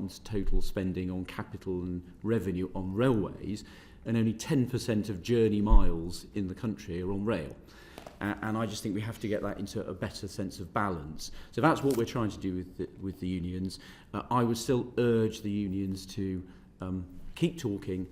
department's total spending on capital and revenue on railways, and only 10% of journey miles in the country are on rail. And I just think we have to get that into a better sense of balance. So that's what we're trying to do with the unions. I would still urge the unions to keep talking,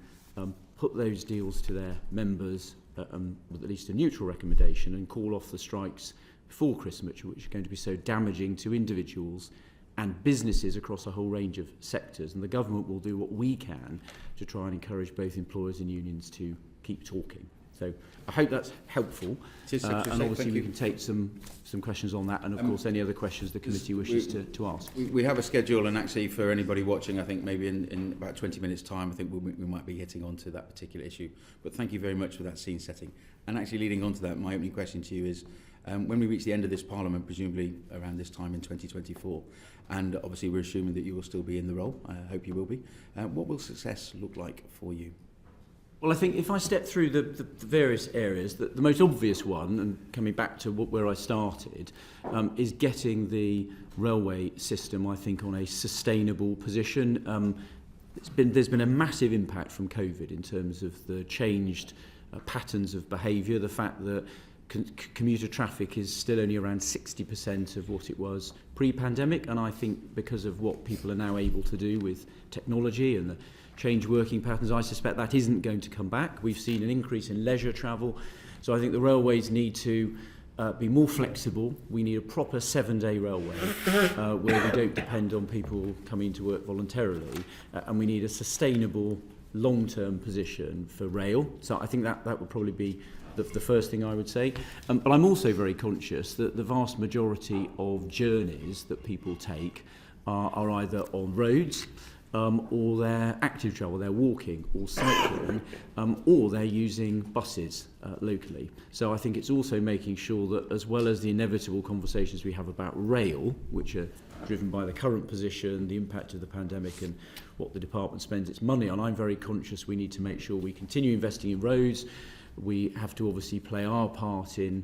put those deals to their members with at least a neutral recommendation, and call off the strikes before Christmas, which are going to be so damaging to individuals and businesses across a whole range of sectors. And the government will do what we can to try and encourage both employers and unions to keep talking. So I hope that's helpful, and obviously we can take some questions on that, and of course any other questions the committee wishes to ask. We have a schedule, and actually for anybody watching, I think maybe in about 20 minutes time I think we might be hitting on to that particular issue. But thank you very much for that scene setting. And actually leading on to that, my opening question to you is, when we reach the end of this Parliament, presumably around this time in 2024, and obviously we're assuming that you will still be in the role, I hope you will be, what will success look like for you? Well, I think if I step through the various areas, the most obvious one, and coming back to where I started, is getting the railway system, I think, on a sustainable position. There's been a massive impact from COVID in terms of the changed patterns of behaviour, the fact that commuter traffic is still only around 60% of what it was pre-pandemic, and I think because of what people are now able to do with technology and the change working patterns, I suspect that isn't going to come back. We've seen an increase in leisure travel, so I think the railways need to be more flexible. We need a proper 7-day railway where we don't depend on people coming to work voluntarily, and we need a sustainable long-term position for rail. So I think that would probably be the first thing I would say. But I'm also very conscious that the vast majority of journeys that people take are either on roads, or they're active travel, they're walking or cycling, or they're using buses locally. So I think it's also making sure that, as well as the inevitable conversations we have about rail, which are driven by the current position, the impact of the pandemic and what the department spends its money on, I'm very conscious we need to make sure we continue investing in roads. We have to obviously play our part in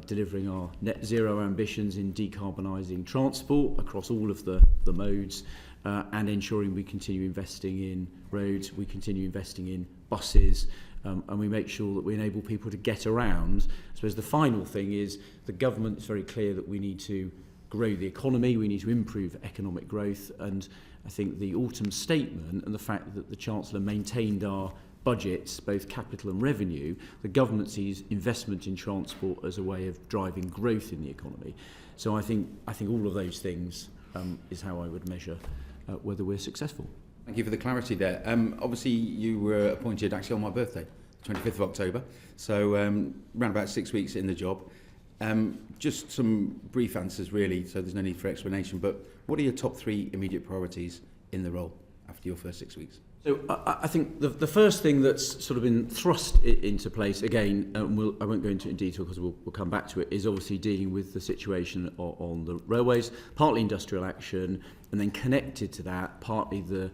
delivering our net zero ambitions in decarbonising transport across all of the modes, and ensuring we continue investing in roads, we continue investing in buses, and we make sure that we enable people to get around. I suppose the final thing is the government is very clear that we need to grow the economy, we need to improve economic growth, and I think the autumn statement and the fact that the Chancellor maintained our budgets, both capital and revenue, the government sees investment in transport as a way of driving growth in the economy. So I think all of those things is how I would measure whether we're successful. Thank you for the clarity there. Obviously you were appointed actually on my birthday, 25th of October, so around about 6 weeks in the job. Just some brief answers really, so there's no need for explanation, but what are your top 3 immediate priorities in the role after your first 6 weeks? So I think the first thing that's sort of been thrust into place, again, I won't go into it in detail because we'll come back to it, is obviously dealing with the situation on the railways, partly industrial action, and then connected to that, partly the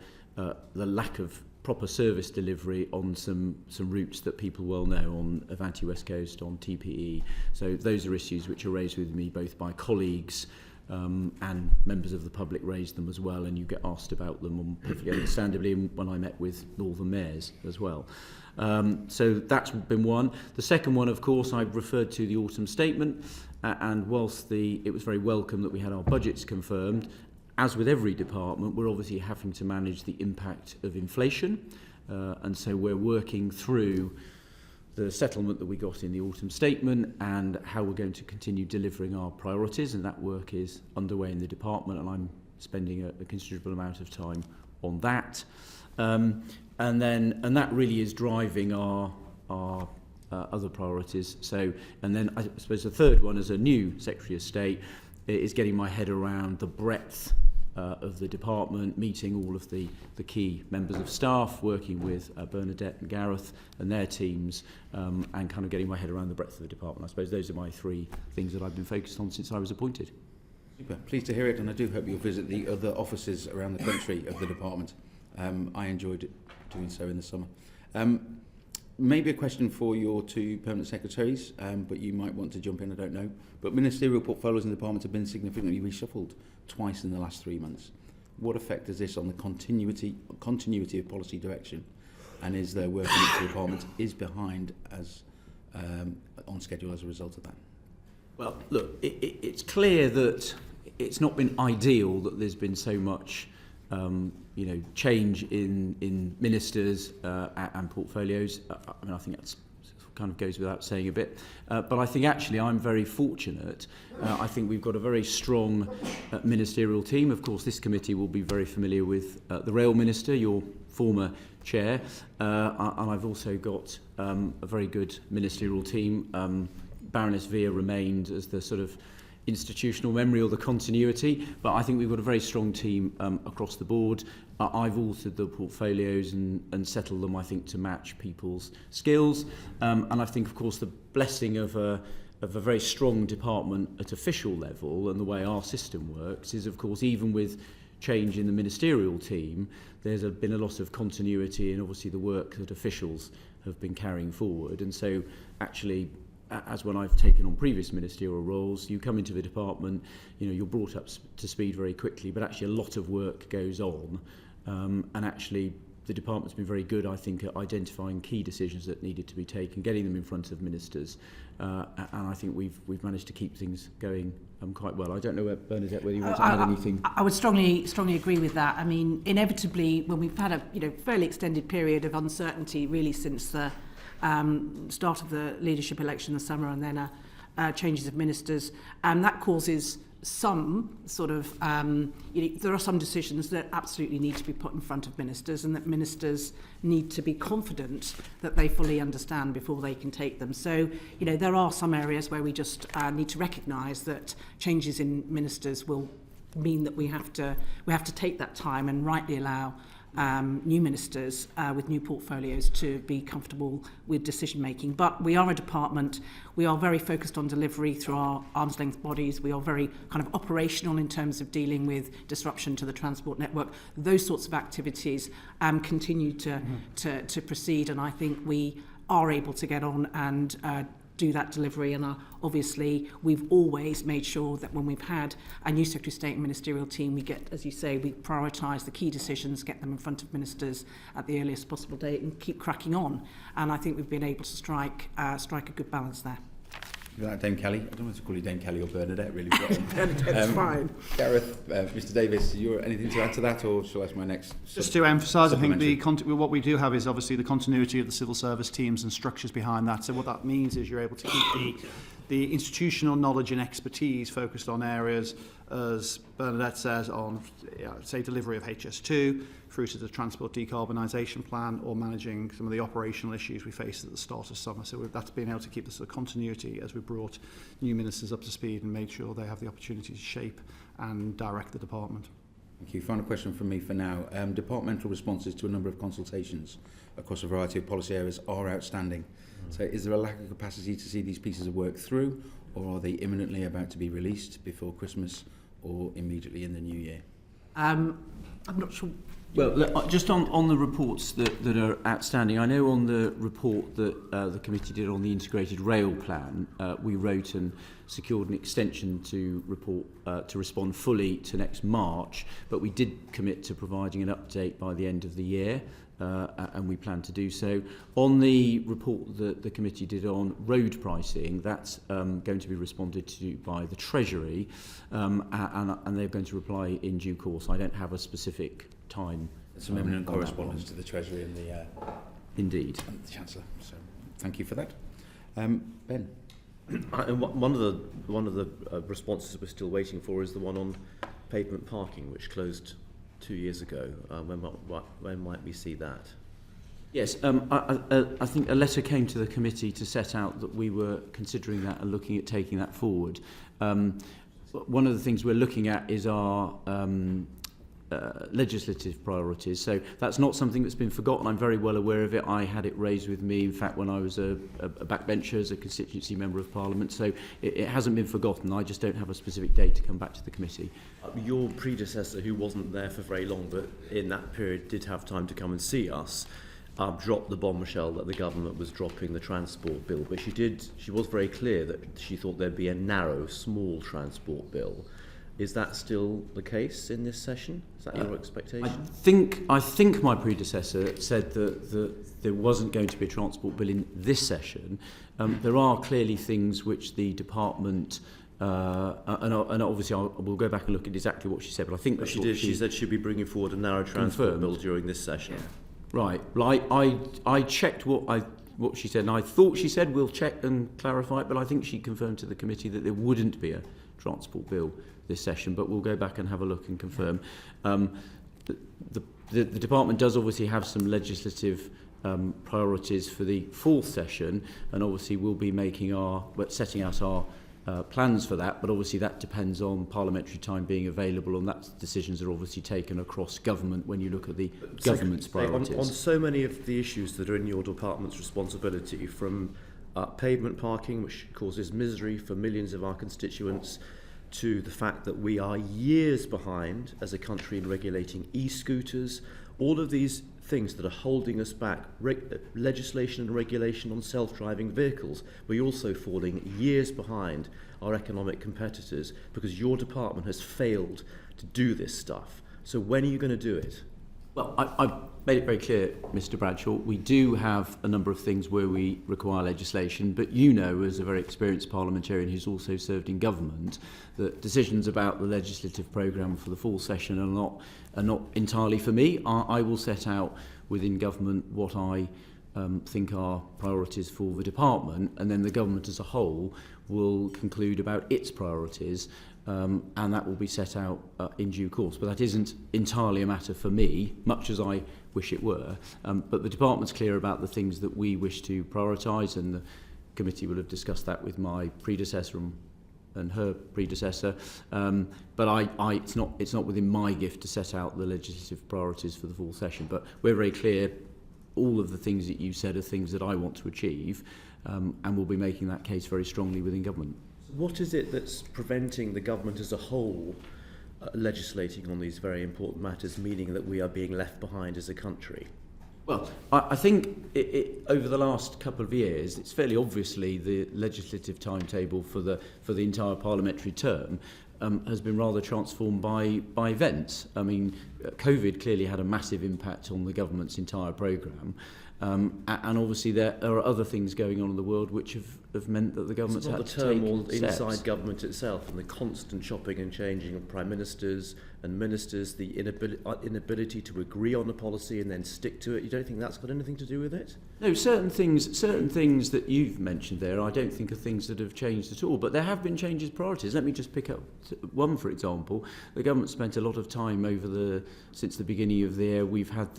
lack of proper service delivery on some routes that people well know, on Avanti West Coast, on TPE. So those are issues which are raised with me both by colleagues and members of the public raised them as well, and you get asked about them perfectly understandably when I met with Northern Mayors as well. So that's been one. The second one, of course, I referred to the autumn statement, and whilst it was very welcome that we had our budgets confirmed, as with every department, we're obviously having to manage the impact of inflation, and so we're working through the settlement that we got in the autumn statement and how we're going to continue delivering our priorities, and that work is underway in the department, and I'm spending a considerable amount of time on that. And that really is driving our other priorities. So, and then I suppose the third one, as a new Secretary of State, is getting my head around the breadth of the department, meeting all of the key members of staff, working with Bernadette and Gareth and their teams, and kind of getting my head around the breadth of the department. I suppose those are my 3 things that I've been focused on since I was appointed. Super. Pleased to hear it, and I do hope you'll visit the other offices around the country of the department. I enjoyed doing so in the summer. Maybe a question for your 2 permanent secretaries, but you might want to jump in, I don't know. But ministerial portfolios in the department have been significantly reshuffled twice in the last 3 months. what effect does this on the continuity of policy direction? And is there work in which the department is behind as on schedule as a result of that? Well, look, it's clear that it's not been ideal that there's been so much change in ministers and portfolios. I mean, I think that's kind of goes without saying a bit. But I think actually I'm very fortunate. I think we've got a very strong ministerial team. Of course, this committee will be very familiar with the Rail Minister, your former chair. And I've also got a very good ministerial team. Baroness Vere remained as the sort of institutional memory or the continuity, but I think we've got a very strong team across the board. I've altered the portfolios and settled them, I think, to match people's skills. And I think, of course, the blessing of a very strong department at official level and the way our system works is, of course, even with change in the ministerial team, there's been a lot of continuity in obviously the work that officials have been carrying forward. And so actually, as when I've taken on previous ministerial roles, you come into the department, you're brought up to speed very quickly, but actually a lot of work goes on. And actually the department's been very good, I think, at identifying key decisions that needed to be taken, getting them in front of ministers. And I think we've managed to keep things going quite well. I don't know, Bernadette, whether you want to add anything. I would strongly agree with that. I mean, inevitably, when we've had a fairly extended period of uncertainty, really since the start of the leadership election in the summer, and then changes of ministers, and that causes some sort of there are some decisions that absolutely need to be put in front of ministers, and that ministers need to be confident that they fully understand before they can take them. So there are some areas where we just need to recognise that changes in ministers will mean that we have to take that time and rightly allow new ministers with new portfolios to be comfortable with decision making. But we are a department, we are very focused on delivery through our arm's length bodies, we are very kind of operational in terms of dealing with disruption to the transport network. Those sorts of activities continue to proceed, and I think we are able to get on and do that delivery. And obviously we've always made sure that when we've had a new Secretary of State and ministerial team, we get, as you say, we prioritise the key decisions, get them in front of ministers at the earliest possible date, and keep cracking on. And I think we've been able to strike a good balance there. You like Dame Kelly? I don't want to call you Dame Kelly or Bernadette, really. Bernadette's fine. Gareth, Mr Davis, anything to add to that, or shall I ask my next? Just to emphasise, I think what we do have is obviously the continuity of the civil service teams and structures behind that. So what that means is you're able to keep the institutional knowledge and expertise focused on areas, as Bernadette says, on say delivery of HS2, through to the transport decarbonisation plan, or managing some of the operational issues we faced at the start of summer. So that's been able to keep the sort of continuity as we brought new ministers up to speed and made sure they have the opportunity to shape and direct the department. Thank you. Final question from me for now. Departmental responses to a number of consultations across a variety of policy areas are outstanding. So is there a lack of capacity to see these pieces of work through, or are they imminently about to be released before Christmas or immediately in the new year? I'm not sure. Well, just on the reports that are outstanding, I know on the report that the committee did on the integrated rail plan, we wrote and secured an extension to respond fully to next March, but we did commit to providing an update by the end of the year, and we plan to do so. On the report that the committee did on road pricing, that's going to be responded to by the Treasury, and they're going to reply in due course. I don't have a specific time. Some imminent correspondence to the Treasury and the indeed, and the Chancellor. So, thank you for that, Ben. And one of the responses we're still waiting for is the one on pavement parking, which closed 2 years ago. When might we see that? Yes, I think a letter came to the committee to set out that we were considering that and looking at taking that forward. One of the things we're looking at is our legislative priorities. So that's not something that's been forgotten. I'm very well aware of it. I had it raised with me, in fact, when I was a backbencher as a constituency member of Parliament. So it hasn't been forgotten. I just don't have a specific date to come back to the committee. Your predecessor, who wasn't there for very long, but in that period did have time to come and see us, dropped the bombshell that the government was dropping the transport bill. But she was very clear that she thought there'd be a narrow, small transport bill. Is that still the case in this session? Is that your expectation? I think my predecessor said that there wasn't going to be a transport bill in this session. There are clearly things which the department, and obviously we'll go back and look at exactly what she said, but I think But that's what she said she'd be bringing forward a narrow transport confirmed. bill during this session. Right. Well, I checked what she said, and I thought she said we'll check and clarify it, but I think she confirmed to the committee that there wouldn't be a transport bill this session, but we'll go back and have a look and confirm. The department does obviously have some legislative priorities for the fourth session, and obviously we'll be setting out our plans for that, but obviously that depends on parliamentary time being available, and that decisions are obviously taken across government when you look at the government's priorities. On so many of the issues that are in your department's responsibility, from pavement parking, which causes misery for millions of our constituents, to the fact that we are years behind as a country in regulating e-scooters, all of these things that are holding us back, legislation and regulation on self-driving vehicles, we're also falling years behind our economic competitors because your department has failed to do this stuff. So when are you going to do it? Well, I've made it very clear, Mr. Bradshaw, we do have a number of things where we require legislation, but you know, as a very experienced parliamentarian who's also served in government, that decisions about the legislative programme for the full session are not entirely for me. I will set out within government what I think are priorities for the department, and then the government as a whole will conclude about its priorities, and that will be set out in due course. But that isn't entirely a matter for me, much as I wish it were. But the department's clear about the things that we wish to prioritise, and the committee will have discussed that with my predecessor and her predecessor. But it's not within my gift to set out the legislative priorities for the full session. But we're very clear. All of the things that you said are things that I want to achieve, and we'll be making that case very strongly within government. What is it that's preventing the government as a whole legislating on these very important matters, meaning that we are being left behind as a country? Well, I think over the last couple of years, it's fairly obviously the legislative timetable for the entire parliamentary term has been rather transformed by events. I mean, COVID clearly had a massive impact on the government's entire programme. And obviously there are other things going on in the world which have meant that the government's had to take steps. The turmoil inside government itself and the constant chopping and changing of prime ministers and ministers, the inability to agree on a policy and then stick to it. You don't think that's got anything to do with it? No, certain things that you've mentioned there, I don't think are things that have changed at all. But there have been changes in priorities. Let me just pick up one, for example. The government spent a lot of time since the beginning of the year. We've had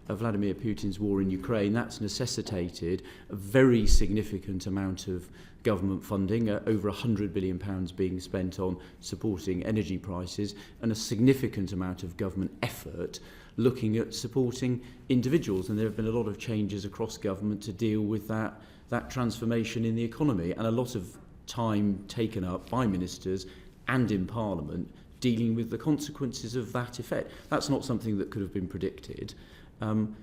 Vladimir Putin's war in Ukraine. That's necessitated a very significant amount of government funding, over £100 billion being spent on supporting energy prices, and a significant amount of government effort looking at supporting individuals. And there have been a lot of changes across government to deal with that transformation in the economy, and a lot of time taken up by ministers and in Parliament dealing with the consequences of that effect. That's not something that could have been predicted. And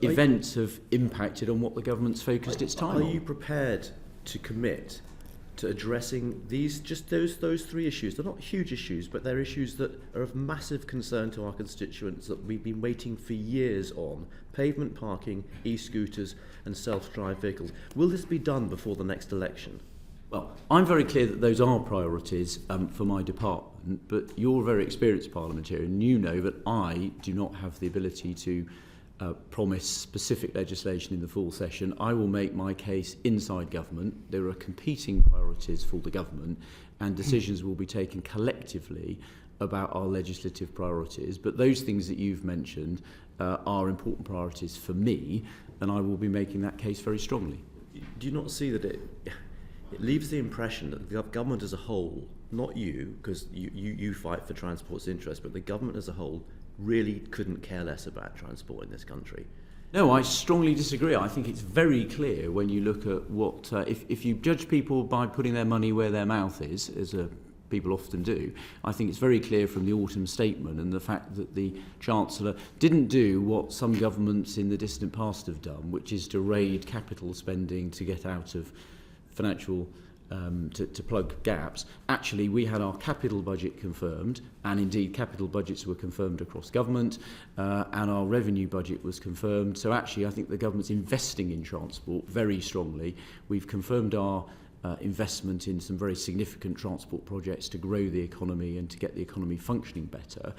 events have impacted on what the government's focused its time on. Are you prepared to commit to addressing those three issues? They're not huge issues, but they're issues that are of massive concern to our constituents that we've been waiting for years on: pavement parking, e-scooters and self-drive vehicles. Will this be done before the next election? Well, I'm very clear that those are priorities for my department, but you're a very experienced parliamentarian, and you know that I do not have the ability to promise specific legislation in the full session. I will make my case inside government. There are competing priorities for the government, and decisions will be taken collectively about our legislative priorities. But those things that you've mentioned are important priorities for me, and I will be making that case very strongly. Do you not see that it leaves the impression that the government as a whole, not you, because you fight for transport's interest, but the government as a whole really couldn't care less about transport in this country? No, I strongly disagree. I think it's very clear when you look at what... if you judge people by putting their money where their mouth is, as people often do, I think it's very clear from the autumn statement and the fact that the Chancellor didn't do what some governments in the distant past have done, which is to raid capital spending to get out of financial to plug gaps. Actually, we had our capital budget confirmed, and indeed capital budgets were confirmed across government, and our revenue budget was confirmed. So actually, I think the government's investing in transport very strongly. We've confirmed our investment in some very significant transport projects to grow the economy and to get the economy functioning better.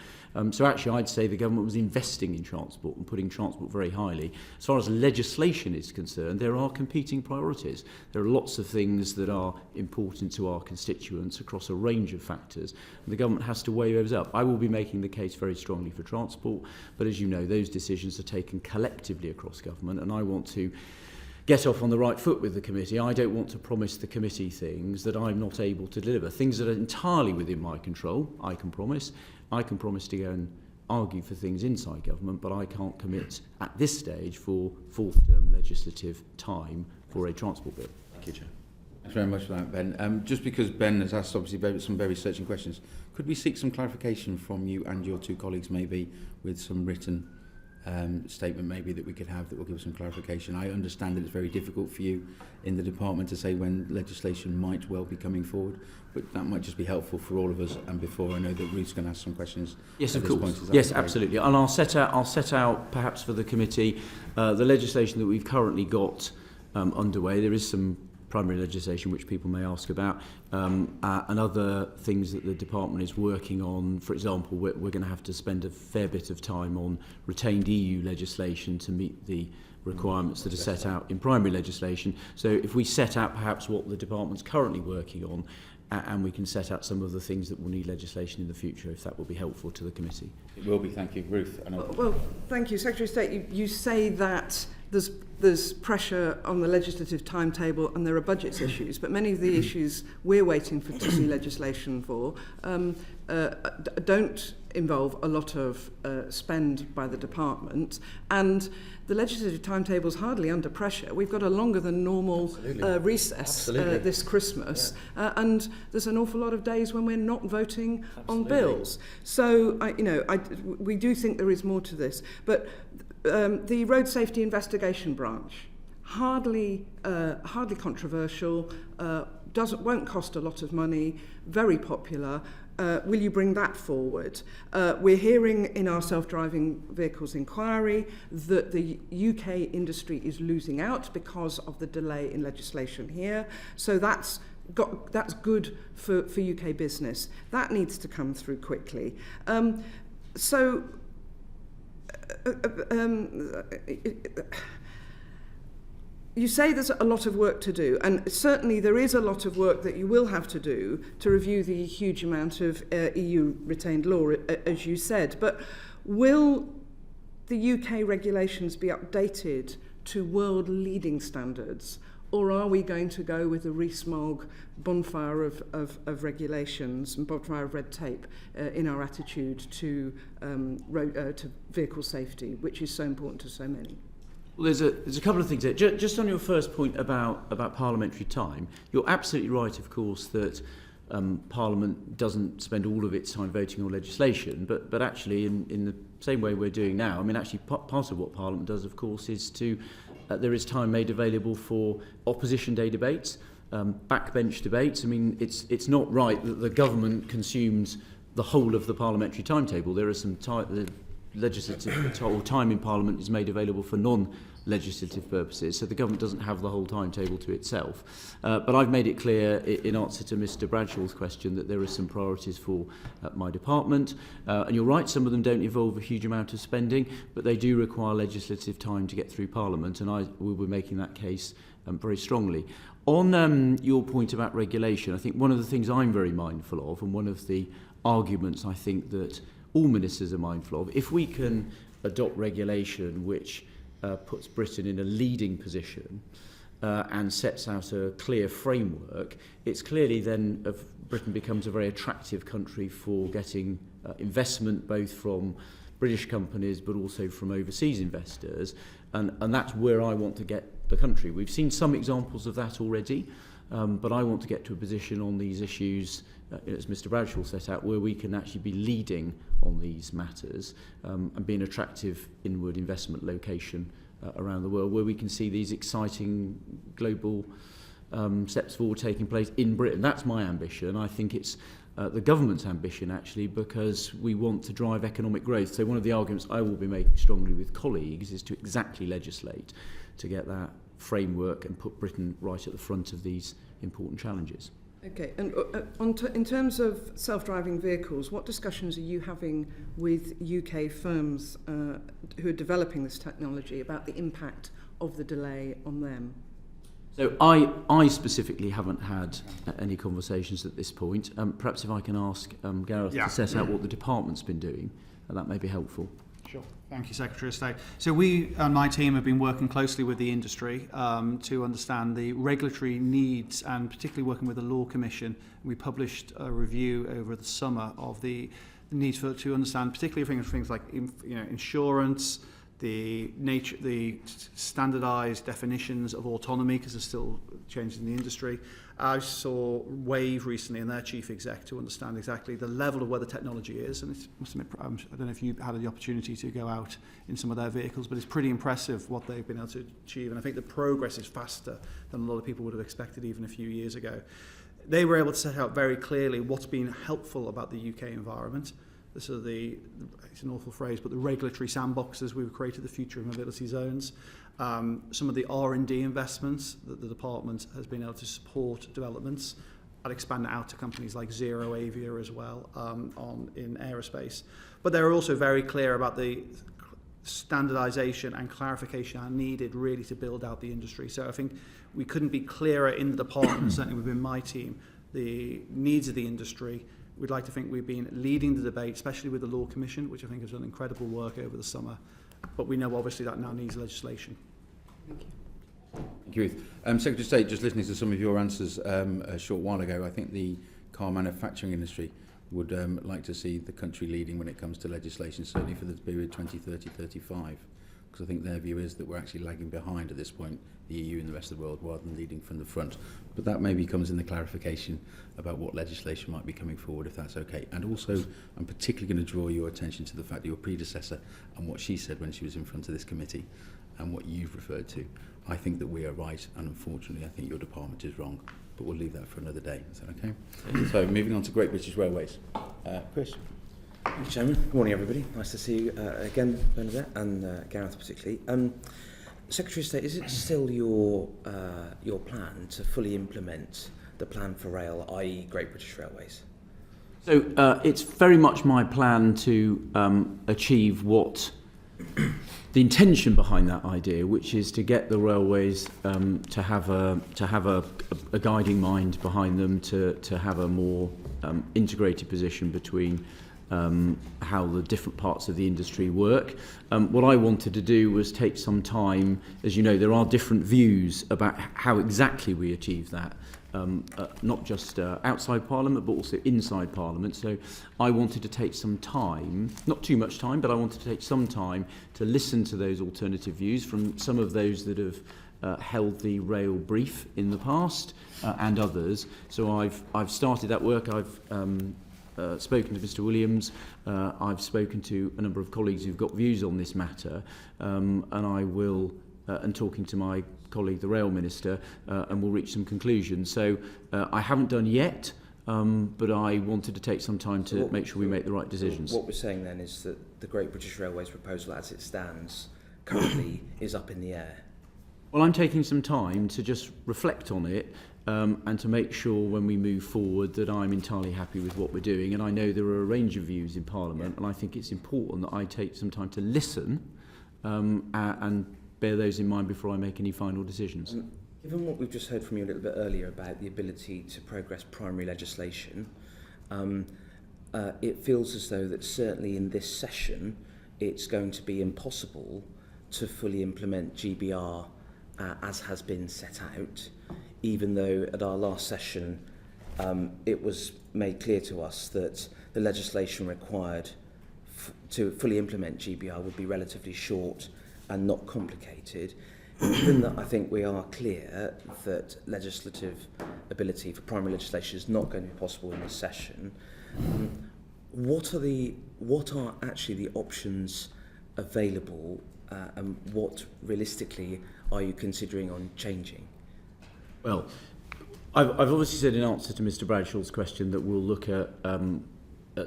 So actually, I'd say the government was investing in transport and putting transport very highly. As far as legislation is concerned, there are competing priorities. There are lots of things that are important to our constituents across a range of factors, and the government has to weigh those up. I will be making the case very strongly for transport, but as you know, those decisions are taken collectively across government, and I want to get off on the right foot with the committee. I don't want to promise the committee things that I'm not able to deliver. Things that are entirely within my control, I can promise. I can promise to go and argue for things inside government, but I can't commit at this stage for fourth-term legislative time for a transport bill. Thank you, Chair. Thanks very much for that, Ben. Just because Ben has asked obviously some very searching questions, could we seek some clarification from you and your two colleagues maybe with some written statement maybe that we could have that will give us some clarification? I understand that it's very difficult for you in the department to say when legislation might well be coming forward, but that might just be helpful for all of us. And before, I know that Ruth's going to ask some questions. Yes, of course. Yes, absolutely. And I'll set out perhaps for the committee the legislation that we've currently got underway. There is some primary legislation which people may ask about, and other things that the department is working on. For example, we're going to have to spend a fair bit of time on retained EU legislation to meet the requirements that are set out in primary legislation. So if we set out perhaps what the department's currently working on, and we can set out some of the things that will need legislation in the future, if that will be helpful to the committee. It will be, thank you. Ruth? Well, thank you. Secretary of State, you say that there's pressure on the legislative timetable and there are budgets issues, but many of the issues we're waiting to see legislation for don't involve a lot of spend by the department, and the legislative timetable is hardly under pressure. We've got a longer than normal recess this Christmas, and there's an awful lot of days when we're not voting on bills. So, we do think there is more to this, but the Road Safety Investigation Branch, hardly controversial, won't cost a lot of money, very popular. Will you bring that forward? We're hearing in our self-driving vehicles inquiry that the UK industry is losing out because of the delay in legislation here. So that's good for UK business. That needs to come through quickly. You say there's a lot of work to do, and certainly there is a lot of work that you will have to do to review the huge amount of EU retained law, as you said. But will the UK regulations be updated to world-leading standards, or are we going to go with a Rees-Mogg bonfire of regulations and bonfire of red tape in our attitude to vehicle safety, which is so important to so many? Well, there's a couple of things there. Just on your first point about parliamentary time, you're absolutely right, of course, that Parliament doesn't spend all of its time voting on legislation, but actually in the same way we're doing now, I mean, actually part of what Parliament does, of course, is to there is time made available for opposition day debates, backbench debates. I mean, it's not right that the government consumes the whole of the parliamentary timetable. There are some the legislative or time in Parliament is made available for non-legislative purposes, so the government doesn't have the whole timetable to itself. But I've made it clear in answer to Mr Bradshaw's question that there are some priorities for my department, and you're right, some of them don't involve a huge amount of spending, but they do require legislative time to get through Parliament, and I will be making that case very strongly. On your point about regulation, I think one of the things I'm very mindful of, and one of the arguments I think that all ministers are mindful of, if we can adopt regulation which puts Britain in a leading position and sets out a clear framework, it's clearly then Britain becomes a very attractive country for getting investment both from British companies but also from overseas investors, and that's where I want to get the country. We've seen some examples of that already, but I want to get to a position on these issues, as Mr Bradshaw set out, where we can actually be leading on these matters and be an attractive inward investment location around the world, where we can see these exciting global steps forward taking place in Britain. That's my ambition. I think it's the government's ambition, actually, because we want to drive economic growth. So one of the arguments I will be making strongly with colleagues is to exactly legislate to get that framework and put Britain right at the front of these important challenges. Okay, and in terms of self-driving vehicles, what discussions are you having with UK firms who are developing this technology about the impact of the delay on them? So I specifically haven't had any conversations at this point. Perhaps if I can ask Gareth to set out what the department's been doing, that may be helpful. Sure. Thank you, Secretary of State. So we and my team have been working closely with the industry to understand the regulatory needs, and particularly working with the Law Commission. We published a review over the summer of the need to understand particularly things like insurance, the standardised definitions of autonomy, because there's still changes in the industry. I saw Wave recently and their chief exec to understand exactly the level of where the technology is, and I don't know if you had the opportunity to go out in some of their vehicles, but it's pretty impressive what they've been able to achieve, and I think the progress is faster than a lot of people would have expected even a few years ago. They were able to set out very clearly what's been helpful about the UK environment. This is it's an awful phrase, but the regulatory sandboxes we've created, the future of mobility zones. Some of the R&D investments that the department has been able to support developments. I'd expand it out to companies like Zero Avia as well in aerospace. But they're also very clear about the standardization and clarification are needed really to build out the industry. So I think we couldn't be clearer in the department, certainly within my team, the needs of the industry. We'd like to think we've been leading the debate, especially with the Law Commission, which I think has done incredible work over the summer. But we know obviously that now needs legislation. Thank you. Thank you, Ruth. Secretary of State, just listening to some of your answers a short while ago, I think the car manufacturing industry would like to see the country leading when it comes to legislation, certainly for the period 2030-35. Because I think their view is that we're actually lagging behind at this point, the EU and the rest of the world, rather than leading from the front. But that maybe comes in the clarification about what legislation might be coming forward, if that's okay. And also, I'm particularly going to draw your attention to the fact that your predecessor and what she said when she was in front of this committee and what you've referred to. I think that we are right, and unfortunately, I think your department is wrong. But we'll leave that for another day. Is that okay? So, moving on to Great British Railways. Chris. Thank you, Chairman. Good morning, everybody. Nice to see you again, Bernadette, and Gareth particularly. Secretary of State, is it still your plan to fully implement the plan for rail, i.e. Great British Railways? So it's very much my plan to achieve what the intention behind that idea, which is to get the railways to have a guiding mind behind them, to have a more integrated position between how the different parts of the industry work. What I wanted to do was take some time. As you know, there are different views about how exactly we achieve that, not just outside Parliament, but also inside Parliament. So I wanted to take some time, not too much time, but I wanted to take some time to listen to those alternative views from some of those that have held the rail brief in the past and others. So I've started that work. I've spoken to Mr Williams, I've spoken to a number of colleagues who've got views on this matter, and I will, and talking to my colleague, the Rail Minister, and we'll reach some conclusions. So I haven't done yet, but I wanted to take some time to make sure we make the right decisions. What we're saying then is that the Great British Railways proposal as it stands currently is up in the air. Well, I'm taking some time to just reflect on it, and to make sure when we move forward that I'm entirely happy with what we're doing. And I know there are a range of views in Parliament, and I think it's important that I take some time to listen and bear those in mind before I make any final decisions. Given what we've just heard from you a little bit earlier about the ability to progress primary legislation, it feels as though that certainly in this session it's going to be impossible to fully implement GBR as has been set out, even though at our last session it was made clear to us that the legislation required to fully implement GBR would be relatively short and not complicated. Given that I think we are clear that legislative ability for primary legislation is not going to be possible in this session, what are actually the options available, and what realistically are you considering on changing? Well, I've obviously said in answer to Mr Bradshaw's question that we'll look at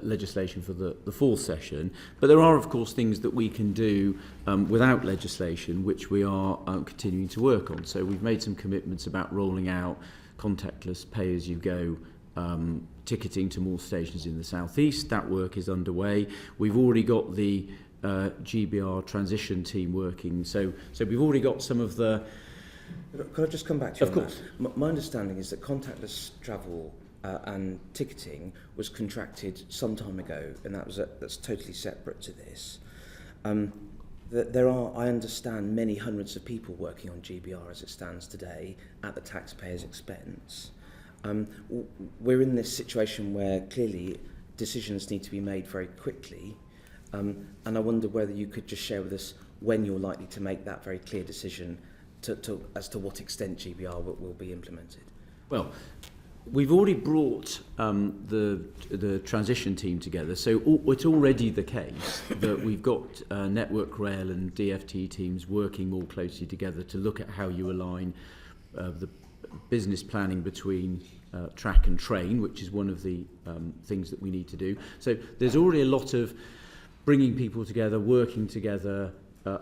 legislation for the fall session, but there are of course things that we can do without legislation which we are continuing to work on. So we've made some commitments about rolling out contactless pay-as-you-go ticketing to more stations in the southeast. That work is underway. We've already got the GBR transition team working, so we've already got some of the... Could I just come back to you of on course. that? My understanding is that contactless travel and ticketing was contracted some time ago, and that's totally separate to this. There are, I understand, many hundreds of people working on GBR as it stands today at the taxpayer's expense. We're in this situation where clearly decisions need to be made very quickly, and I wonder whether you could just share with us when you're likely to make that very clear decision as to what extent GBR will be implemented. Well, we've already brought the transition team together, so it's already the case that we've got Network Rail and DFT teams working more closely together to look at how you align the business planning between track and train, which is one of the things that we need to do. So there's already a lot of bringing people together, working together,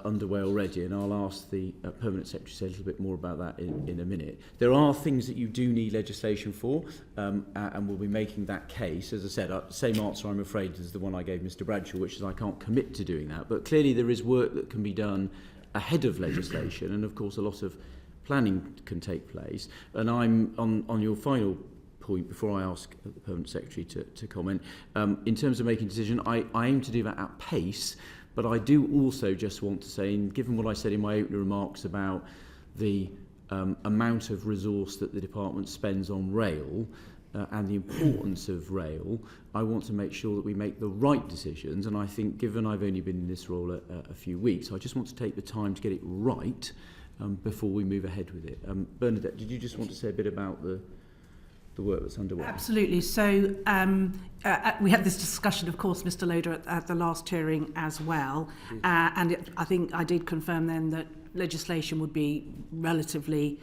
underway already, and I'll ask the Permanent Secretary to say a little bit more about that in a minute. There are things that you do need legislation for, and we'll be making that case. As I said, same answer I'm afraid as the one I gave Mr Bradshaw, which is I can't commit to doing that, but clearly there is work that can be done ahead of legislation, and of course a lot of planning can take place. And I'm on your final point before I ask the Permanent Secretary to comment. In terms of making a decision, I aim to do that at pace. But I do also just want to say, and given what I said in my opening remarks about the amount of resource that the department spends on rail and the importance of rail, I want to make sure that we make the right decisions. And I think, given I've only been in this role a few weeks, I just want to take the time to get it right before we move ahead with it. Bernadette, did you just want to say a bit about the work that's underway? Absolutely. So we had this discussion, of course, Mr Loader, at the last hearing as well. And I think I did confirm then that legislation would be relatively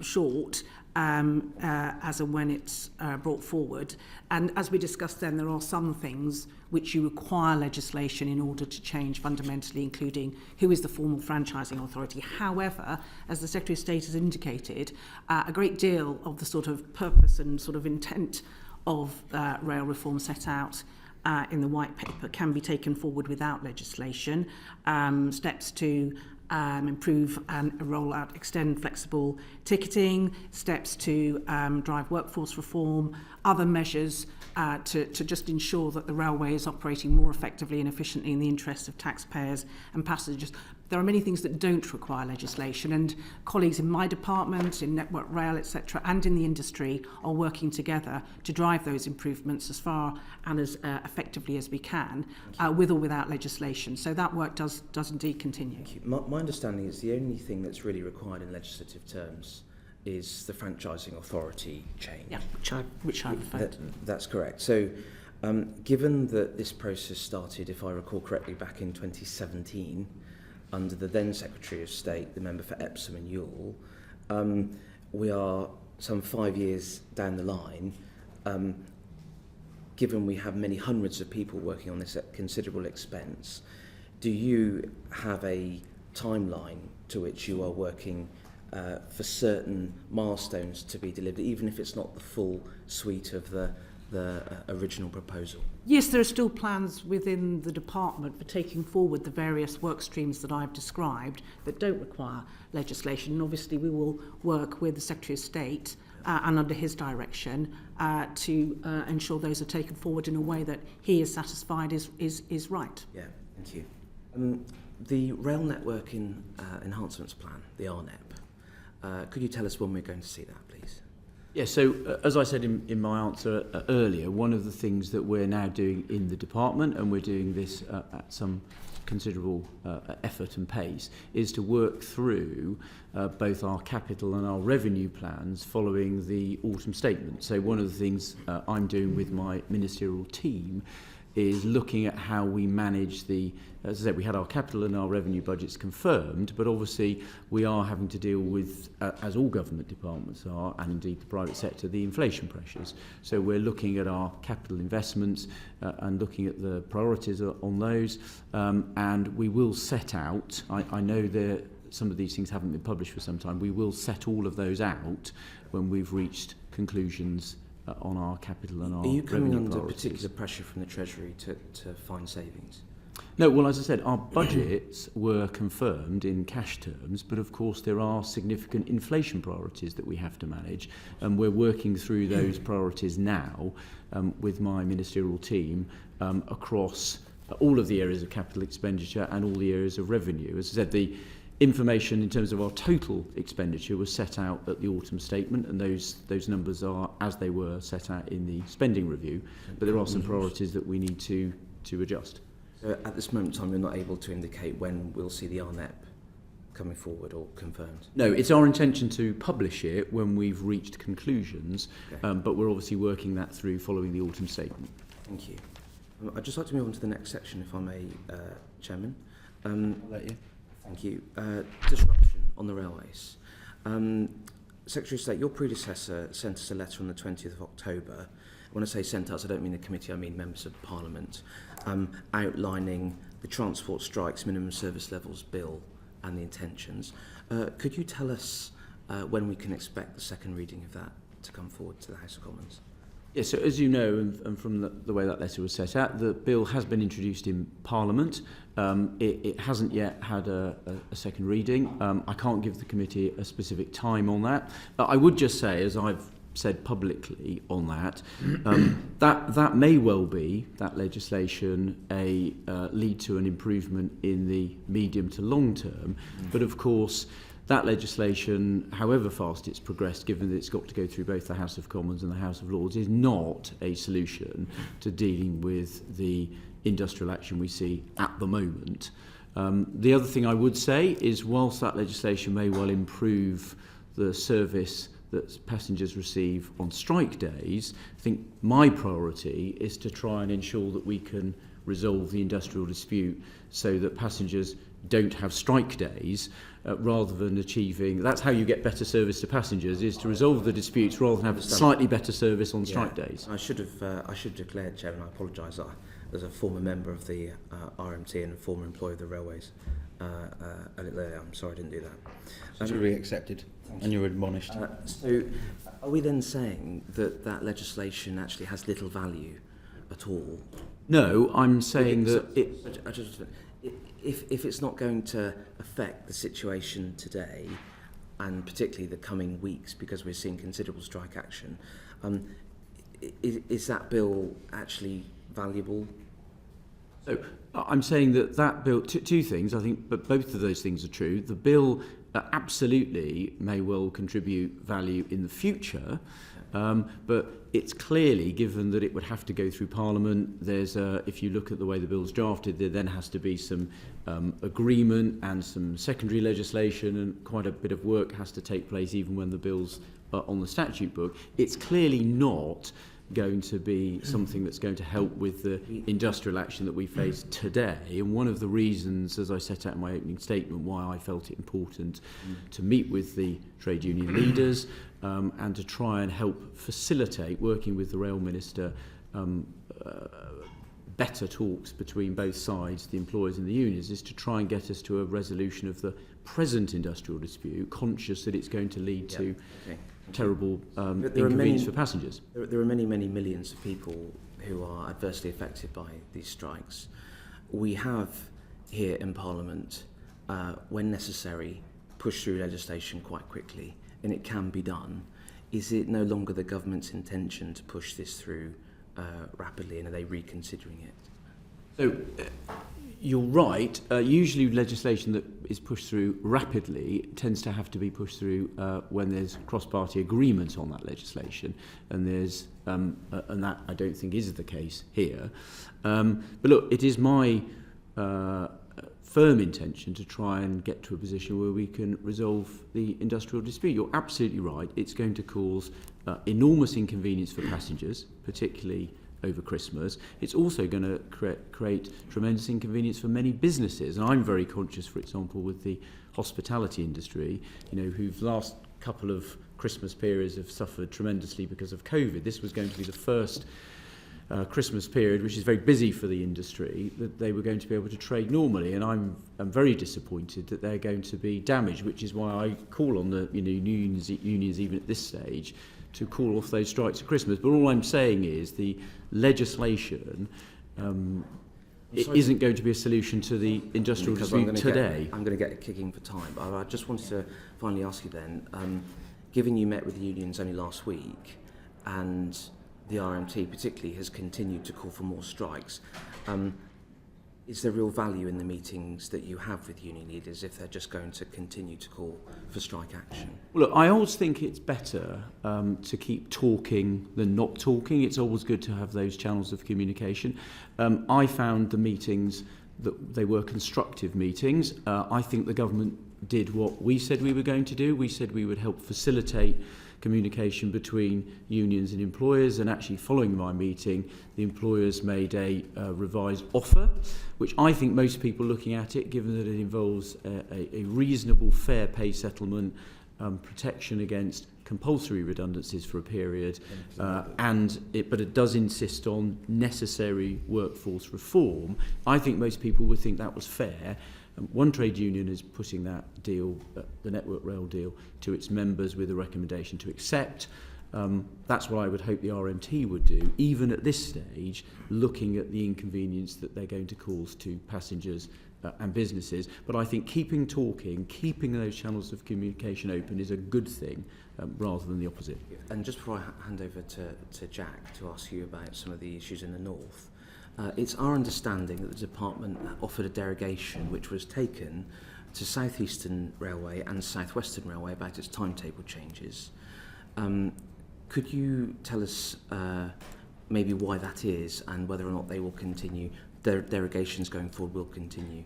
short as and when it's brought forward. And as we discussed then, there are some things which you require legislation in order to change fundamentally, including who is the formal franchising authority. However, as the Secretary of State has indicated, a great deal of the sort of purpose and sort of intent of rail reform set out in the White Paper can be taken forward without legislation. Steps to improve and roll out, extend flexible ticketing, steps to drive workforce reform, other measures to just ensure that the railway is operating more effectively and efficiently in the interests of taxpayers and passengers. There are many things that don't require legislation, and colleagues in my department, in Network Rail, etc., and in the industry are working together to drive those improvements as far and as effectively as we can, with or without legislation. So that work does indeed continue. Thank you. My understanding is the only thing that's really required in legislative terms is the franchising authority change. Yeah, which I referred to. That's correct. So given that this process started, if I recall correctly, back in 2017, under the then Secretary of State, the member for Epsom and Ewell, we are some 5 years down the line. Given we have many hundreds of people working on this at considerable expense, do you have a timeline to which you are working for certain milestones to be delivered, even if it's not the full suite of the original proposal? Yes, there are still plans within the department for taking forward the various work streams that I've described that don't require legislation. And obviously we will work with the Secretary of State and under his direction to ensure those are taken forward in a way that he is satisfied is right. Yeah, thank you. The Rail Network Enhancements Plan, the RNEP, could you tell us when we're going to see that, please? Yeah, so as I said in my answer earlier, one of the things that we're now doing in the department, and we're doing this at some considerable effort and pace, is to work through both our capital and our revenue plans following the autumn statement. So one of the things I'm doing with my ministerial team is looking at how we manage as I said, we had our capital and our revenue budgets confirmed, but obviously we are having to deal with, as all government departments are, and indeed the private sector, the inflation pressures. So we're looking at our capital investments and looking at the priorities on those, and we will set out, I know some of these things haven't been published for some time, we will set all of those out when we've reached conclusions on our capital and our revenue priorities. Are you coming under particular pressure from the Treasury to find savings? No, well, as I said, our budgets were confirmed in cash terms, but of course there are significant inflation priorities that we have to manage, and we're working through those priorities now with my ministerial team across all of the areas of capital expenditure and all the areas of revenue. As I said, the information in terms of our total expenditure was set out at the autumn statement, and those numbers are as they were set out in the spending review, but there are some priorities that we need to adjust. So at this moment in time, you're not able to indicate when we'll see the RNEP coming forward or confirmed? No, it's our intention to publish it when we've reached conclusions, Okay. but we're obviously working that through following the autumn statement. Thank you. I'd just like to move on to the next section, if I may, Chairman. I'll let you. Thank you. Disruption on the railways. Secretary of State, your predecessor sent us a letter on the 20th of October. When I say sent us, I don't mean the committee, I mean members of Parliament, outlining the Transport Strikes Minimum Service Levels Bill and the intentions. Could you tell us when we can expect the second reading of that to come forward to the House of Commons? Yes, so as you know, and from the way that letter was set out, the bill has been introduced in Parliament. It hasn't yet had a second reading. I can't give the committee a specific time on that. But I would just say, as I've said publicly on that, that may well be, that legislation, lead to an improvement in the medium to long term. But of course, that legislation, however fast it's progressed, given that it's got to go through both the House of Commons and the House of Lords, is not a solution to dealing with the industrial action we see at the moment. The other thing I would say is, whilst that legislation may well improve the service that passengers receive on strike days, I think my priority is to try and ensure that we can resolve the industrial dispute so that passengers don't have strike days, rather than achieving, that's how you get better service to passengers, is to resolve the disputes rather than have slightly better service on strike days. I should have declared, Chairman, I apologise, as a former member of the RMT and a former employee of the railways. I'm sorry I didn't do that. Should be accepted, and you're admonished. So are we then saying that legislation actually has little value at all? No, I'm saying that if it's not going to affect the situation today, and particularly the coming weeks, because we're seeing considerable strike action, is that bill actually valuable? So I'm saying that bill, two things, I think, but both of those things are true. The bill absolutely may well contribute value in the future, but it's clearly, given that it would have to go through Parliament, if you look at the way the bill's drafted, there then has to be some agreement and some secondary legislation, and quite a bit of work has to take place even when the bill's on the statute book. It's clearly not going to be something that's going to help with the industrial action that we face today. And one of the reasons, as I set out in my opening statement, why I felt it important to meet with the trade union leaders and to try and help facilitate, working with the Rail Minister, better talks between both sides, the employers and the unions, is to try and get us to a resolution of the present industrial dispute, conscious that it's going to lead to terrible inconvenience for passengers. There are many, many millions of people who are adversely affected by these strikes. We have here in Parliament, when necessary, pushed through legislation quite quickly, and it can be done. Is it no longer the government's intention to push this through rapidly, and are they reconsidering it? So, you're right. Usually legislation that is pushed through rapidly tends to have to be pushed through when there's cross-party agreement on that legislation, and there's and that I don't think is the case here. But look, it is my firm intention to try and get to a position where we can resolve the industrial dispute. You're absolutely right. It's going to cause enormous inconvenience for passengers, particularly over Christmas, it's also going to create tremendous inconvenience for many businesses. And I'm very conscious, for example, with the hospitality industry, who've last couple of Christmas periods have suffered tremendously because of COVID. This was going to be the first Christmas period, which is very busy for the industry, that they were going to be able to trade normally, and I'm very disappointed that they're going to be damaged, which is why I call on the unions even at this stage to call off those strikes at Christmas. But all I'm saying is the legislation isn't going to be a solution to the industrial dispute today. I'm going to get kicking for time, but I just wanted to finally ask you then, given you met with the unions only last week, and the RMT particularly has continued to call for more strikes, is there real value in the meetings that you have with union leaders if they're just going to continue to call for strike action? Well, look, I always think it's better to keep talking than not talking. It's always good to have those channels of communication. I found the meetings that they were constructive meetings. I think the government did what we said we were going to do. We said we would help facilitate communication between unions and employers, and actually following my meeting the employers made a revised offer, which I think most people looking at it, given that it involves a reasonable fair pay settlement, protection against compulsory redundancies for a period, but it does insist on necessary workforce reform. I think most people would think that was fair. One trade union is putting that deal, the Network Rail deal, to its members with a recommendation to accept. That's what I would hope the RMT would do, even at this stage, looking at the inconvenience that they're going to cause to passengers and businesses. But I think keeping those channels of communication open is a good thing, rather than the opposite. And just before I hand over to Jack to ask you about some of the issues in the north, it's our understanding that the department offered a derogation which was taken to South Eastern Railway and South Western Railway about its timetable changes. Could you tell us maybe why that is, and whether or not they will continue, their derogations going forward will continue?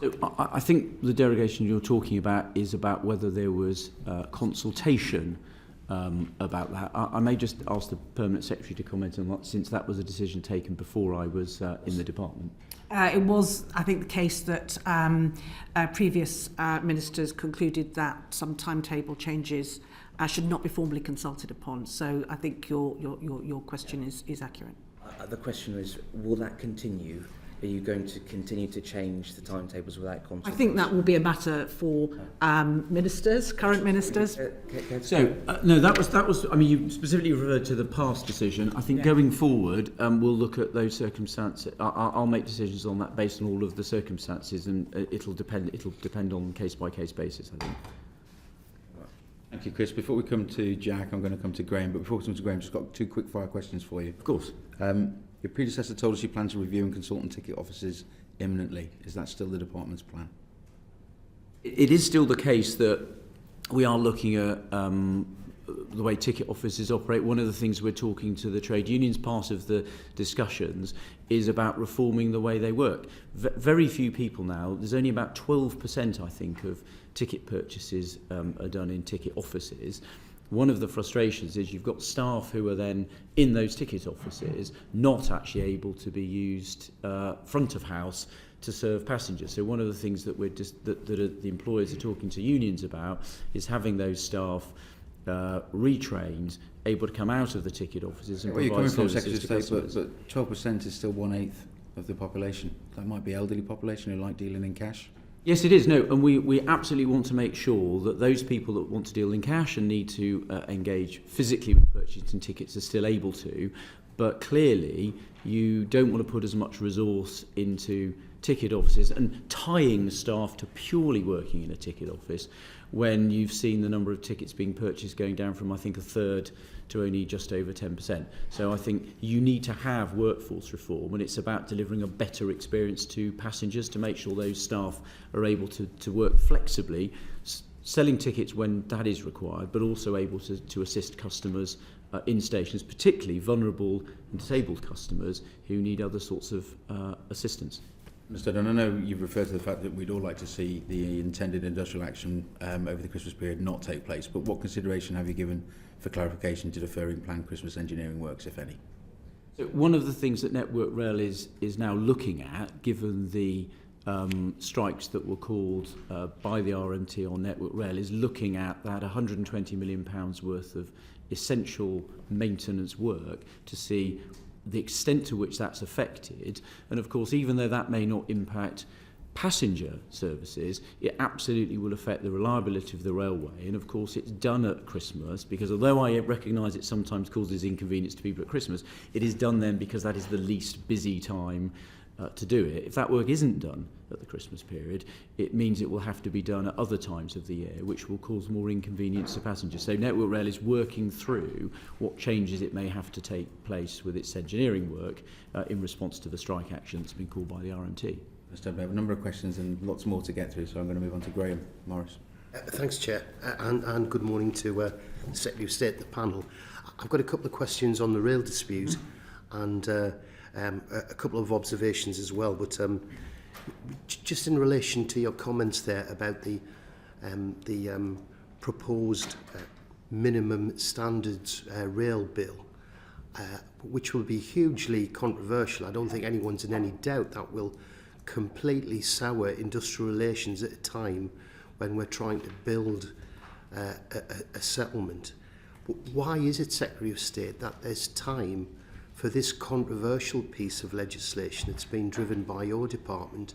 So I think the derogation you're talking about is about whether there was consultation about that. I may just ask the Permanent Secretary to comment on that, since that was a decision taken before I was in the department. It was, I think, the case that previous ministers concluded that some timetable changes should not be formally consulted upon. So I think your question is accurate. The question is, will that continue? Are you going to continue to change the timetables without consultation? I think that will be a matter for ministers, current ministers. So, no, that was. I mean, you specifically referred to the past decision. I think going forward, we'll look at those circumstances. I'll make decisions on that based on all of the circumstances, and it'll depend on case by case basis, I think. Thank you, Chris. Before we come to Jack, I'm going to come to Graham. But before we come to Graham, just got two quick fire questions for you. Of course. Your predecessor told us you plan to review and consult on ticket offices imminently. Is that still the department's plan? It is still the case that we are looking at the way ticket offices operate. One of the things we're talking to the trade unions, part of the discussions, is about reforming the way they work. Very few people now, there's only about 12%, I think, of ticket purchases are done in ticket offices. One of the frustrations is you've got staff who are then in those ticket offices not actually able to be used front of house to serve passengers. So one of the things that the employers are talking to unions about is having those staff retrained, able to come out of the ticket offices and provide services to customers. But 12% is still 1/8 of the population. That might be elderly population who like dealing in cash. Yes, it is. No, and we absolutely want to make sure that those people that want to deal in cash and need to engage physically with purchasing tickets are still able to. But clearly, you don't want to put as much resource into ticket offices and tying staff to purely working in a ticket office when you've seen the number of tickets being purchased going down from, I think, a third to only just over 10%. So I think you need to have workforce reform, and it's about delivering a better experience to passengers to make sure those staff are able to work flexibly, selling tickets when that is required, but also able to assist customers in stations, particularly vulnerable and disabled customers who need other sorts of assistance. Mr. Dunn, I know you've referred to the fact that we'd all like to see the intended industrial action over the Christmas period not take place, but what consideration have you given for clarification to deferring planned Christmas engineering works, if any? One of the things that Network Rail is now looking at, given the strikes that were called by the RMT on Network Rail, is looking at that £120 million worth of essential maintenance work to see the extent to which that's affected. And of course, even though that may not impact passenger services, it absolutely will affect the reliability of the railway. And of course, it's done at Christmas, because although I recognise it sometimes causes inconvenience to people at Christmas, it is done then because that is the least busy time to do it. If that work isn't done at the Christmas period, it means it will have to be done at other times of the year, which will cause more inconvenience to passengers. So Network Rail is working through what changes it may have to take place with its engineering work in response to the strike action that's been called by the RMT. We have a number of questions and lots more to get through, so I'm going to move on to Graham Morris. Thanks, Chair, and good morning to the Secretary of State and the panel. I've got a couple of questions on the rail dispute and a couple of observations as well, but just in relation to your comments there about the proposed minimum standards rail bill, which will be hugely controversial. I don't think anyone's in any doubt that will completely sour industrial relations at a time when we're trying to build a settlement. But why is it, Secretary of State, that there's time for this controversial piece of legislation that's been driven by your department,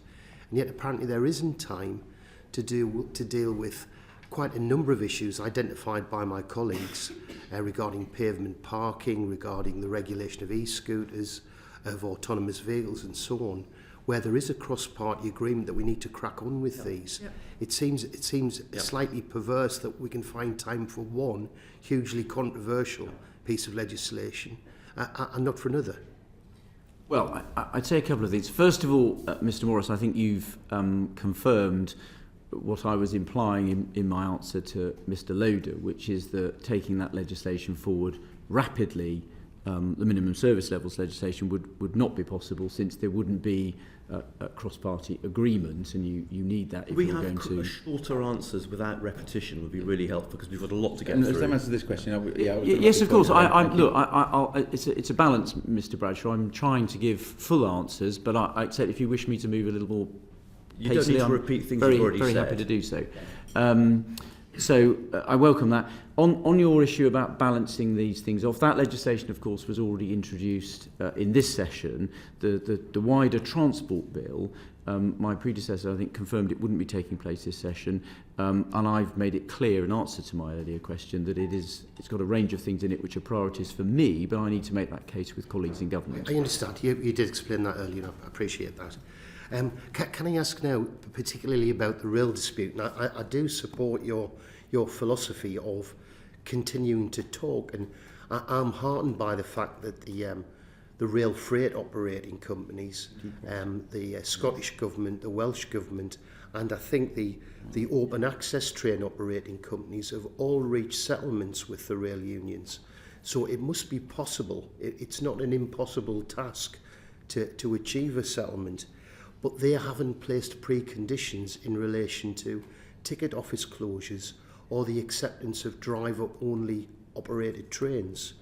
and yet apparently there isn't time to deal with quite a number of issues identified by my colleagues regarding pavement parking, regarding the regulation of e-scooters, of autonomous vehicles and so on, where there is a cross-party agreement that we need to crack on with these. It seems slightly perverse that we can find time for one hugely controversial piece of legislation and not for another. Well, I'd say a couple of things. First of all, Mr. Morris, I think you've confirmed what I was implying in my answer to Mr. Loader, which is that taking that legislation forward rapidly, the minimum service levels legislation would not be possible, since there wouldn't be a cross-party agreement, and you need that if you're going to... Shorter answers without repetition would be really helpful, because we've got a lot to get through. Let's answer this question. Yes, of course. It's a balance, Mr. Bradshaw. I'm trying to give full answers, but I accept if you wish me to move a little more you don't need to repeat things you've already said. Very happy to do so. So I welcome that. On your issue about balancing these things off, that legislation, of course, was already introduced in this session. The wider transport bill, my predecessor, I think, confirmed it wouldn't be taking place this session, and I've made it clear in answer to my earlier question that it's got a range of things in it which are priorities for me, but I need to make that case with colleagues in government. I understand. You did explain that earlier, and I appreciate that. Can I ask now, particularly about the rail dispute? Now, I do support your philosophy of continuing to talk, and I'm heartened by the fact that the rail freight operating companies, the Scottish Government, the Welsh Government, and I think the open access train operating companies have all reached settlements with the rail unions. So it must be possible. It's not an impossible task to achieve a settlement. But they haven't placed preconditions in relation to ticket office closures or the acceptance of driver-only operated trains.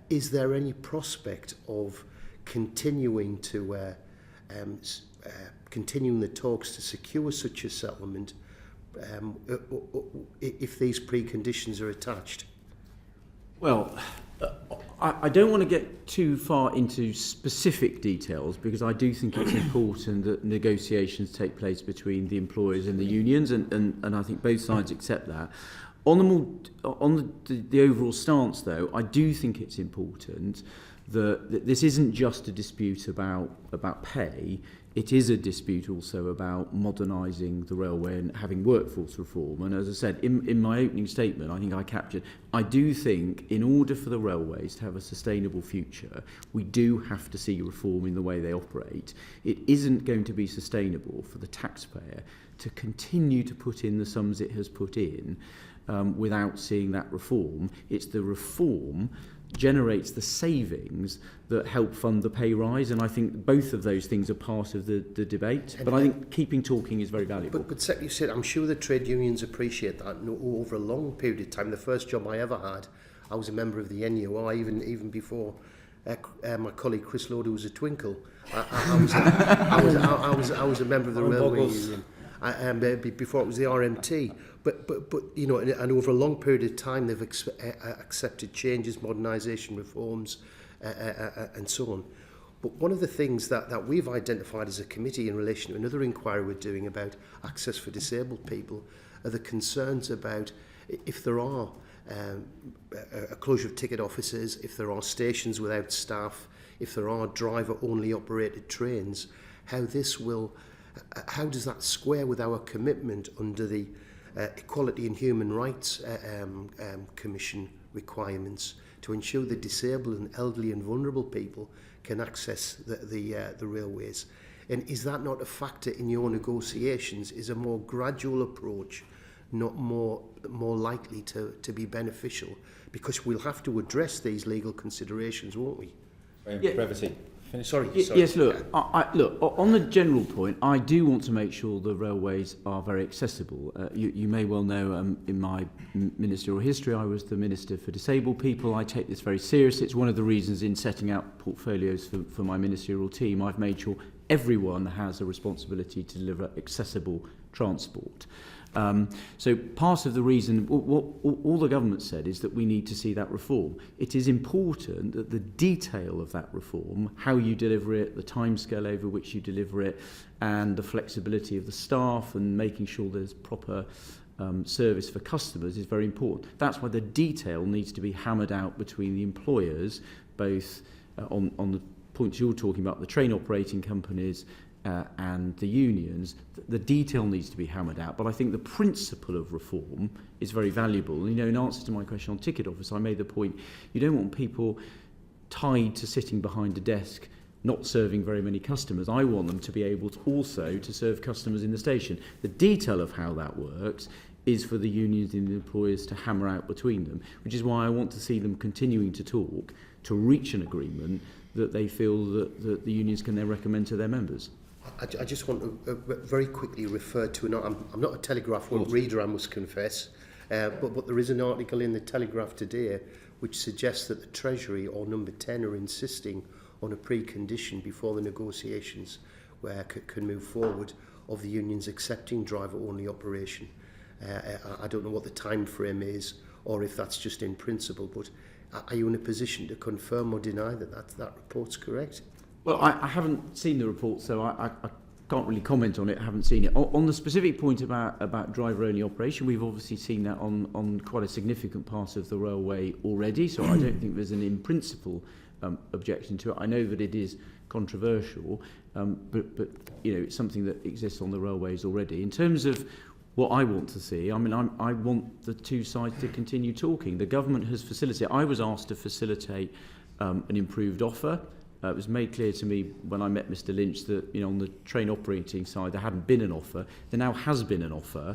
Is there any prospect of continuing the talks to secure such a settlement if these preconditions are attached? Well, I don't want to get too far into specific details, because I do think it's important that negotiations take place between the employers and the unions, and I think both sides accept that. On the overall stance, though, I do think it's important that this isn't just a dispute about pay. It is a dispute also about modernising the railway and having workforce reform. And as I said, in my opening statement, I think I captured, I do think in order for the railways to have a sustainable future, we do have to see reform in the way they operate. It isn't going to be sustainable for the taxpayer to continue to put in the sums it has put in without seeing that reform. It's the reform generates the savings that help fund the pay rise, and I think both of those things are part of the debate. But I think keeping talking is very valuable. But Secretary, you said, I'm sure the trade unions appreciate that. And over a long period of time, the first job I ever had, I was a member of the NUI, even before my colleague Chris Lord, who was a twinkle. I was a member of the railway union before it was the RMT. But you know, and over a long period of time, they've accepted changes, modernisation, reforms, and so on. But one of the things that we've identified as a committee in relation to another inquiry we're doing about access for disabled people are the concerns about if there are a closure of ticket offices, if there are stations without staff, if there are driver-only operated trains, how does that square with our commitment under the Equality and Human Rights Commission requirements to ensure that disabled and elderly and vulnerable people can access the railways? And is that not a factor in your negotiations? Is a more gradual approach not more likely to be beneficial? Because we'll have to address these legal considerations, won't we? Brevity. Sorry. Yes, look, look, on the general point, I do want to make sure the railways are very accessible. You may well know in my ministerial history, I was the Minister for Disabled People. I take this very seriously. It's one of the reasons in setting out portfolios for my ministerial team, I've made sure everyone has a responsibility to deliver accessible transport. So part of the reason, what all the government said is that we need to see that reform. It is important that the detail of that reform, how you deliver it, the timescale over which you deliver it, and the flexibility of the staff and making sure there's proper service for customers is very important. That's why the detail needs to be hammered out between the employers, both on the points you're talking about, the train operating companies, and the unions. The detail needs to be hammered out, but I think the principle of reform is very valuable. You know, in answer to my question on ticket office, I made the point, you don't want people tied to sitting behind a desk not serving very many customers. I want them to be able to also to serve customers in the station. The detail of how that works is for the unions and the employers to hammer out between them, which is why I want to see them continuing to talk to reach an agreement that they feel that the unions can then recommend to their members. I just want to very quickly refer to, I'm not a Telegraph reader, I must confess, but there is an article in the Telegraph today which suggests that the Treasury or Number 10 are insisting on a precondition before the negotiations can move forward of the unions accepting driver-only operation. I don't know what the time frame is or if that's just in principle, but are you in a position to confirm or deny that report's correct? Well, I haven't seen the report, so I can't really comment on it. I haven't seen it. On the specific point about driver-only operation, we've obviously seen that on quite a significant part of the railway already, so I don't think there's an in-principle objection to it. I know that it is controversial, but you know, it's something that exists on the railways already. In terms of what I want to see, I mean, I want the two sides to continue talking. The government has facilitated. I was asked to facilitate an improved offer. It was made clear to me when I met Mr Lynch that, you know, on the train operating side there hadn't been an offer. There now has been an offer.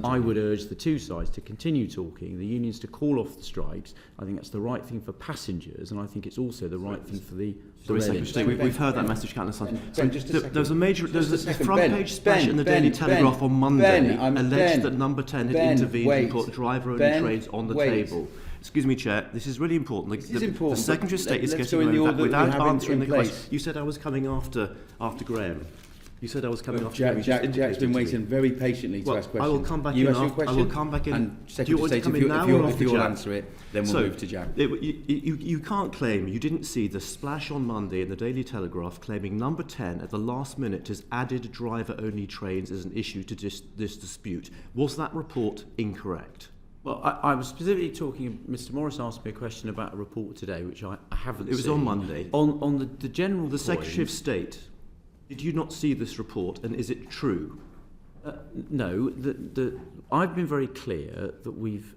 I would urge the two sides to continue talking, the unions to call off the strikes. I think that's the right thing for passengers, and I think it's also the right thing for the We've heard that message countless times. There's a front page splash in the Daily Telegraph on Monday alleged that Number 10 had intervened and put driver-only trains on the table. Excuse me, Chair, this is really important. The Secretary of State is getting away with that without answering the question. You said I was coming after Graham. You said I was coming after Graham. Jack's been waiting very patiently to ask questions. I will come back you in. I will come back in. And do you want to come in now or after if you'll Jack? answer it, then we'll move to Jack. You can't claim you didn't see the splash on Monday in the Daily Telegraph claiming Number 10 at the last minute has added driver-only trains as an issue to this dispute. Was that report incorrect? Well, I was specifically talking, Mr Morris asked me a question about a report today, which I haven't seen. It was on Monday. On the general point, Secretary of State, did you not see this report, and is it true? No, I've been very clear that we've...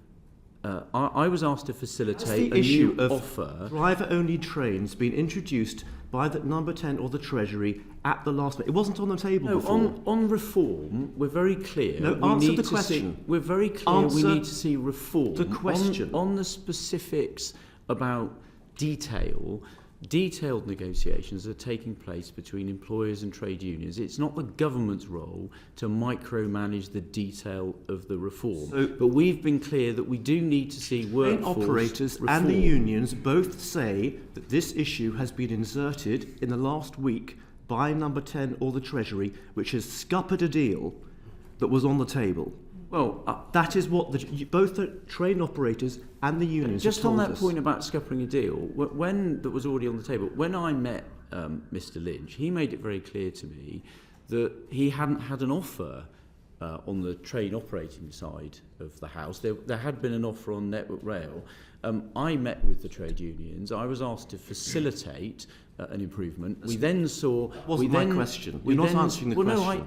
I was asked to facilitate a new offer. Driver-only trains being introduced by the Number 10 or the Treasury at the last minute. It wasn't on the table before. On reform, we're very clear. No, answer the question. We're very clear we need to see reform. The question. On the specifics about detail, Detailed negotiations are taking place between employers and trade unions. It's not the government's role to micromanage the detail of the reform. But we've been clear that we do need to see workforce operators reform. and the unions both say that this issue has been inserted in the last week by Number 10 or the Treasury, which has scuppered a deal that was on the table. Well, that is what both the train operators and the unions just have told on that us. point about scuppering a deal, when that was already on the table, when I met Mr. Lynch, he made it very clear to me that he hadn't had an offer on the train operating side of the house. There had been an offer on Network Rail. I met with the trade unions. I was asked to facilitate an improvement. We then saw... That wasn't my question. You're not answering the question.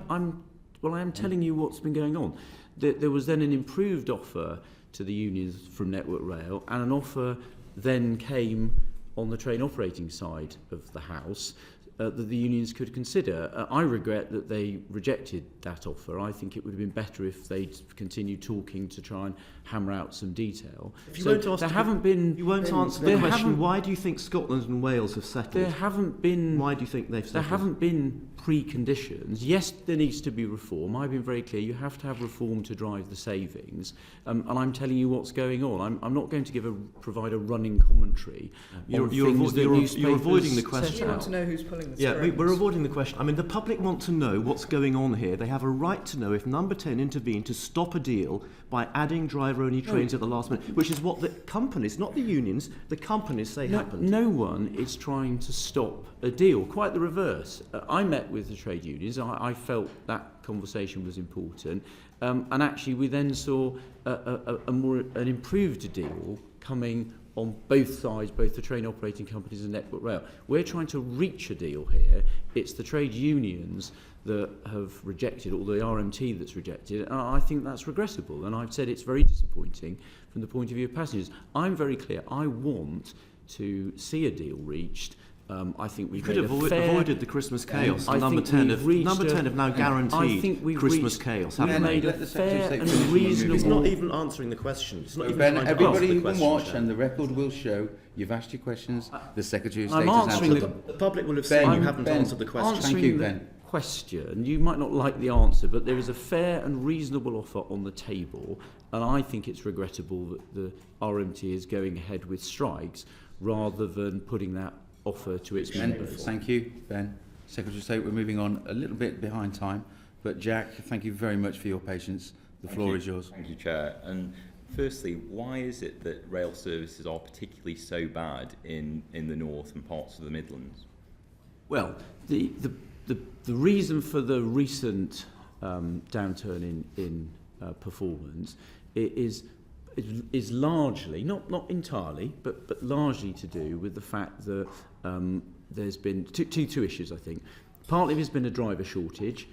No, I am telling you what's been going on. There was then an improved offer to the unions from Network Rail, and an offer then came on the train operating side of the house that the unions could consider. I regret that they rejected that offer. I think it would have been better if they'd continued talking to try and hammer out some detail. If you won't answer the question, why do you think Scotland and Wales have settled? There haven't been... Why do you think they've settled? There haven't been preconditions. Yes, there needs to be reform. I've been very clear. You have to have reform to drive the savings. And I'm telling you what's going on. I'm not going to provide a running commentary. You're avoiding the question. You want to know who's pulling the strings. Yeah, we're avoiding the question. I mean, the public want to know what's going on here. They have a right to know if Number 10 intervened to stop a deal by adding driver-only trains at the last minute, which is what the companies, not the unions, the companies say happened. No one is trying to stop a deal. Quite the reverse. I met with the trade unions. I felt that conversation was important. And actually, we then saw an improved deal coming on both sides, both the train operating companies and Network Rail. We're trying to reach a deal here. It's the trade unions that have rejected, or the RMT that's rejected, and I think that's regrettable, and I've said it's very disappointing from the point of view of passengers. I'm very clear. I want to see a deal reached. I think we could have avoided the Christmas chaos. Number 10 have now guaranteed Christmas chaos. We've made a fair and reasonable... He's not even answering the question. It's not even Ben, everybody the can question, watch, Ben. and the record will show you've asked your questions. The Secretary of State I'm has answering answered The public will have seen you haven't answered the question. Thank you, Ben. Question. You might not like the answer, but there is a fair and reasonable offer on the table, and I think it's regrettable that the RMT is going ahead with strikes rather than putting that offer to its members. Thank you, Ben. Secretary of State, we're moving on a little bit behind time, but Jack, thank you very much for your patience. The floor is yours. Thank you, Chair. And firstly, why is it that rail services are particularly so bad in the north and parts of the Midlands? Well, the reason for the recent downturn in performance is largely, not entirely, but largely to do with the fact that there's been two issues, I think. Partly there's been a driver shortage,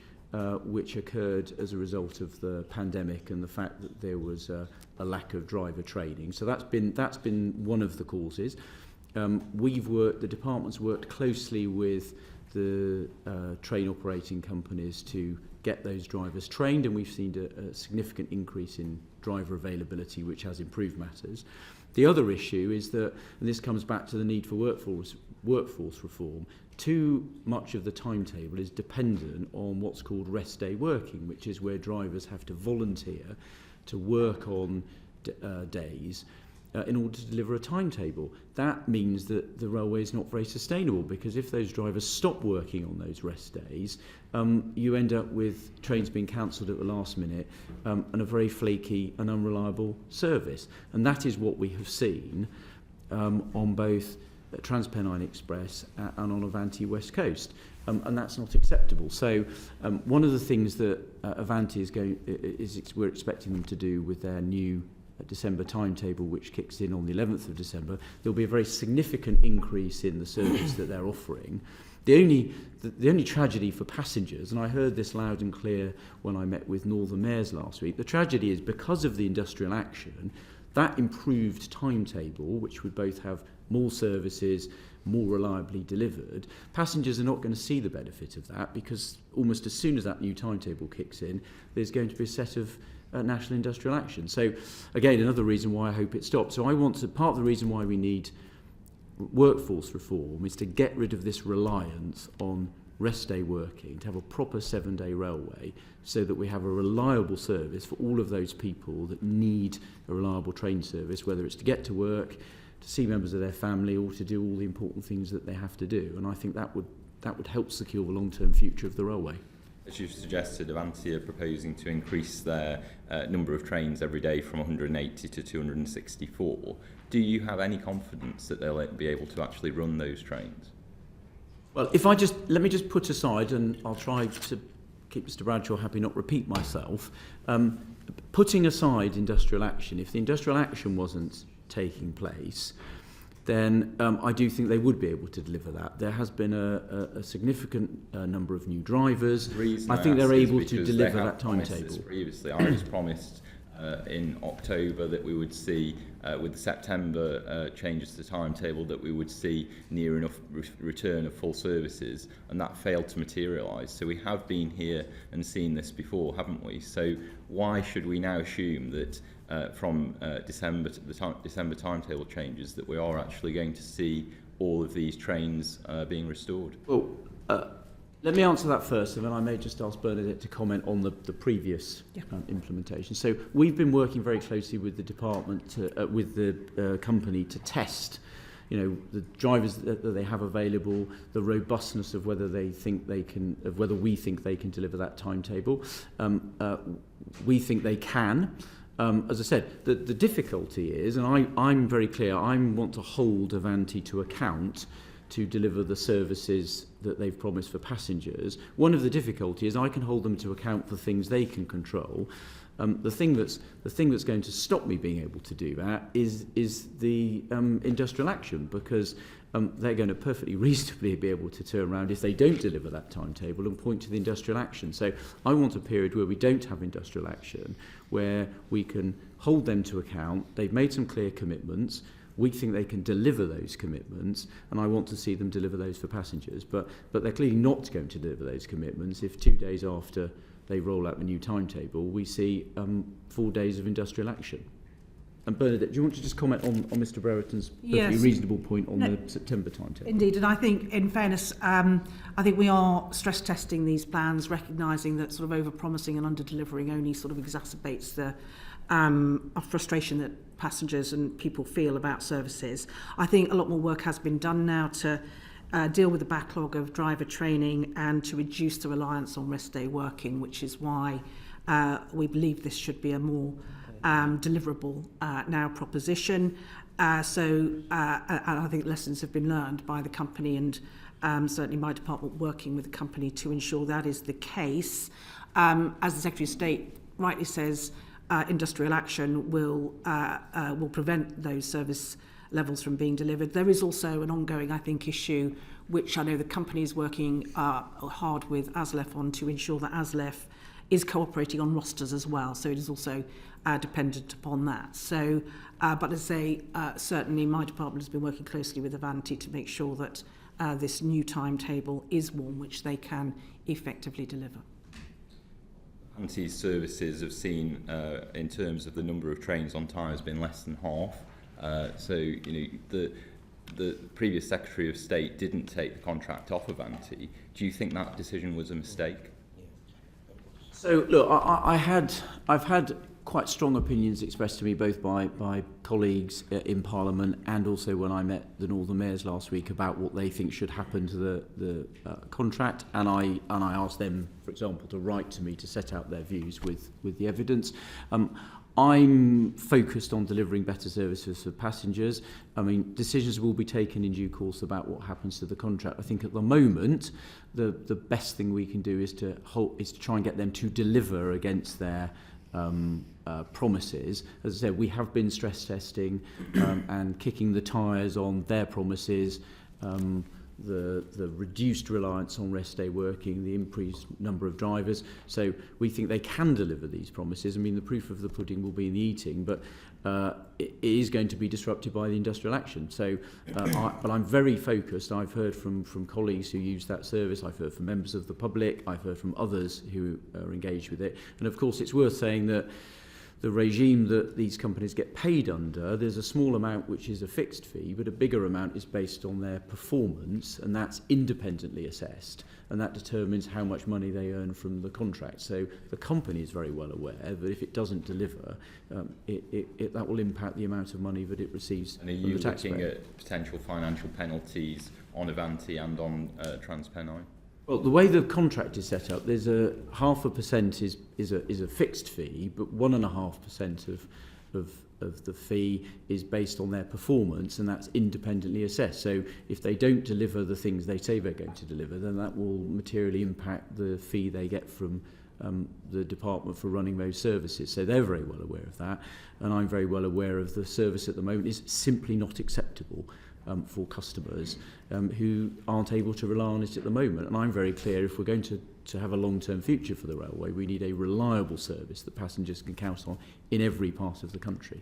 which occurred as a result of the pandemic and the fact that there was a lack of driver training. So that's been one of the causes. The department's worked closely with the train operating companies to get those drivers trained, and we've seen a significant increase in driver availability, which has improved matters. The other issue is that, and this comes back to the need for workforce reform, too much of the timetable is dependent on what's called rest day working, which is where drivers have to volunteer to work on days in order to deliver a timetable. That means that the railway is not very sustainable, because if those drivers stop working on those rest days, you end up with trains being cancelled at the last minute and a very flaky and unreliable service. And that is what we have seen on both TransPennine Express and on Avanti West Coast. And that's not acceptable. So one of the things that Avanti we're expecting them to do with their new December timetable, which kicks in on the 11th of December, there'll be a very significant increase in the service that they're offering. The only tragedy for passengers, and I heard this loud and clear when I met with Northern Mayors last week, the tragedy is because of the industrial action, that improved timetable, which would both have more services, more reliably delivered, passengers are not going to see the benefit of that, because almost as soon as that new timetable kicks in, there's going to be a set of national industrial action. So again, another reason why I hope it stops. So part of the reason why we need workforce reform is to get rid of this reliance on rest day working, to have a proper 7-day railway so that we have a reliable service for all of those people that need a reliable train service, whether it's to get to work, to see members of their family, or to do all the important things that they have to do. And I think that would help secure the long-term future of the railway. As you've suggested, Avanti are proposing to increase their number of trains every day from 180 to 264. Do you have any confidence that they'll be able to actually run those trains? Well, let me just put aside, and I'll try to keep Mr Bradshaw happy, not repeat myself, putting aside industrial action, if the industrial action wasn't taking place, then I do think they would be able to deliver that. There has been a significant number of new drivers. I think they're able to deliver that timetable. Previously, I was promised in October that we would see, with the September changes to the timetable, that we would see near enough return of full services, and that failed to materialise. So we have been here and seen this before, haven't we? So why should we now assume that from December to the December timetable changes that we are actually going to see all of these trains being restored? Well, let me answer that first, and then I may just ask Bernadette to comment on the previous implementation. So we've been working very closely with the department, with the company, to test, the drivers that they have available, the robustness of whether we think they can deliver that timetable. We think they can. As I said, the difficulty is, and I'm very clear, I want to hold Avanti to account to deliver the services that they've promised for passengers. One of the difficulties is I can hold them to account for things they can control. The thing that's going to stop me being able to do that is the industrial action, because they're going to perfectly reasonably be able to turn around if they don't deliver that timetable and point to the industrial action. So I want a period where we don't have industrial action, where we can hold them to account. They've made some clear commitments. We think they can deliver those commitments, and I want to see them deliver those for passengers. But they're clearly not going to deliver those commitments if 2 days after they roll out the new timetable, we see 4 days of industrial action. And Bernadette, do you want to just comment on Mr Brereton's perfectly reasonable point on the September timetable? Indeed, and I think, in fairness, I think we are stress testing these plans, recognising that sort of over-promising and under-delivering only sort of exacerbates the frustration that passengers and people feel about services. I think a lot more work has been done now to deal with the backlog of driver training and to reduce the reliance on rest day working, which is why we believe this should be a more deliverable now proposition. And I think lessons have been learned by the company, and certainly my department working with the company to ensure that is the case. As the Secretary of State rightly says, industrial action will prevent those service levels from being delivered. There is also an ongoing, I think, issue which I know the company is working hard with ASLEF on, to ensure that ASLEF is cooperating on rosters as well. So it is also dependent upon that. So, but as I say, certainly my department has been working closely with Avanti to make sure that this new timetable is one which they can effectively deliver. Avanti's services have seen, in terms of the number of trains on time, has been less than half. So, the previous Secretary of State didn't take the contract off Avanti. Do you think that decision was a mistake? So, look, I've had quite strong opinions expressed to me both by colleagues in Parliament and also when I met the Northern Mayors last week about what they think should happen to the contract, and I asked them, for example, to write to me to set out their views with the evidence. I'm focused on delivering better services for passengers. I mean, decisions will be taken in due course about what happens to the contract. I think at the moment, the best thing we can do is to try and get them to deliver against their promises. As I said, we have been stress testing and kicking the tyres on their promises. The reduced reliance on rest day working, the increased number of drivers. So we think they can deliver these promises. I mean, the proof of the pudding will be in the eating, but it is going to be disrupted by the industrial action. So, but I'm very focused. I've heard from colleagues who use that service. I've heard from members of the public. I've heard from others who are engaged with it. And of course, it's worth saying that the regime that these companies get paid under, there's a small amount which is a fixed fee, but a bigger amount is based on their performance, and that's independently assessed, and that determines how much money they earn from the contract. So the company is very well aware that if it doesn't deliver, that will impact the amount of money that it receives and are from you the taxpayer. looking at potential financial penalties on Avanti and on TransPennine? Well, the way the contract is set up, there's a 0.5% is a fixed fee, but 1.5% of the fee is based on their performance, and that's independently assessed. So if they don't deliver the things they say they're going to deliver, then that will materially impact the fee they get from the department for running those services. So they're very well aware of that, and I'm very well aware of the service at the moment is simply not acceptable for customers who aren't able to rely on it at the moment. And I'm very clear, if we're going to have a long-term future for the railway, we need a reliable service that passengers can count on in every part of the country.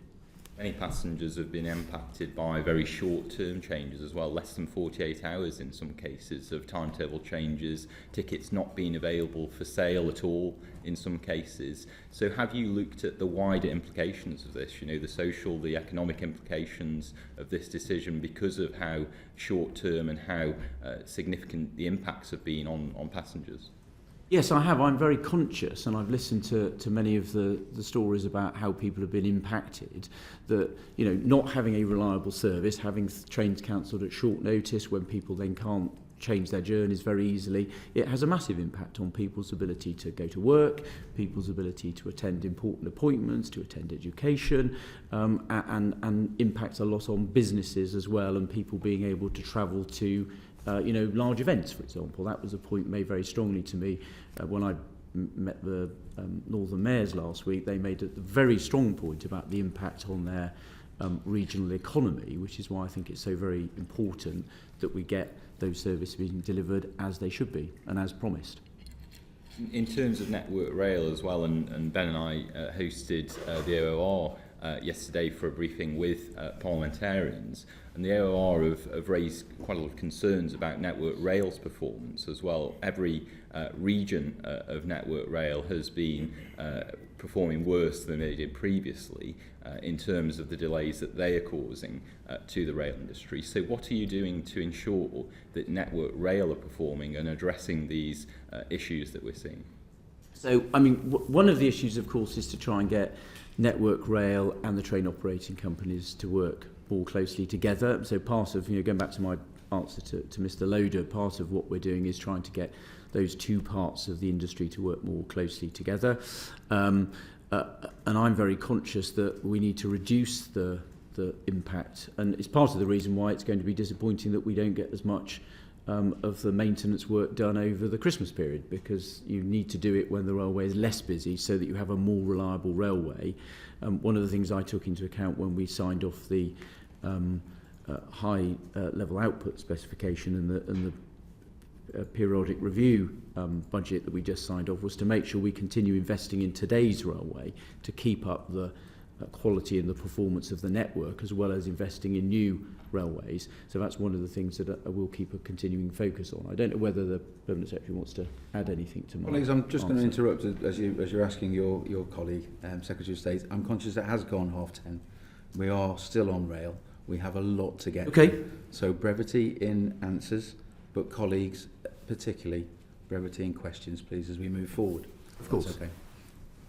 Many passengers have been impacted by very short-term changes as well, less than 48 hours in some cases of timetable changes, tickets not being available for sale at all in some cases. So have you looked at the wider implications of this, you know, the social, the economic implications of this decision because of how short-term and how significant the impacts have been on passengers? Yes, I have. I'm very conscious, and I've listened to many of the stories about how people have been impacted, that, you know, not having a reliable service, having trains cancelled at short notice when people then can't change their journeys very easily, it has a massive impact on people's ability to go to work, people's ability to attend important appointments, to attend education, and impacts a lot on businesses as well, and people being able to travel to large events, for example. That was a point made very strongly to me when I met the Northern Mayors last week. They made a very strong point about the impact on their regional economy, which is why I think it's so very important that we get those services being delivered as they should be and as promised. In terms of Network Rail as well, and Ben and I hosted the OOR yesterday for a briefing with parliamentarians, and the OOR have raised quite a lot of concerns about Network Rail's performance as well. Every region of Network Rail has been performing worse than they did previously in terms of the delays that they are causing to the rail industry. So what are you doing to ensure that Network Rail are performing and addressing these issues that we're seeing? So, I mean, one of the issues, of course, is to try and get Network Rail and the train operating companies to work more closely together. So part of, going back to my answer to Mr. Loader, part of what we're doing is trying to get those two parts of the industry to work more closely together. And I'm very conscious that we need to reduce the impact. And it's part of the reason why it's going to be disappointing that we don't get as much of the maintenance work done over the Christmas period, because you need to do it when the railway is less busy so that you have a more reliable railway. One of the things I took into account when we signed off the high level output specification and the periodic review budget that we just signed off was to make sure we continue investing in today's railway to keep up the quality and the performance of the network, as well as investing in new railways. So that's one of the things that I will keep a continuing focus on. I don't know whether the Permanent Secretary wants to add anything to my Colleagues, I'm just answer. going to interrupt as you're asking your colleague, Secretary of State. I'm conscious it has gone 10:30. We are still on rail. We have a lot to get Okay. to. So brevity in answers, but colleagues, particularly brevity in questions, please, as we move forward. Of course. That's okay.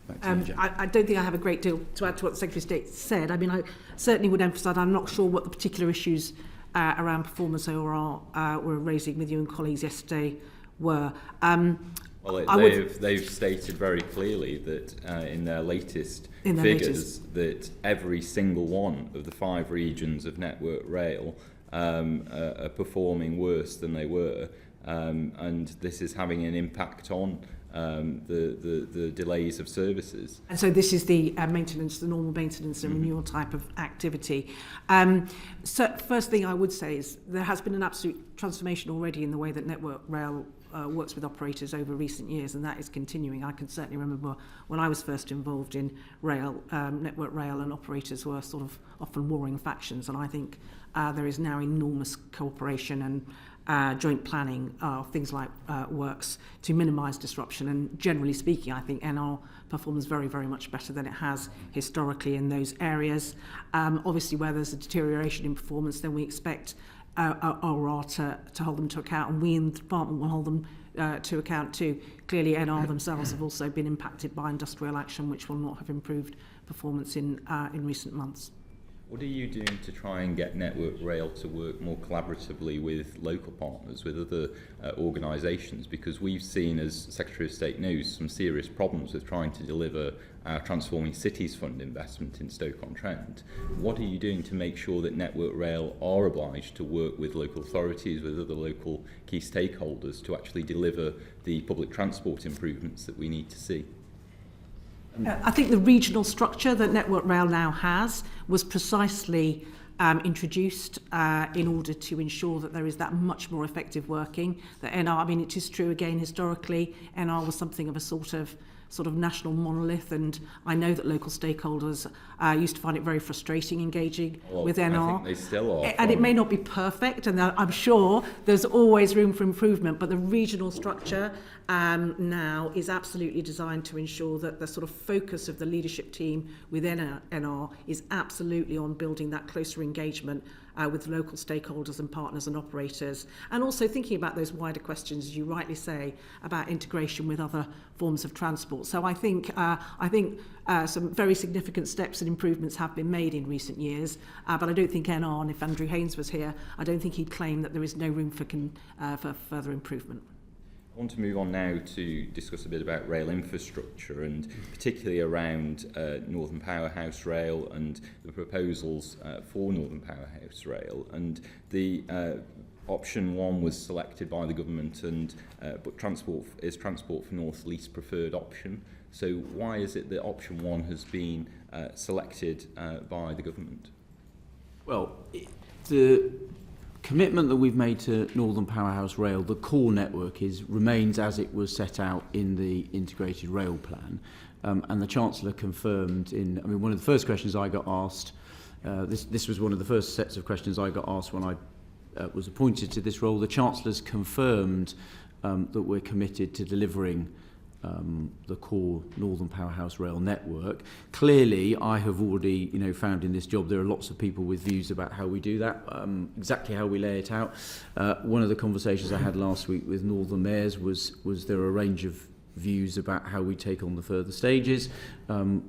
Back to you, Jack. I don't think I have a great deal to add to what the Secretary of State said. I mean, I certainly would emphasise I'm not sure what the particular issues around performance ORR were raising with you and colleagues yesterday were. They've stated very clearly that in their latest figures that every single one of the 5 regions of Network Rail are performing worse than they were, and this is having an impact on the delays of services. And so this is the maintenance, the normal maintenance and renewal type of activity. So first thing I would say is there has been an absolute transformation already in the way that Network Rail works with operators over recent years, and that is continuing. I can certainly remember when I was first involved in rail, Network Rail and operators were sort of often warring factions, and I think there is now enormous cooperation joint planning of things like works to minimise disruption. And generally speaking, I think NR performs very, very much better than it has historically in those areas. Obviously, where there's a deterioration in performance, then we expect ORR to hold them to account, and we in the department will hold them to account too. Clearly, NR themselves have also been impacted by industrial action, which will not have improved performance in recent months. What are you doing to try and get Network Rail to work more collaboratively with local partners, with other organisations? Because we've seen, as Secretary of State knows, some serious problems with trying to deliver our Transforming Cities Fund investment in Stoke-on-Trent. What are you doing to make sure that Network Rail are obliged to work with local authorities, with other local key stakeholders to actually deliver the public transport improvements that we need to see? I think the regional structure that Network Rail now has was precisely introduced in order to ensure that there is that much more effective working. That NR, I mean, it is true again historically, NR was something of a sort of national monolith, and I know that local stakeholders used to find it very frustrating engaging with NR. I think they still are. And it may not be perfect, and I'm sure there's always room for improvement, but the regional structure now is absolutely designed to ensure that the sort of focus of the leadership team within NR is absolutely on building that closer engagement with local stakeholders and partners and operators, and also thinking about those wider questions, as you rightly say, about integration with other forms of transport. So I think some very significant steps and improvements have been made in recent years, but I don't think NR, and if Andrew Haynes was here, I don't think he'd claim that there is no room for further improvement. I want to move on now to discuss a bit about rail infrastructure, and particularly around Northern Powerhouse Rail and the proposals for Northern Powerhouse Rail. And the option one was selected by the government, and but Transport for North least preferred option. So why is it that option one has been selected by the government? Well, the commitment that we've made to Northern Powerhouse Rail, the core network, remains as it was set out in the integrated rail plan, and the Chancellor confirmed one of the first questions I got asked, this was one of the first sets of questions I got asked when I was appointed to this role. The Chancellor's confirmed that we're committed to delivering the core Northern Powerhouse Rail network. Clearly, I have already, found in this job there are lots of people with views about how we do that, exactly how we lay it out. One of the conversations I had last week with Northern Mayors was there a range of views about how we take on the further stages, and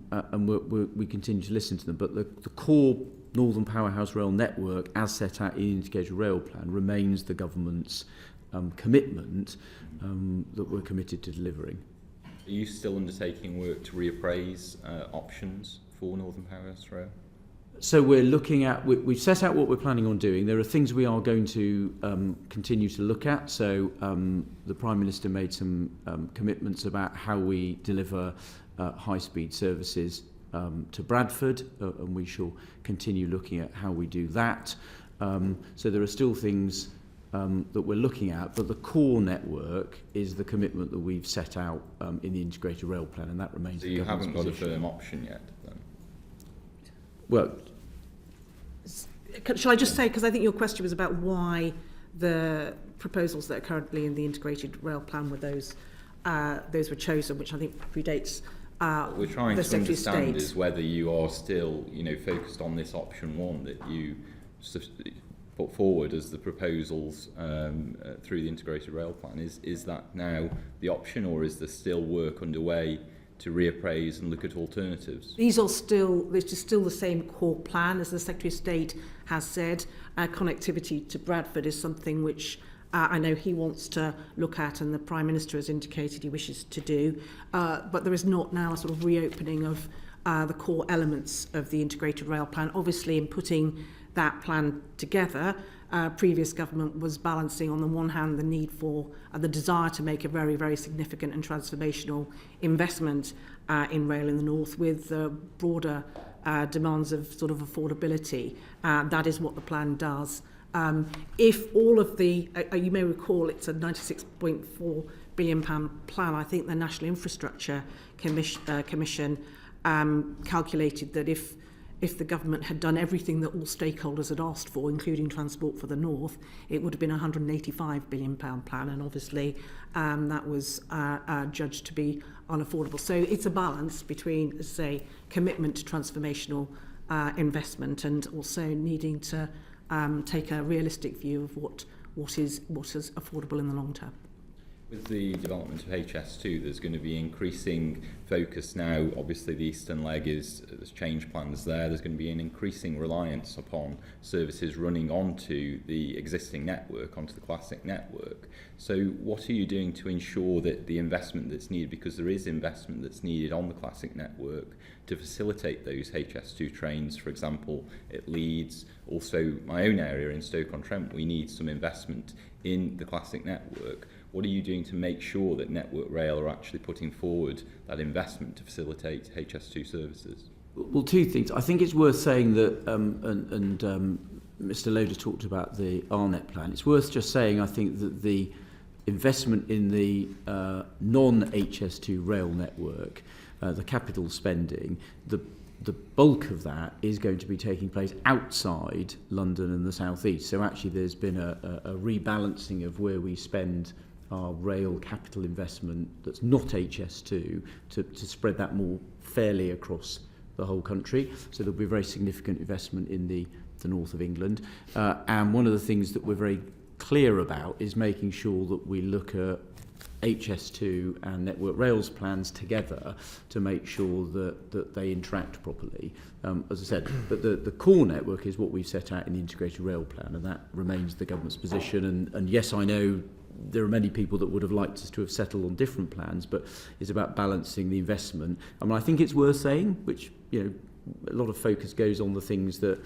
we continue to listen to them. But the core Northern Powerhouse Rail network, as set out in the integrated rail plan, remains the government's commitment that we're committed to delivering. Are you still undertaking work to reappraise options for Northern Powerhouse Rail? So we're looking at, we've set out what we're planning on doing. There are things we are going to continue to look at. So the Prime Minister made some commitments about how we deliver high-speed services to Bradford, and we shall continue looking at how we do that. So there are still things that we're looking at, but the core network is the commitment that we've set out in the integrated rail plan, and that remains. So you haven't got a firm option yet, then? Well, shall I just say, because I think your question was about why the proposals that are currently in the integrated rail plan were those were chosen, which I think predates what we're trying the to Secretary of understand State. is whether you are still, focused on this option one that you put forward as the proposals through the integrated rail plan. Is that now the option, or is there still work underway to reappraise and look at alternatives? This is still the same core plan, as the Secretary of State has said. Connectivity to Bradford is something which I know he wants to look at, and the Prime Minister has indicated he wishes to do. But there is not now a sort of reopening of the core elements of the integrated rail plan. Obviously, in putting that plan together, previous government was balancing on the one hand the need for the desire to make a very, very significant and transformational investment in rail in the north with broader demands of sort of affordability. That is what the plan does. If all of the, you may recall, it's a £96.4 billion plan. I think the National Infrastructure Commission calculated that if if the government had done everything that all stakeholders had asked for, including Transport for the North, it would have been a £185 billion plan, and obviously that was judged to be unaffordable. So it's a balance between, as I say, commitment to transformational investment and also needing to take a realistic view of what is affordable in the long term. With the development of HS2, there's going to be increasing focus now. Obviously, the eastern leg there's change plans there. There's going to be an increasing reliance upon services running onto the existing network, onto the classic network. So what are you doing to ensure that the investment that's needed, because there is investment that's needed on the classic network to facilitate those HS2 trains, for example, at Leeds, also my own area in Stoke-on-Trent, we need some investment in the classic network. What are you doing to make sure that Network Rail are actually putting forward that investment to facilitate HS2 services? Well, two things. I think it's worth saying that, Mr. Loader talked about the RNet plan. It's worth just saying, I think, that the investment in the non-HS2 rail network, the capital spending, the bulk of that is going to be taking place outside London and the South East. So actually there's been a rebalancing of where we spend our rail capital investment that's not HS2 to spread that more fairly across the whole country. So there'll be a very significant investment in the north of England. And one of the things that we're very clear about is making sure that we look at HS2 and Network Rail's plans together to make sure that they interact properly. As I said, but the core network is what we've set out in the Integrated Rail Plan, and that remains the government's position. And yes, I know there are many people that would have liked us to have settled on different plans, but it's about balancing the investment. I mean, I think it's worth saying, which, you know, a lot of focus goes on the things that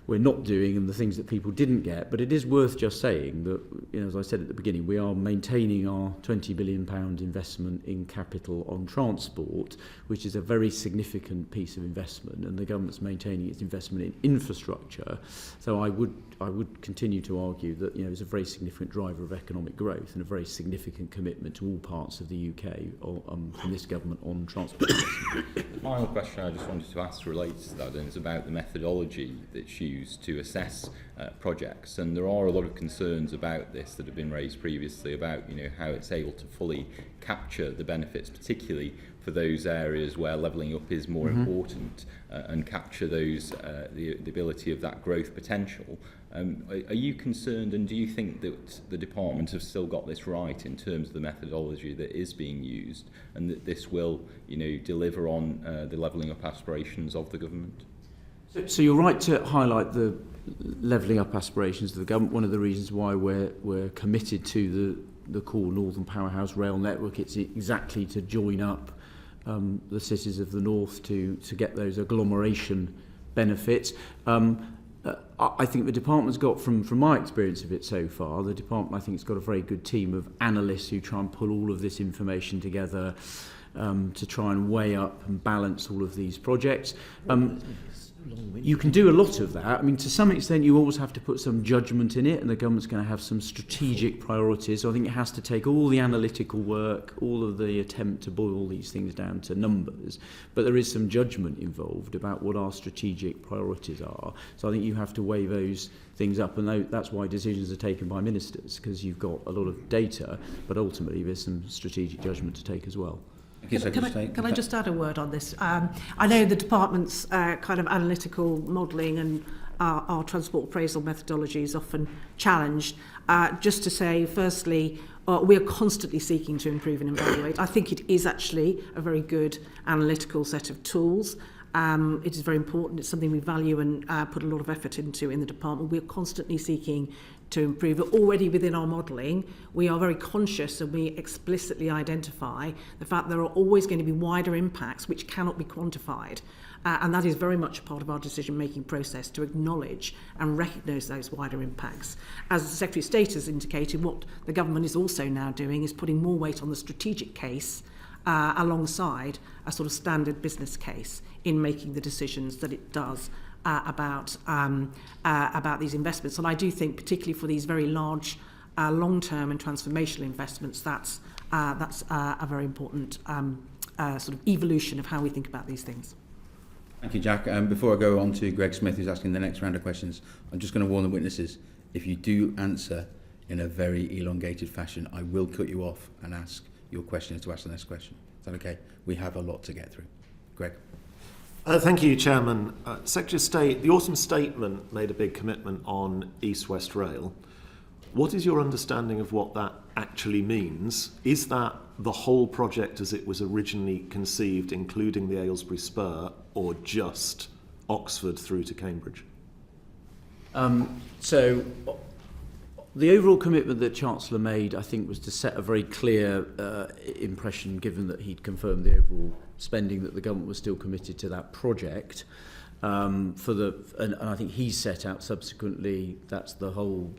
we're not doing and the things that people didn't get, but it is worth just saying that, you know, as I said at the beginning, we are maintaining our £20 billion investment in capital on transport, which is a very significant piece of investment, and the government's maintaining its investment in infrastructure. So I would continue to argue that, you know, it's a very significant driver of economic growth and a very significant commitment to all parts of the UK from this government on transport. The final question I just wanted to ask relates to that, and it's about the methodology that's used to assess projects. And there are a lot of concerns about this that have been raised previously about, you know, how it's able to fully capture the benefits, particularly for those areas where levelling up is more important, and capture those the ability of that growth potential. Are you concerned, and do you think that the department have still got this right in terms of the methodology that is being used, and that this will, you know, deliver on the levelling up aspirations of the government? So you're right to highlight the levelling up aspirations of the government. One of the reasons why we're committed to the core Northern Powerhouse Rail network, it's exactly to join up the cities of the north to get those agglomeration benefits. I think the department's got, from my experience of it so far, the department, I think, it's got a very good team of analysts who try and pull all of this information together to try and weigh up and balance all of these projects. You can do a lot of that. I mean, to some extent, you always have to put some judgment in it, and the government's going to have some strategic priorities. So I think it has to take all the analytical work, all of the attempt to boil these things down to numbers, but there is some judgment involved about what our strategic priorities are. So I think you have to weigh those things up, and that's why decisions are taken by ministers, because you've got a lot of data, but ultimately there's some strategic judgment to take as well. Can I just add a word on this? I know the department's kind of analytical modelling and our transport appraisal methodology is often challenged. Just to say, firstly, we are constantly seeking to improve and evaluate. I think it is actually a very good analytical set of tools. It is very important. It's something we value and put a lot of effort into in the department. We're constantly seeking to improve it. Already within our modelling, we are very conscious and we explicitly identify the fact there are always going to be wider impacts which cannot be quantified. And that is very much a part of our decision-making process, to acknowledge and recognise those wider impacts. As the Secretary of State has indicated, what the government is also now doing is putting more weight on the strategic case alongside a sort of standard business case in making the decisions that it does about these investments. And I do think, particularly for these very large, long-term and transformational investments, that's a very important sort of evolution of how we think about these things. Thank you, Jack. Before I go on to Greg Smith, who's asking the next round of questions, I'm just going to warn the witnesses, if you do answer in a very elongated fashion, I will cut you off and ask your questioner to ask the next question. Is that okay? We have a lot to get through. Greg. Thank you, Chairman. Secretary of State, the autumn statement made a big commitment on East-West Rail. What is your understanding of what that actually means? Is that the whole project as it was originally conceived, including the Aylesbury Spur, or just Oxford through to Cambridge? So the overall commitment that Chancellor made, I think, was to set a very clear impression, given that he'd confirmed the overall spending, that the government was still committed to that project. And I think he set out subsequently, that's the whole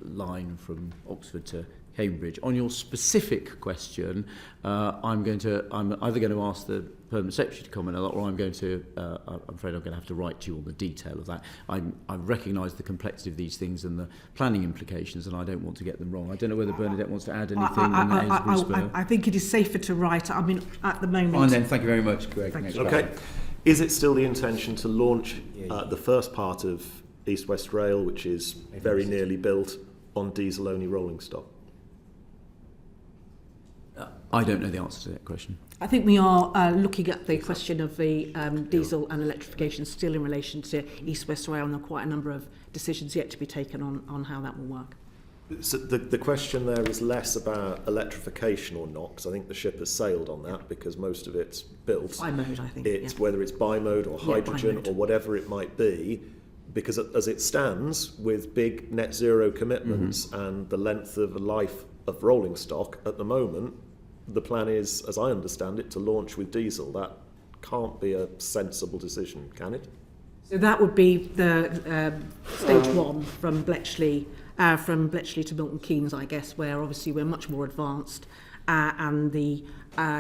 line from Oxford to Cambridge. On your specific question, I'm either going to ask the Permanent Secretary to comment on that, or I'm afraid I'm going to have to write to you on the detail of that. I recognise the complexity of these things and the planning implications, and I don't want to get them wrong. I don't know whether Bernadette wants to add anything on the Aylesbury Spur. I think it is safer to write. I mean, at the moment... Fine then, thank you very much, Greg. Thank Next you. Okay. question. Is it still the intention to launch the first part of East-West Rail, which is very nearly built, on diesel-only rolling stock? I don't know the answer to that question. I think we are looking at the question of the diesel and electrification still in relation to East-West Rail, and there are quite a number of decisions yet to be taken on how that will work. So the question there is less about electrification or not, because I think the ship has sailed on that, because most of it's built. By mode, I think. It's whether it's by mode or hydrogen or whatever it might be, because as it stands, with big net zero commitments and the length of life of rolling stock at the moment, the plan is, as I understand it, to launch with diesel. That can't be a sensible decision, can it? So that would be the stage one from Bletchley to Milton Keynes, I guess, where obviously we're much more advanced and the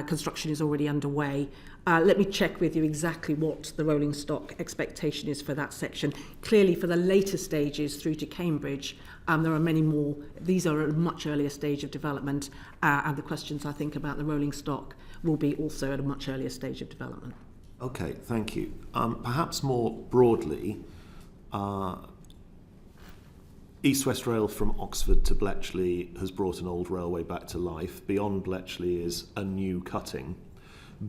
construction is already underway. Let me check with you exactly what the rolling stock expectation is for that section. Clearly, for the later stages through to Cambridge, there are many more. These are at a much earlier stage of development, and the questions, I think, about the rolling stock will be also at a much earlier stage of development. Okay, thank you. Perhaps more broadly, East-West Rail from Oxford to Bletchley has brought an old railway back to life. Beyond Bletchley is a new cutting.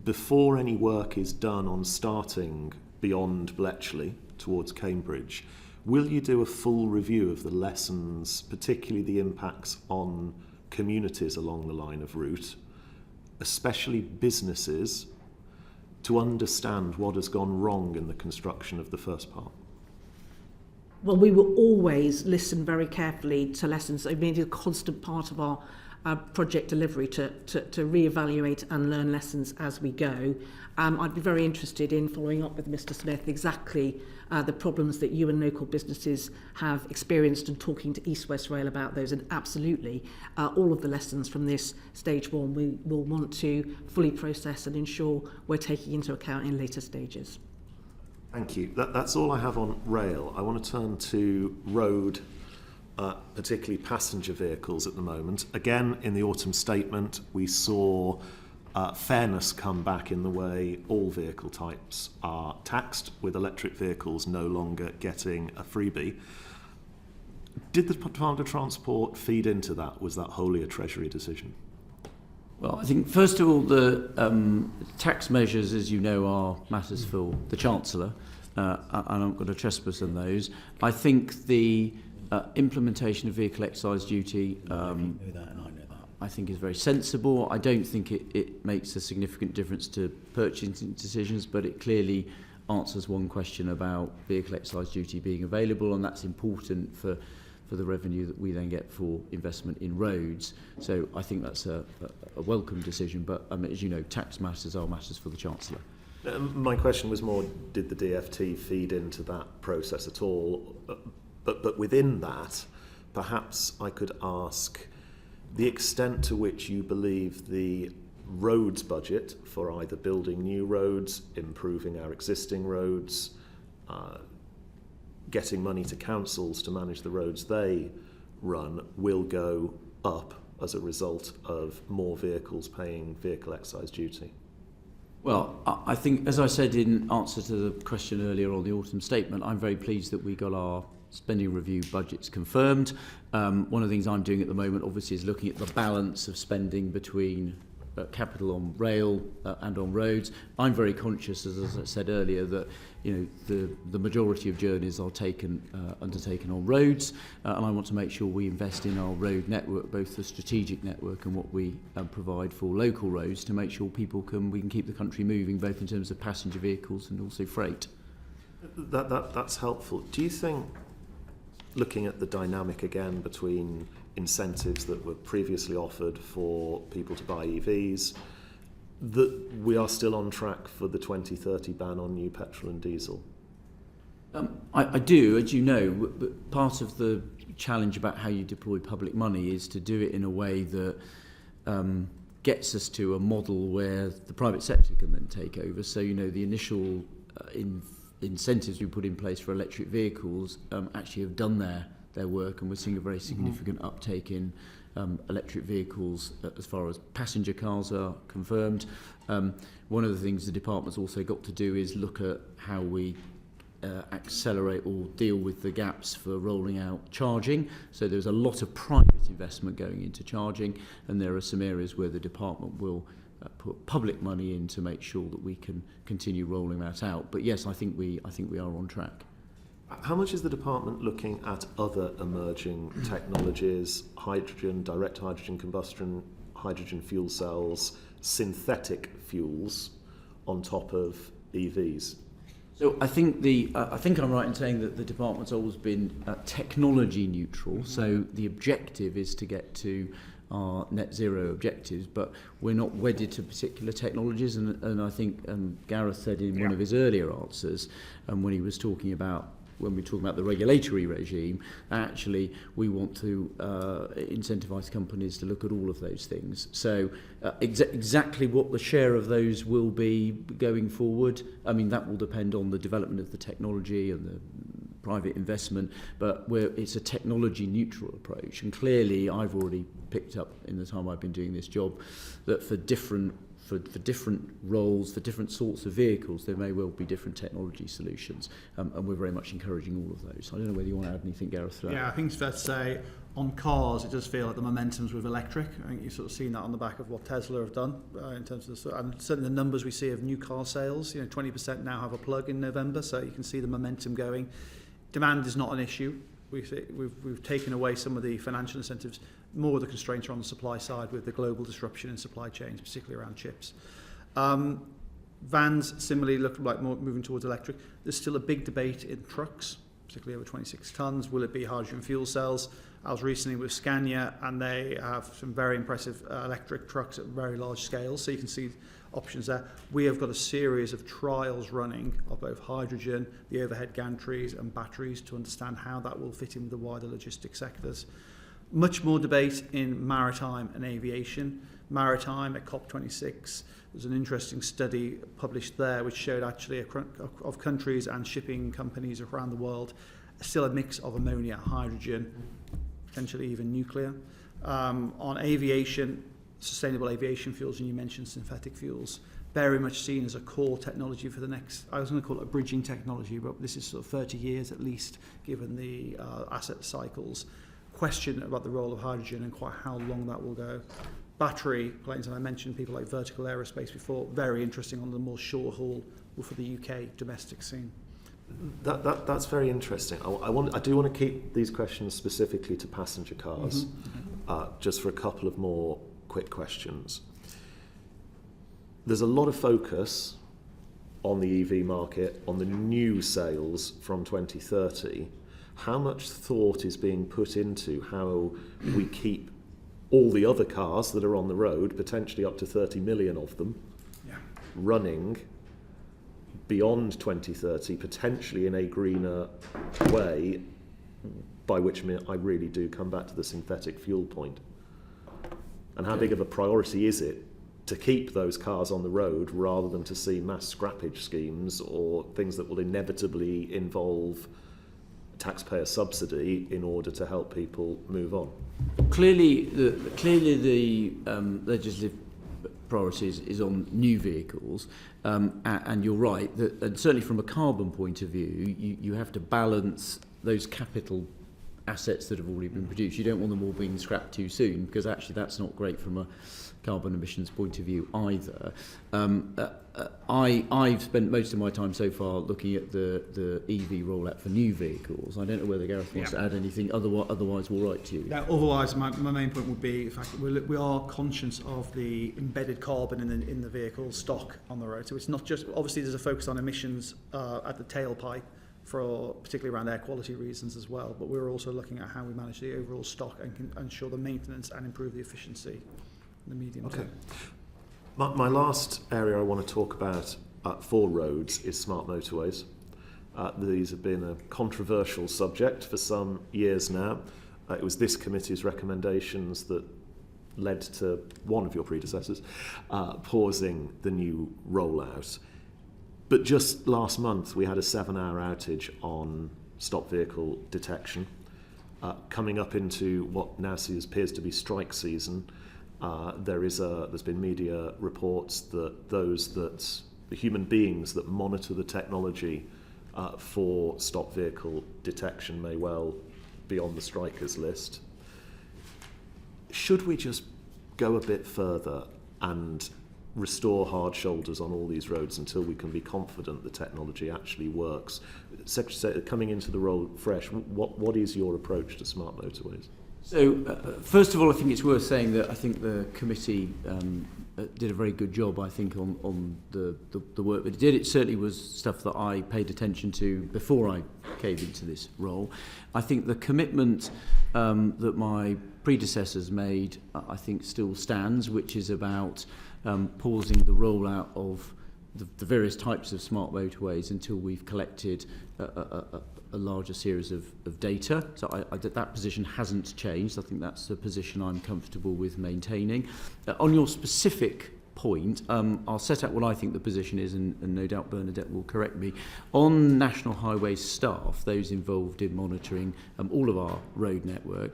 Before any work is done on starting beyond Bletchley towards Cambridge, will you do a full review of the lessons, particularly the impacts on communities along the line of route, especially businesses, to understand what has gone wrong in the construction of the first part? Well, we will always listen very carefully to lessons. I mean, it's a constant part of our project delivery to reevaluate and learn lessons as we go. I'd be very interested in following up with Mr. Smith exactly the problems that you and local businesses have experienced and talking to East-West Rail about those. And absolutely, all of the lessons from this stage one we will want to fully process and ensure we're taking into account in later stages. Thank you. That's all I have on rail. I want to turn to road, particularly passenger vehicles at the moment. Again, in the autumn statement, we saw fairness come back in the way all vehicle types are taxed, with electric vehicles no longer getting a freebie. Did the Department of Transport feed into that? Was that wholly a Treasury decision? Well, I think, first of all, the tax measures, as you know, are matters for the Chancellor, and I'm not going to trespass on those. I think the implementation of vehicle excise duty I think is very sensible. I don't think it makes a significant difference to purchasing decisions, but it clearly answers one question about vehicle excise duty being available, and that's important for the revenue that we then get for investment in roads. So I think that's a welcome decision, but as you know, tax matters are matters for the Chancellor. My question was more, did the DFT feed into that process at all? But within that, perhaps I could ask the extent to which you believe the roads budget for either building new roads, improving our existing roads, getting money to councils to manage the roads they run will go up as a result of more vehicles paying vehicle excise duty. Well, I think, as I said in answer to the question earlier on the autumn statement, I'm very pleased that we got our spending review budgets confirmed. One of the things I'm doing at the moment, obviously, is looking at the balance of spending between capital on rail and on roads. I'm very conscious, as I said earlier, that the majority of journeys are undertaken on roads, and I want to make sure we invest in our road network, both the strategic network and what we provide for local roads, to make sure we can keep the country moving, both in terms of passenger vehicles and also freight. That's helpful. Do you think, looking at the dynamic again between incentives that were previously offered for people to buy EVs, that we are still on track for the 2030 ban on new petrol and diesel? I do, as you know, but part of the challenge about how you deploy public money is to do it in a way that gets us to a model where the private sector can then take over. So, the initial incentives we put in place for electric vehicles actually have done their work, and we're seeing a very significant uptake in electric vehicles as far as passenger cars are confirmed. One of the things the department's also got to do is look at how we accelerate or deal with the gaps for rolling out charging. So there's a lot of private investment going into charging, and there are some areas where the department will put public money in to make sure that we can continue rolling that out. But yes, I think we are on track. How much is the department looking at other emerging technologies, hydrogen, direct hydrogen combustion, hydrogen fuel cells, synthetic fuels on top of EVs? So I think I'm right in saying that the department's always been technology neutral. So the objective is to get to our net zero objectives, but we're not wedded to particular technologies. And I think Gareth said in one of his earlier answers, when we were talking about the regulatory regime, actually we want to incentivise companies to look at all of those things. So exactly what the share of those will be going forward, I mean, that will depend on the development of the technology and the private investment, but it's a technology neutral approach. And clearly I've already picked up in the time I've been doing this job that for different roles, for different sorts of vehicles, there may well be different technology solutions, and we're very much encouraging all of those. I don't know whether you want to add anything, Gareth, to that. Yeah, I think it's fair to say on cars, it does feel like the momentum's with electric. I think you've sort of seen that on the back of what Tesla have done in terms of and certainly the numbers we see of new car sales. 20% now have a plug in November, so you can see the momentum going. Demand is not an issue. We've taken away some of the financial incentives. More of the constraints are on the supply side with the global disruption in supply chains, particularly around chips. Vans similarly look like more moving towards electric. There's still a big debate in trucks, particularly over 26 tonnes. Will it be hydrogen fuel cells? I was recently with Scania, and they have some very impressive electric trucks at very large scales, so you can see options there. We have got a series of trials running of both hydrogen, the overhead gantries and batteries to understand how that will fit in with the wider logistics sectors. Much more debate in maritime and aviation. Maritime at COP26, there's an interesting study published there which showed actually of countries and shipping companies around the world, still a mix of ammonia, hydrogen, potentially even nuclear. On aviation, sustainable aviation fuels, and you mentioned synthetic fuels, very much seen as a core technology for the next, I was going to call it a bridging technology, but this is sort of 30 years at least, given the asset cycles. Question about the role of hydrogen and quite how long that will go. Battery planes, and I mentioned people like Vertical Aerospace before, very interesting on the more short haul for the UK domestic scene. That's very interesting. I do want to keep these questions specifically to passenger cars, just for a couple of more quick questions. There's a lot of focus on the EV market, on the new sales from 2030. How much thought is being put into how we keep all the other cars that are on the road, potentially up to 30 million of them, running beyond 2030, potentially in a greener way, by which I really do come back to the synthetic fuel point? And how big of a priority is it to keep those cars on the road rather than to see mass scrappage schemes or things that will inevitably involve taxpayer subsidy in order to help people move on? Clearly the legislative priority is on new vehicles, and you're right that, and certainly from a carbon point of view, you have to balance those capital assets that have already been produced. You don't want them all being scrapped too soon, because actually that's not great from a carbon emissions point of view either. I've spent most of my time so far looking at the EV rollout for new vehicles. I don't know whether Gareth wants to add anything, otherwise we'll write to you. Yeah, otherwise my main point would be the fact that we are conscious of the embedded carbon in the vehicle stock on the road. So it's not just, obviously there's a focus on emissions at the tailpipe, particularly around air quality reasons as well, but we're also looking at how we manage the overall stock and can ensure the maintenance and improve the efficiency in the medium term. My last area I want to talk about for roads is smart motorways. These have been a controversial subject for some years now. It was this committee's recommendations that led to one of your predecessors pausing the new rollout. But just last month, we had a 7-hour outage on stopped vehicle detection. Coming up into what now appears to be strike season, there's been media reports that the human beings that monitor the technology for stopped vehicle detection may well be on the strikers list. Should we just go a bit further and restore hard shoulders on all these roads until we can be confident the technology actually works? Secretary, coming into the role fresh, what is your approach to smart motorways? So, first of all, I think it's worth saying that I think the committee did a very good job, I think, on the work that it did. It certainly was stuff that I paid attention to before I came into this role. I think the commitment that my predecessors made, I think, still stands, which is about pausing the rollout of the various types of smart motorways until we've collected a larger series of data. So that position hasn't changed. I think that's the position I'm comfortable with maintaining. On your specific point, I'll set out what I think the position is, and no doubt Bernadette will correct me. On National Highways staff, those involved in monitoring all of our road network,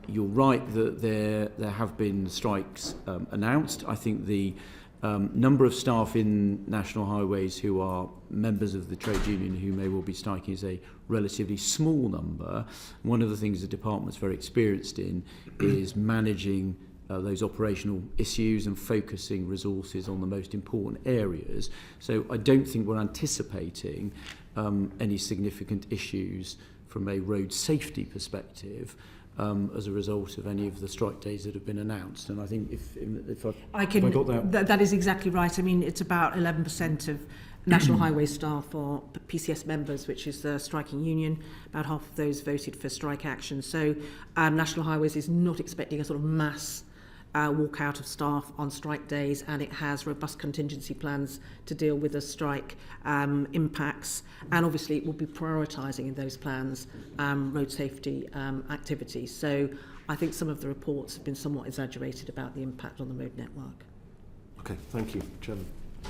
you're right that there have been strikes announced. I think the number of staff in National Highways who are members of the trade union who may well be striking is a relatively small number. One of the things the department's very experienced in is managing those operational issues and focusing resources on the most important areas. So I don't think we're anticipating any significant issues from a road safety perspective as a result of any of the strike days that have been announced. And I think if I got that... That is exactly right. I mean, it's about 11% of National Highway staff are PCS members, which is the striking union. About half of those voted for strike action. So National Highways is not expecting a sort of mass walk out of staff on strike days, and it has robust contingency plans to deal with the strike impacts, and obviously it will be prioritising in those plans road safety activities. So I think some of the reports have been somewhat exaggerated about the impact on the road network. Okay, thank you. Chairman.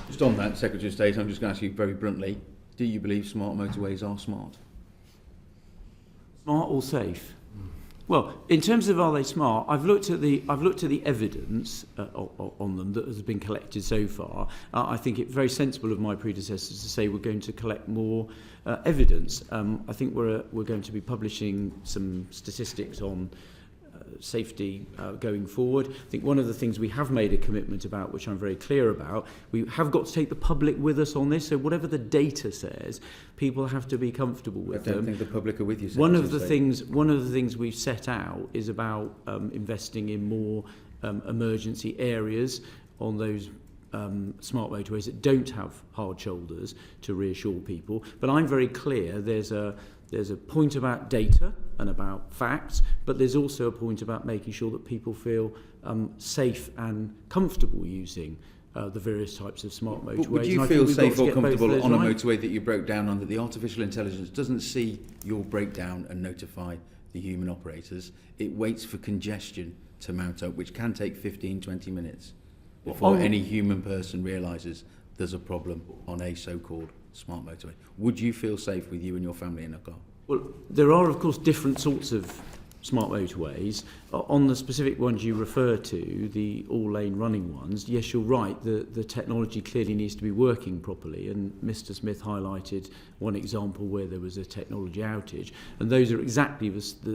Just on that, Secretary of State, I'm just going to ask you very bluntly, do you believe smart motorways are smart? Smart or safe? Well, in terms of are they smart, I've looked at the evidence on them that has been collected so far. I think it's very sensible of my predecessors to say we're going to collect more evidence. I think we're going to be publishing some statistics on safety going forward. I think one of the things we have made a commitment about, which I'm very clear about, we have got to take the public with us on this. So whatever the data says, people have to be comfortable with them. I don't think the public are with you. One of the things we've set out is about investing in more emergency areas on those smart motorways that don't have hard shoulders to reassure people. But I'm very clear there's a point about data and about facts, but there's also a point about making sure that people feel safe and comfortable using the various types of smart motorways. Would you feel safe or comfortable on a motorway that you broke down on, that the artificial intelligence doesn't see your breakdown and notify the human operators? It waits for congestion to mount up, which can take 15-20 minutes before any human person realises there's a problem on a so-called smart motorway. Would you feel safe with you and your family in a car? Well, there are, of course, different sorts of smart motorways. On the specific ones you refer to, the all-lane running ones, yes, you're right, the technology clearly needs to be working properly, and Mr. Smith highlighted one example where there was a technology outage, and those are exactly,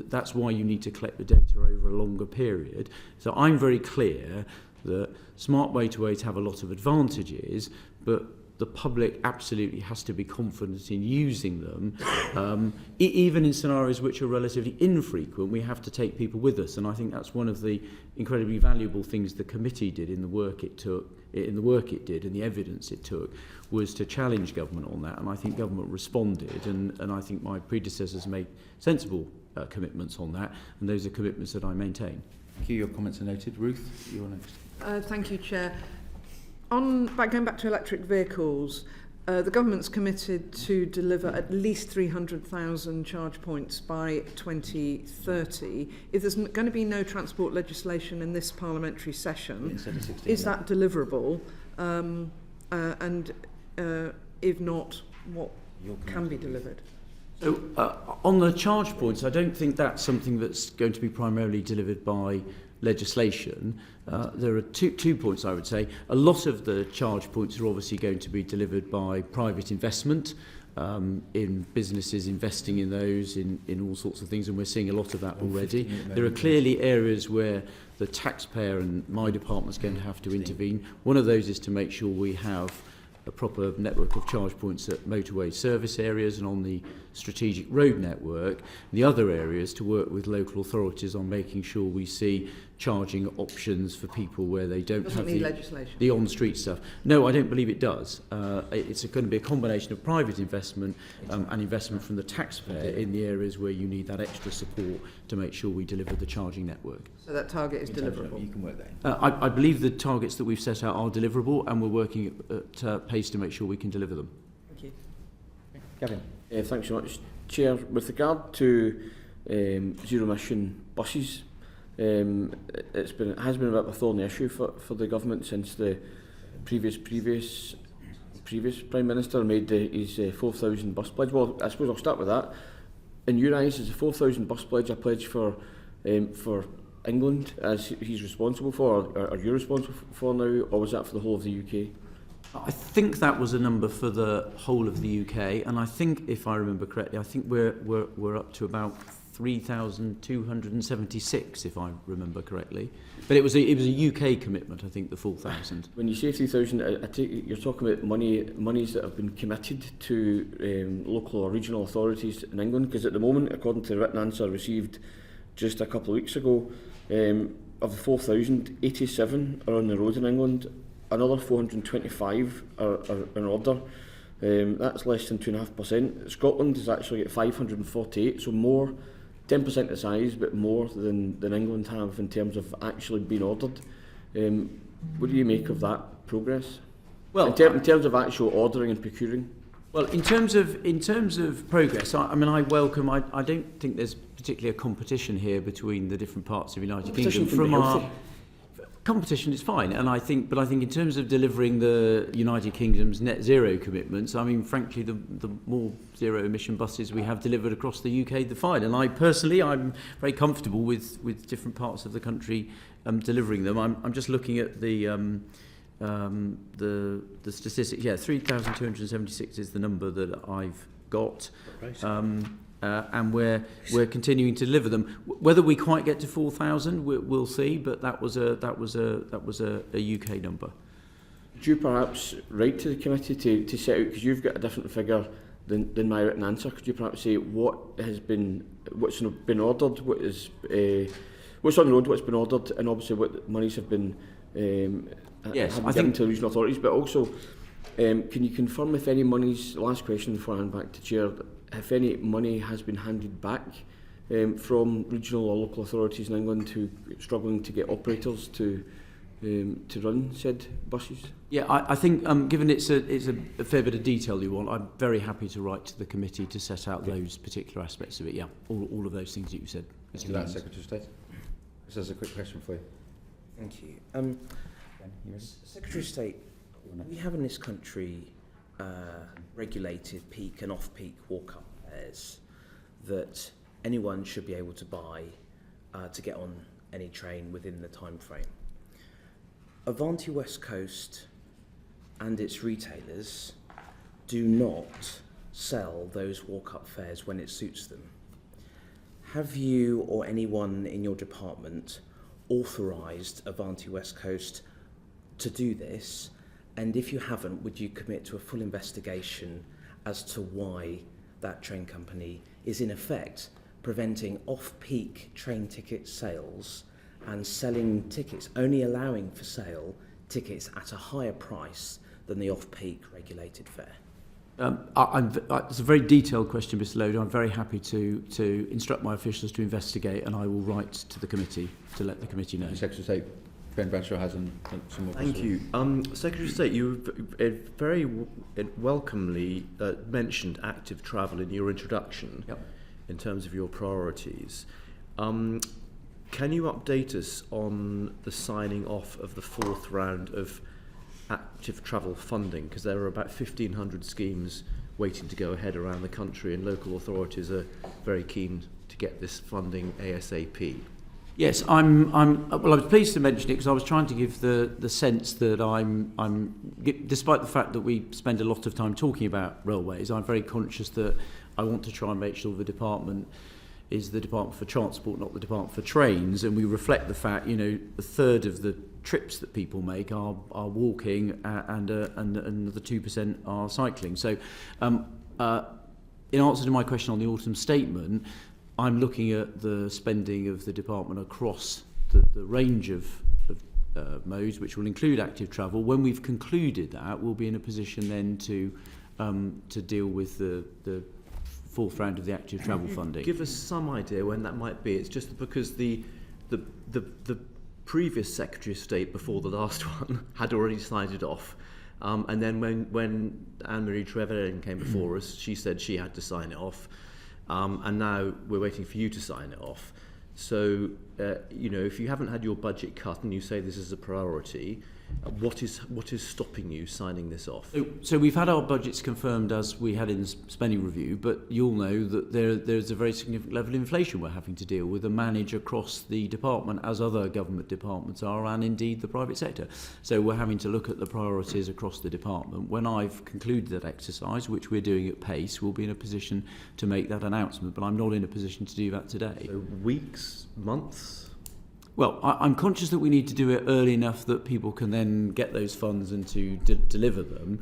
that's why you need to collect the data over a longer period. So I'm very clear that smart motorways have a lot of advantages, but the public absolutely has to be confident in using them. Even in scenarios which are relatively infrequent, we have to take people with us, and I think that's one of the incredibly valuable things the committee did in the work it took, in the work it did and the evidence it took, was to challenge government on that, and I think government responded, and I think my predecessors made sensible commitments on that, and those are commitments that I maintain. Thank you. Your comments are noted. Ruth, you're next. Thank you, Chair. Going back to electric vehicles, the government's committed to deliver at least 300,000 charge points by 2030. If there's going to be no transport legislation in this parliamentary session, is that deliverable? And if not, what can be delivered? So on the charge points, I don't think that's something that's going to be primarily delivered by legislation. There are two points I would say. A lot of the charge points are obviously going to be delivered by private investment, in businesses investing in those, in all sorts of things, and we're seeing a lot of that already. There are clearly areas where the taxpayer and my department's going to have to intervene. One of those is to make sure we have a proper network of charge points at motorway service areas and on the strategic road network. The other area is to work with local authorities on making sure we see charging options for people where they don't have the on-street stuff. No, I don't believe it does. It's going to be a combination of private investment and investment from the taxpayer in the areas where you need that extra support to make sure we deliver the charging network. So that target is deliverable? You can work there. I believe the targets that we've set out are deliverable, and we're working at pace to make sure we can deliver them. Thank you. Gavin. Thanks so much, Chair. With regard to zero emission buses, it has been a bit of a thorny issue for the government since the previous Prime Minister made his 4,000 bus pledge. Well, I suppose I'll start with that. In your eyes, is the 4,000 bus pledge a pledge for England, as he's responsible for, or are you responsible for now, or was that for the whole of the UK? I think that was a number for the whole of the UK, and I think, if I remember correctly, I think we're up to about 3,276, if I remember correctly. But it was a UK commitment, I think, the 4,000. When you say 3,000, I take it you're talking about monies that have been committed to local or regional authorities in England, because at the moment, according to the written answer received just a couple of weeks ago, of the 4,000, 87 are on the road in England. Another 425 are in order. That's less than 2.5%. Scotland is actually at 548, so more, 10% the size, but more than England have in terms of actually being ordered. What do you make of that progress? Well, in terms of actual ordering and procuring. Well, in terms of progress, I mean, I welcome. I don't think there's particularly a competition here between the different parts of the United Kingdom. From our competition is fine, and I think in terms of delivering the United Kingdom's net zero commitments, I mean, frankly, the more zero emission buses we have delivered across the UK, the fine. And I'm very comfortable with different parts of the country delivering them. I'm just looking at the statistics. Yeah, 3,276 is the number that I've got. And we're continuing to deliver them. Whether we quite get to 4,000, we'll see. But that was a UK number. Would you perhaps write to the committee to set out, because you've got a different figure than my written answer? Could you perhaps say what's been ordered, what's on the road, what's been ordered, and obviously what monies have been given to regional authorities, but also can you confirm if any monies? Last question before I hand back to Chair. If any money has been handed back from regional or local authorities in England who struggling to get operators to run said buses? Yeah, I think given it's a fair bit of detail you want, I'm very happy to write to the committee to set out those particular aspects of it. Yeah, all of those things that you said. Mr. That Secretary of State. This is a quick question for you. Thank you. Secretary of State, we have in this country regulated peak and off-peak walk-up fares that anyone should be able to buy to get on any train within the time frame. Avanti West Coast and its retailers do not sell those walk-up fares when it suits them. Have you or anyone in your department authorised Avanti West Coast to do this? And if you haven't, would you commit to a full investigation as to why that train company is in effect preventing off-peak train ticket sales and selling tickets, only allowing for sale tickets at a higher price than the off-peak regulated fare? It's a very detailed question, Mr. Loder. I'm very happy to instruct my officials to investigate, and I will write to the committee to let the committee know. Secretary of State Ben Bradshaw has some more Thank you. Secretary of State, you very welcomely mentioned active travel in your introduction. Yep. In terms of your priorities. Can you update us on the signing off of the 4th round of active travel funding? Because there are about 1,500 schemes waiting to go ahead around the country, and local authorities are very keen to get this funding ASAP. Yes, well, I was pleased to mention it because I was trying to give the sense that despite the fact that we spend a lot of time talking about railways, I'm very conscious that I want to try and make sure the department is the Department for Transport, not the Department for Trains, and we reflect the fact, a third of the trips that people make are walking, and the 2% are cycling. So, in answer to my question on the autumn statement, I'm looking at the spending of the department across the range of modes, which will include active travel. When we've concluded that, we'll be in a position then to deal with the 4th round of the active travel funding. Give us some idea when that might be. It's just because the previous Secretary of State before the last one had already signed it off. And then when Anne-Marie Trevelyan came before us, she said she had to sign it off. And now we're waiting for you to sign it off. So, if you haven't had your budget cut and you say this is a priority, what is stopping you signing this off? So we've had our budgets confirmed as we had in the spending review, but you'll know that there's a very significant level of inflation we're having to deal with and manage across the department, as other government departments are, and indeed the private sector. So we're having to look at the priorities across the department. When I've concluded that exercise, which we're doing at pace, we'll be in a position to make that announcement, but I'm not in a position to do that today. So weeks, months? Well, I'm conscious that we need to do it early enough that people can then get those funds and to deliver them.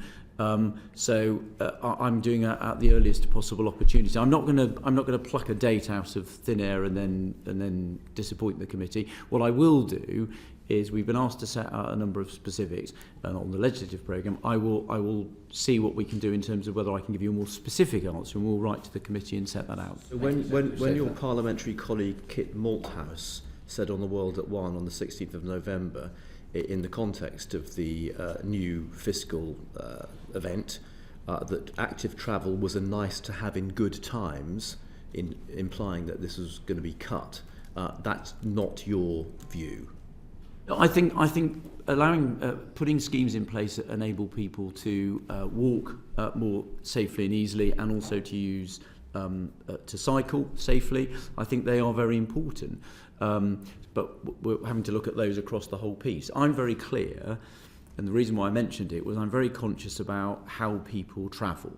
So I'm doing it at the earliest possible opportunity. I'm not going to pluck a date out of thin air and then disappoint the committee. What I will do is we've been asked to set out a number of specifics, and on the legislative programme, I will see what we can do in terms of whether I can give you a more specific answer, and we'll write to the committee and set that out. So when your parliamentary colleague Kit Malthouse said on The World at 1 on the 16th of November, in the context of the new fiscal event, that active travel was a nice to have in good times, implying that this was going to be cut. That's not your view. I think allowing putting schemes in place that enable people to walk more safely and easily, and also to use to cycle safely, I think they are very important. But we're having to look at those across the whole piece. I'm very clear, and the reason why I mentioned it was I'm very conscious about how people travel.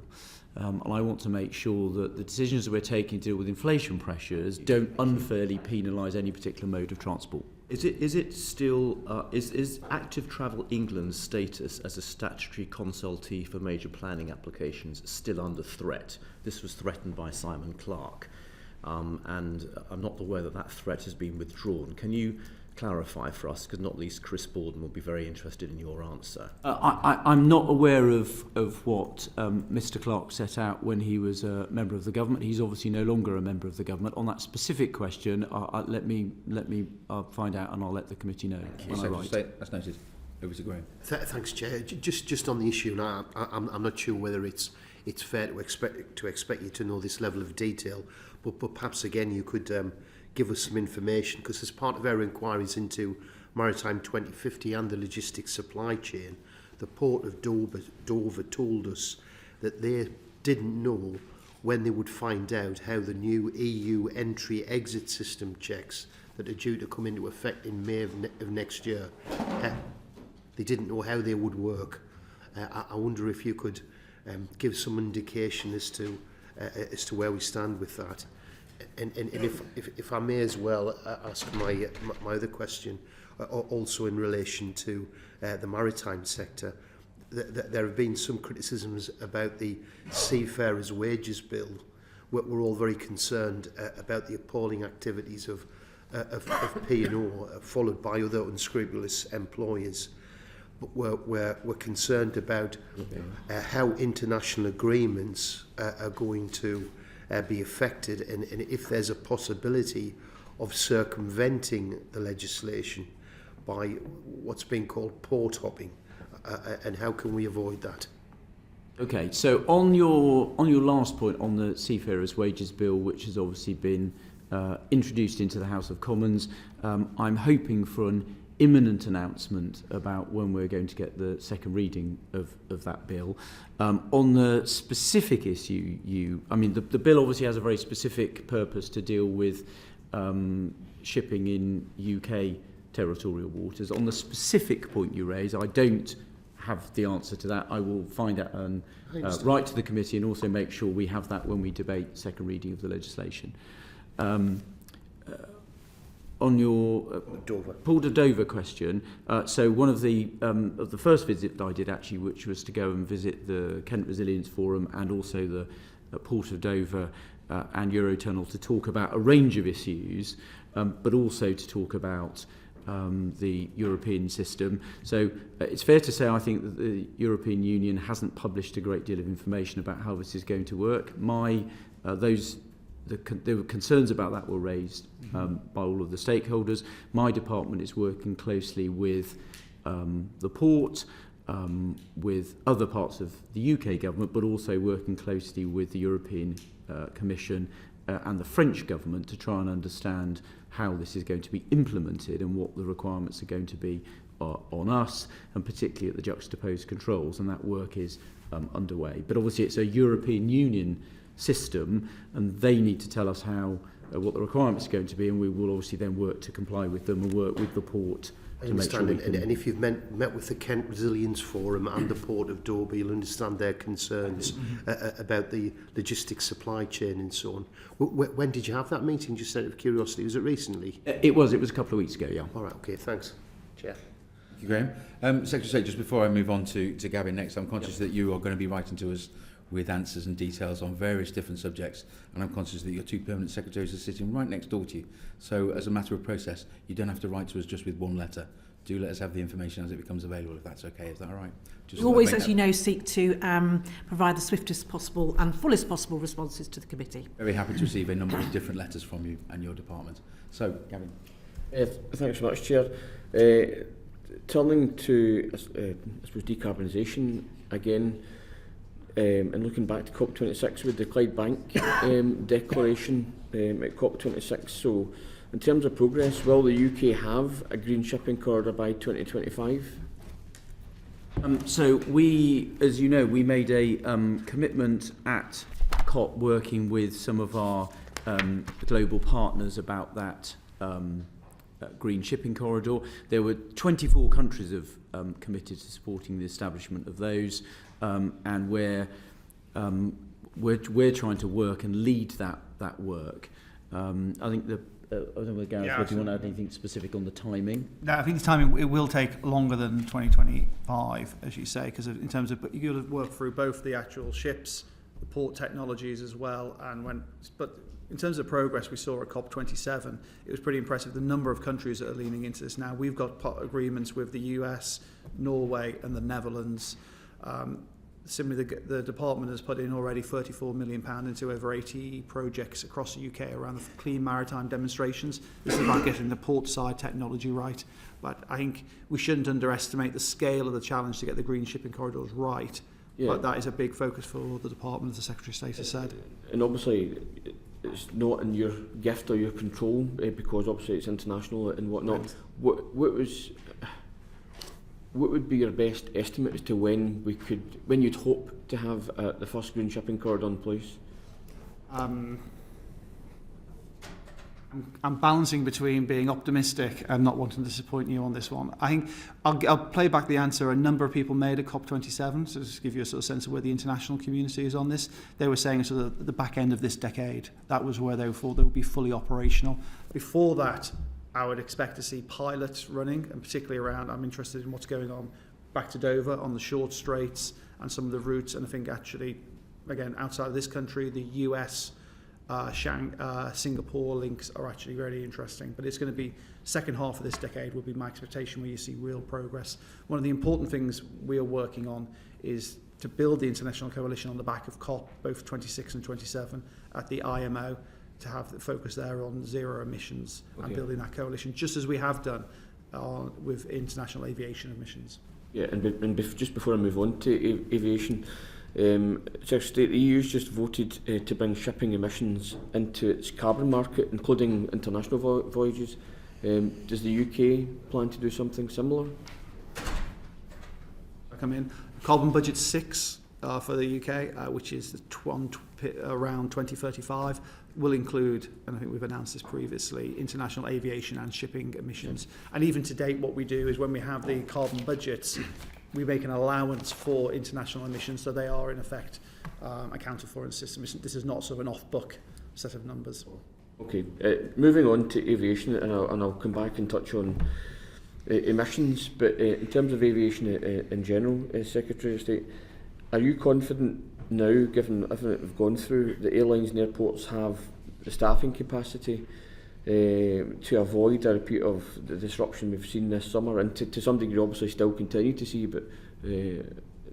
And I want to make sure that the decisions that we're taking to deal with inflation pressures don't unfairly penalise any particular mode of transport. Is it still is Active Travel England's status as a statutory consultee for major planning applications still under threat? This was threatened by Simon Clarke, and I'm not aware that threat has been withdrawn. Can you clarify for us, because not least Chris Borden will be very interested in your answer? I'm not aware of what Mr Clarke set out when he was a member of the government. He's obviously no longer a member of the government. On that specific question, let me find out, and I'll let the committee know when I write. That's noted. Over to Graham. Thanks, Chair. Just on the issue, now I'm not sure whether it's fair to expect you to know this level of detail, but perhaps again you could give us some information, because as part of our inquiries into Maritime 2050 and the logistics supply chain, the Port of Dover told us that they didn't know when they would find out how the new EU entry-exit system checks that are due to come into effect in May of next year. They didn't know how they would work. I wonder if you could give some indication as to where we stand with that. And if I may as well ask my other question, also in relation to the maritime sector, there have been some criticisms about the Seafarers' Wages Bill. We're all very concerned about the appalling activities of P&O, followed by other unscrupulous employers. But we're concerned about how international agreements are going to be affected, and if there's a possibility of circumventing the legislation by what's being called port hopping, and how can we avoid that? Okay, so on your last point on the Seafarers' Wages Bill, which has obviously been introduced into the House of Commons, I'm hoping for an imminent announcement about when we're going to get the second reading of that bill. On the specific issue, I mean, the bill obviously has a very specific purpose to deal with shipping in UK territorial waters. On the specific point you raise, I don't have the answer to that. I will find out and write to the committee and also make sure we have that when we debate second reading of the legislation. On your Port of Dover question, so one of the first visit that I did actually, which was to go and visit the Kent Resilience Forum and also the Port of Dover and Eurotunnel to talk about a range of issues, but also to talk about the European system. So it's fair to say I think that the European Union hasn't published a great deal of information about how this is going to work. There were concerns about that were raised by all of the stakeholders. My department is working closely with the port, with other parts of the UK government, but also working closely with the European Commission and the French government to try and understand how this is going to be implemented and what the requirements are going to be on us, and particularly at the juxtaposed controls, and that work is underway. But obviously it's a European Union system, and they need to tell us how what the requirements are going to be, and we will obviously then work to comply with them and work with the port to make sure we can... And if you've met with the Kent Resilience Forum and the Port of Dover, you'll understand their concerns about the logistics supply chain and so on. When did you have that meeting, just out of curiosity? Was it recently? It was a couple of weeks ago, yeah. All right, okay, thanks. Chair. Thank you, Graham. Secretary of State, just before I move on to Gavin next, I'm conscious that you are going to be writing to us with answers and details on various different subjects, and I'm conscious that your two permanent secretaries are sitting right next door to you. So as a matter of process, you don't have to write to us just with one letter. Do let us have the information as it becomes available, if that's okay. Is that all right? We always, as you know, seek to provide the swiftest possible and fullest possible responses to the committee. Very happy to receive a number of different letters from you and your department. So, Gavin. Thanks so much, Chair. Turning to, I suppose, decarbonisation again, and looking back to COP26 with the Clydebank declaration at COP26. So, in terms of progress, will the UK have a green shipping corridor by 2025? So we, as you know, we made a commitment at COP working with some of our global partners about that green shipping corridor. There were 24 countries have committed to supporting the establishment of those, and we're trying to work and lead that work. I think I don't know, Gareth, do you want to add anything specific on the timing? No, I think the timing, it will take longer than 2025, as you say, because in terms of, but you've got to work through both the actual ships, the port technologies as well, but in terms of progress we saw at COP27, it was pretty impressive the number of countries that are leaning into this now. We've got agreements with the US, Norway and the Netherlands. Similarly, the department has put in already £34 million into over 80 projects across the UK around the clean maritime demonstrations. This is about getting the port side technology right. But I think we shouldn't underestimate the scale of the challenge to get the green shipping corridors right. Yeah. But that is a big focus for the department, as the Secretary of State has said. And obviously, it's not in your gift or your control because obviously it's international and whatnot. Right. What would be your best estimate as to when you'd hope to have the first green shipping corridor in place? I'm balancing between being optimistic and not wanting to disappoint you on this one. I think I'll play back the answer a number of people made at COP27, so just to give you a sort of sense of where the international community is on this. They were saying sort of the back end of this decade, that was where they thought they would be fully operational. Before that, I would expect to see pilots running, and particularly around, I'm interested in what's going on back to Dover on the short straits and some of the routes, and I think actually, again, outside of this country, the US, Singapore links are actually really interesting, but it's going to be second half of this decade will be my expectation where you see real progress. One of the important things we are working on is to build the international coalition on the back of COP, both 26 and 27 at the IMO, to have the focus there on zero emissions and building that coalition, just as we have done with international aviation emissions. Yeah, and just before I move on to aviation, Secretary of State, the EU's just voted to bring shipping emissions into its carbon market, including international voyages. Does the UK plan to do something similar? I come in. Carbon budget 6 for the UK, which is around 2035, will include, and I think we've announced this previously, international aviation and shipping emissions. And even to date, what we do is when we have the carbon budgets, we make an allowance for international emissions, so they are in effect accounted for in the system. This is not sort of an off-book set of numbers. Okay, moving on to aviation, and I'll come back and touch on emissions, but in terms of aviation in general, Secretary of State, are you confident now, given everything that we've gone through, that airlines and airports have the staffing capacity to avoid a repeat of the disruption we've seen this summer, and to some degree obviously still continue to see, but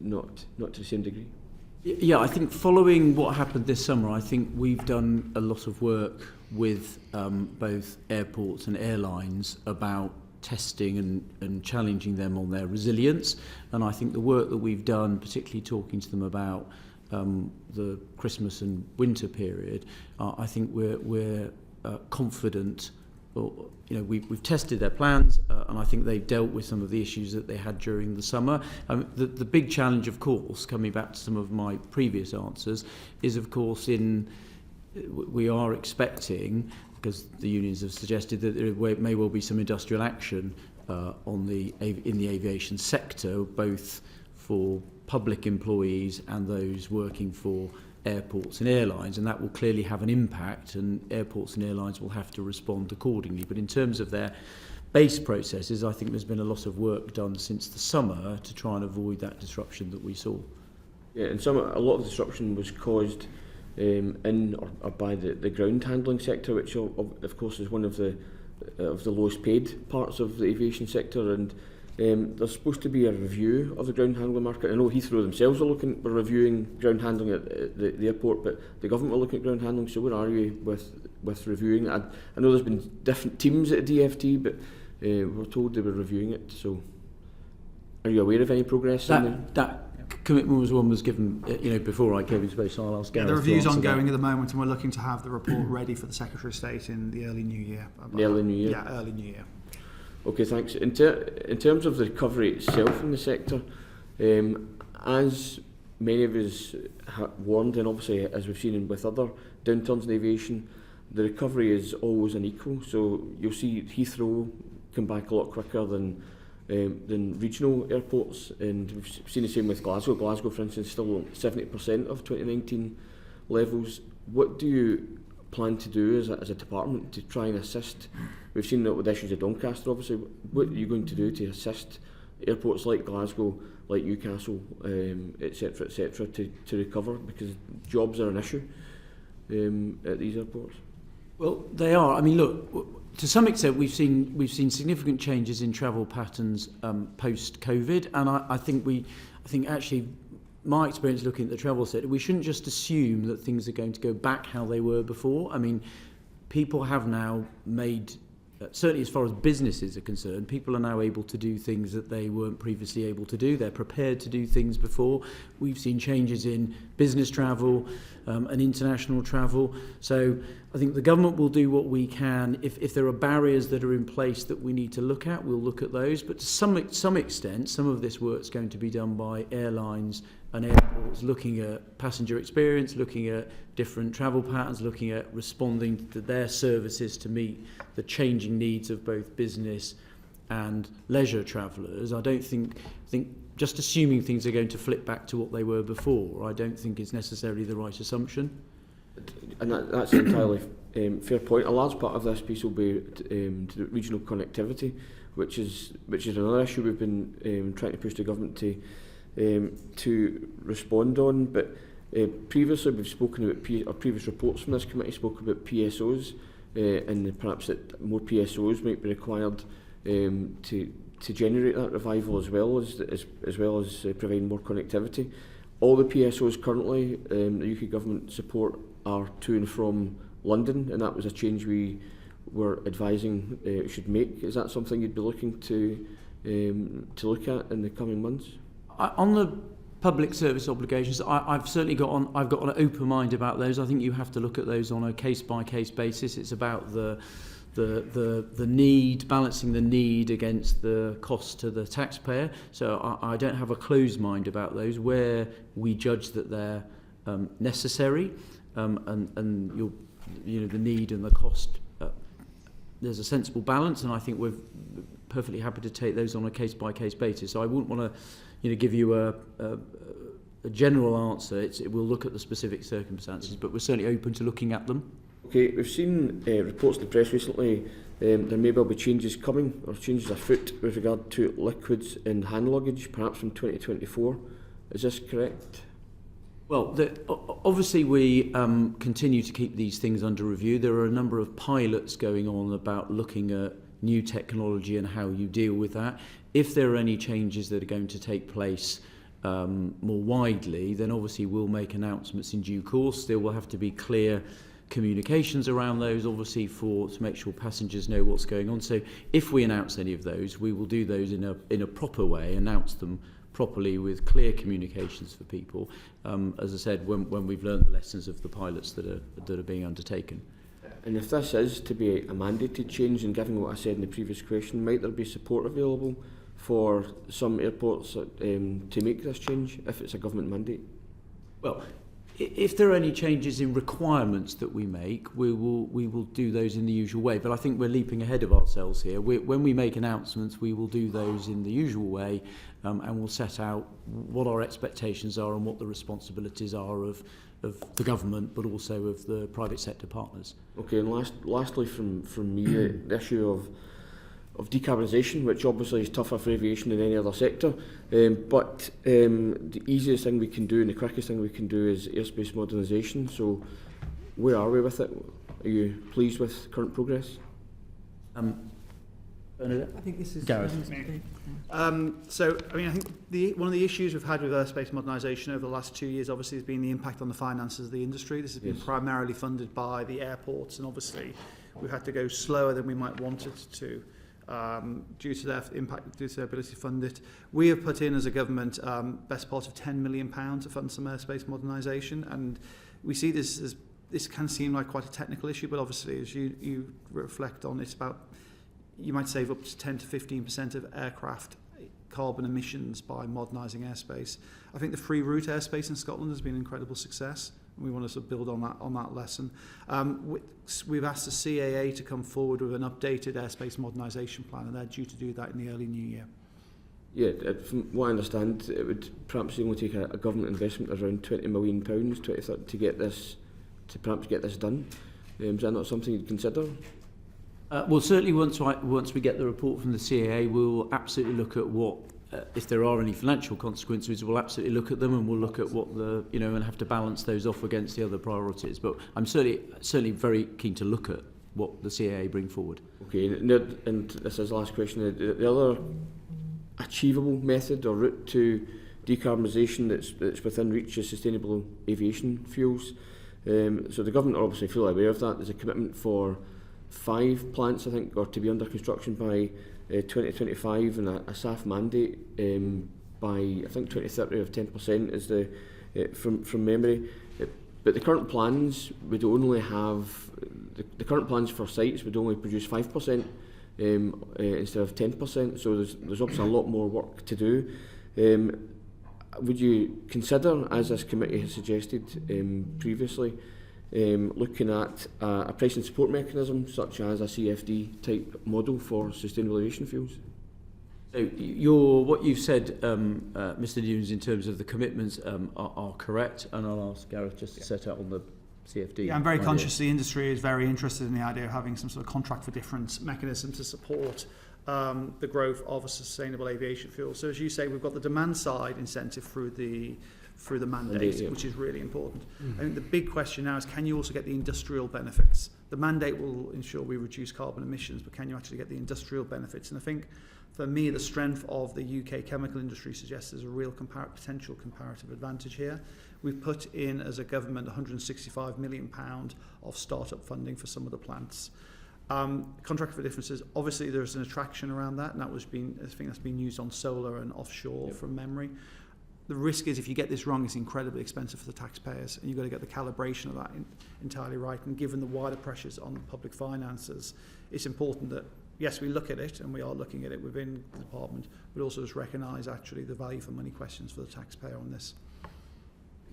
not to the same degree? Yeah, I think following what happened this summer, I think we've done a lot of work with both airports and airlines about testing and challenging them on their resilience. And I think the work that we've done, particularly talking to them about the Christmas and winter period, I think we're confident. Well, you know, we've tested their plans, and I think they've dealt with some of the issues that they had during the summer. The big challenge, of course, coming back to some of my previous answers, is of course we are expecting, because the unions have suggested that there may well be some industrial action in the aviation sector, both for public employees and those working for airports and airlines, and that will clearly have an impact, and airports and airlines will have to respond accordingly. But in terms of their base processes, I think there's been a lot of work done since the summer to try and avoid that disruption that we saw. Yeah, and a lot of disruption was caused in or by the ground handling sector, which of course is one of the lowest paid parts of the aviation sector, and there's supposed to be a review of the ground handling market. I know Heathrow themselves were reviewing ground handling at the airport, but the government were looking at ground handling. So where are you with reviewing? I know there's been different teams at the DFT, but we're told they were reviewing it. So are you aware of any progress? That commitment was given, before I came into space. So I'll ask Gareth. The review's ongoing at the moment, and we're looking to have the report ready for the Secretary of State in the early new year. Early new year? Yeah, early new year. Okay, thanks. In terms of the recovery itself in the sector, as many of us warned, and obviously as we've seen with other downturns in aviation, the recovery is always unequal. So you'll see Heathrow come back a lot quicker than regional airports, and we've seen the same with Glasgow. Glasgow, for instance, still 70% of 2019 levels. What do you plan to do as a department to try and assist? We've seen that with issues of Doncaster, obviously. What are you going to do to assist airports like Glasgow, like Newcastle, etc., to recover? Because jobs are an issue at these airports. Well, they are. I mean, look, to some extent, we've seen significant changes in travel patterns post-COVID, and I think actually, my experience looking at the travel sector, we shouldn't just assume that things are going to go back how they were before. I mean, people have now made, certainly as far as businesses are concerned, people are now able to do things that they weren't previously able to do. They're prepared to do things before. We've seen changes in business travel and international travel. So I think the government will do what we can. If there are barriers that are in place that we need to look at, we'll look at those. But to some extent, some of this work's going to be done by airlines an airport is looking at passenger experience, looking at different travel patterns, looking at responding to their services to meet the changing needs of both business and leisure travellers. I don't think just assuming things are going to flip back to what they were before, I don't think is necessarily the right assumption. And that's an entirely fair point. A large part of this piece will be to the regional connectivity, which is another issue we've been trying to push the government to respond on. But previously we've spoken about our previous reports from this committee spoke about PSOs, and perhaps that more PSOs might be required to generate that revival as well as providing more connectivity. All the PSOs currently the UK government support are to and from London, and that was a change we were advising should make. Is that something you'd be looking to look at in the coming months? On the public service obligations, I've certainly got an open mind about those. I think you have to look at those on a case by case basis. It's about the need, balancing the need against the cost to the taxpayer. So I don't have a closed mind about those where we judge that they're necessary, and the need and the cost. There's a sensible balance, and I think we're perfectly happy to take those on a case by case basis. So I wouldn't want to give you a general answer. We'll look at the specific circumstances, but we're certainly open to looking at them. Okay, we've seen reports in the press recently. There may well be changes coming, or changes afoot with regard to liquids and hand luggage, perhaps from 2024. Is this correct? Well, obviously we continue to keep these things under review. There are a number of pilots going on about looking at new technology and how you deal with that. If there are any changes that are going to take place more widely, then obviously we'll make announcements in due course. There will have to be clear communications around those, obviously, to make sure passengers know what's going on. So if we announce any of those, we will do those in a proper way, announce them properly with clear communications for people, as I said, when we've learned the lessons of the pilots that are being undertaken. And if this is to be a mandated change, and given what I said in the previous question, might there be support available for some airports to make this change if it's a government mandate? Well, if there are any changes in requirements that we make, we will do those in the usual way. But I think we're leaping ahead of ourselves here. When we make announcements, we will do those in the usual way, and we'll set out what our expectations are and what the responsibilities are of the government, but also of the private sector partners. Okay, and lastly from me, the issue of decarbonisation, which obviously is tougher for aviation than any other sector, but the easiest thing we can do and the quickest thing we can do is airspace modernisation. So where are we with it? Are you pleased with current progress? I think this is Gareth. So, I mean, I think one of the issues we've had with airspace modernisation over the last 2 years obviously has been the impact on the finances of the industry. This has been primarily funded by the airports, and obviously we've had to go slower than we might want it to, due to their impact, due to their ability to fund it. We have put in as a government best part of £10 million to fund some airspace modernisation, and we see this as, this can seem like quite a technical issue, but obviously as you reflect on, it's about, you might save up to 10 to 15% of aircraft carbon emissions by modernising airspace. I think the free route airspace in Scotland has been an incredible success. We want to sort of build on that lesson. We've asked the CAA to come forward with an updated airspace modernisation plan, and they're due to do that in the early new year. Yeah, from what I understand, it would perhaps only take a government investment of around £20 million to get this, to perhaps get this done. Is that not something you'd consider? Well, certainly once we get the report from the CAA, we'll absolutely look at what, if there are any financial consequences, we'll absolutely look at them, and we'll look at what and have to balance those off against the other priorities. But I'm certainly very keen to look at what the CAA bring forward. Okay, and this is the last question. The other achievable method or route to decarbonisation that's within reach is sustainable aviation fuels. So the government are obviously fully aware of that. There's a commitment for 5 plants, I think, or to be under construction by 2025, and a SAF mandate by, I think, 2030 of 10% is the from memory. But the current plans would only have the current plans for sites would only produce 5% instead of 10%. So there's obviously a lot more work to do. would you consider, as this committee has suggested previously, looking at a price and support mechanism such as a CFD type model for sustainable aviation fuels? So what you've said, Mr. Newnes, in terms of the commitments are correct, and I'll ask Gareth just to set out on the CFD. Yeah, I'm very conscious the industry is very interested in the idea of having some sort of contract for difference mechanism to support the growth of a sustainable aviation fuel. So as you say, we've got the demand side incentive through the mandate, which is really important. I think the big question now is, can you also get the industrial benefits? The mandate will ensure we reduce carbon emissions, but can you actually get the industrial benefits? And I think, for me, the strength of the UK chemical industry suggests there's a real potential comparative advantage here. We've put in, as a government, £165 million of start-up funding for some of the plants. Contract for differences, obviously there's an attraction around that, and I think that's been used on solar and offshore from memory. The risk is, if you get this wrong, it's incredibly expensive for the taxpayers, and you've got to get the calibration of that entirely right. And given the wider pressures on public finances, it's important that, yes, we look at it, and we are looking at it within the department, but also just recognise actually the value for money questions for the taxpayer on this.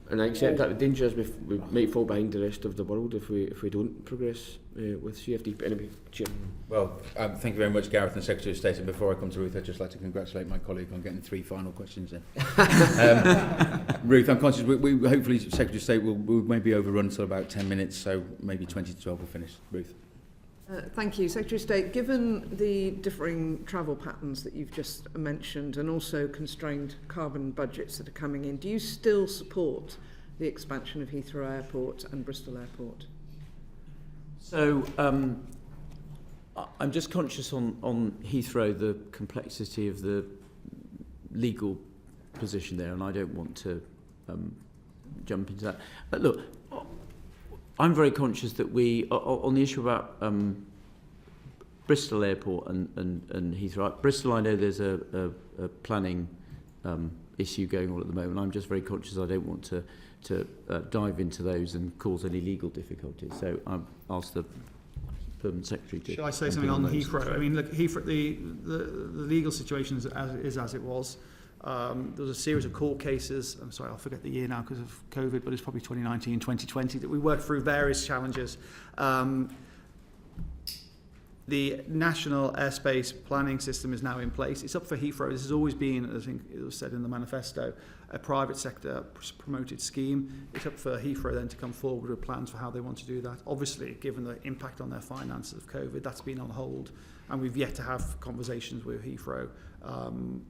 And I accept that the danger is we might fall behind the rest of the world if we don't progress with CFD. But anyway, Chair. Well, thank you very much, Gareth and Secretary of State. And before I come to Ruth, I'd just like to congratulate my colleague on getting 3 final questions in. Ruth, I'm conscious we hopefully Secretary of State will maybe overrun until about 10 minutes, so maybe 20 to 12 will finish. Ruth. Thank you. Secretary of State, given the differing travel patterns that you've just mentioned and also constrained carbon budgets that are coming in, do you still support the expansion of Heathrow Airport and Bristol Airport? So I'm just conscious on Heathrow, the complexity of the legal position there, and I don't want to jump into that. But look, I'm very conscious that we, on the issue about Bristol Airport and Heathrow. Bristol, I know there's a planning issue going on at the moment. I'm just very conscious I don't want to dive into those and cause any legal difficulties. So I'll ask the Permanent Secretary to... Shall I say something on Heathrow? I mean, look, Heathrow, the legal situation is as it was. There was a series of court cases, I'm sorry, I'll forget the year now because of COVID, but it's probably 2019, 2020, that we worked through various challenges. The national airspace planning system is now in place. It's up for Heathrow. This has always been, I think it was said in the manifesto, a private sector promoted scheme. It's up for Heathrow then to come forward with plans for how they want to do that. Obviously, given the impact on their finances of COVID, that's been on hold, and we've yet to have conversations with Heathrow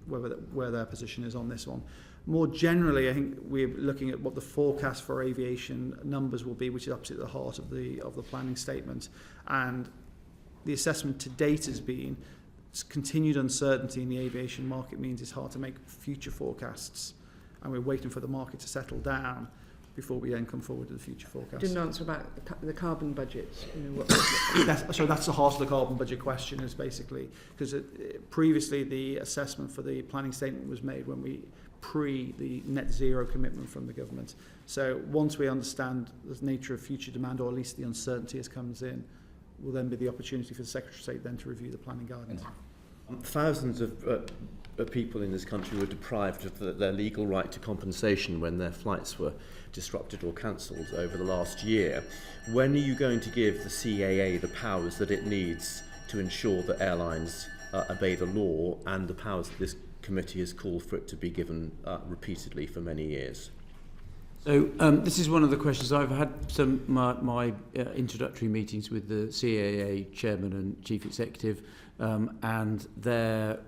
where their position is on this one. More generally, I think we're looking at what the forecast for aviation numbers will be, which is absolutely at the heart of the planning statement. And the assessment to date has been continued uncertainty in the aviation market means it's hard to make future forecasts, and we're waiting for the market to settle down before we then come forward with the future forecasts. Didn't answer about the carbon budgets. So that's the heart of the carbon budget question, is basically because previously the assessment for the planning statement was made when we the net zero commitment from the government. So once we understand the nature of future demand, or at least the uncertainty as comes in, will then be the opportunity for the Secretary of State then to review the planning guidance. Thousands of people in this country were deprived of their legal right to compensation when their flights were disrupted or cancelled over the last year. When are you going to give the CAA the powers that it needs to ensure that airlines obey the law, and the powers that this committee has called for it to be given repeatedly for many years? So this is one of the questions. I've had my introductory meetings with the CAA chairman and chief executive, and their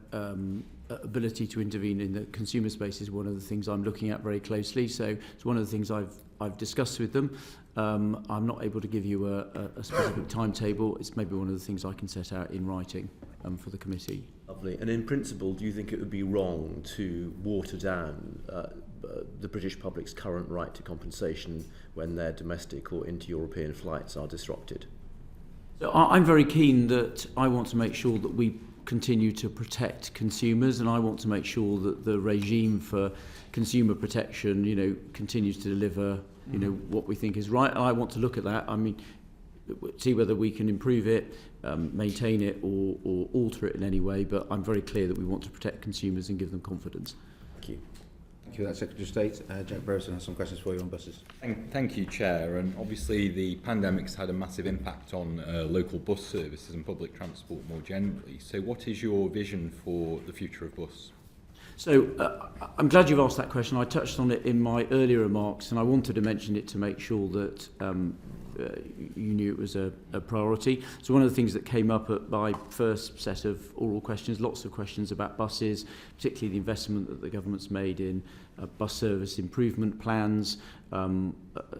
ability to intervene in the consumer space is one of the things I'm looking at very closely. So it's one of the things I've discussed with them. I'm not able to give you a specific timetable. It's maybe one of the things I can set out in writing for the committee. Lovely. And in principle, do you think it would be wrong to water down the British public's current right to compensation when their domestic or inter-European flights are disrupted? So I'm very keen that I want to make sure that we continue to protect consumers, and I want to make sure that the regime for consumer protection, continues to deliver, what we think is right. I want to look at that. I mean, see whether we can improve it, maintain it, or alter it in any way. But I'm very clear that we want to protect consumers and give them confidence. Thank you. Thank you for that, Secretary of State. Jack Burrison has some questions for you on buses. Thank you, Chair. And obviously the pandemic's had a massive impact on local bus services and public transport more generally. So what is your vision for the future of bus? So I'm glad you've asked that question. I touched on it in my earlier remarks, and I wanted to mention it to make sure that you knew it was a priority. So one of the things that came up at my first set of oral questions, lots of questions about buses, particularly the investment that the government's made in bus service improvement plans, a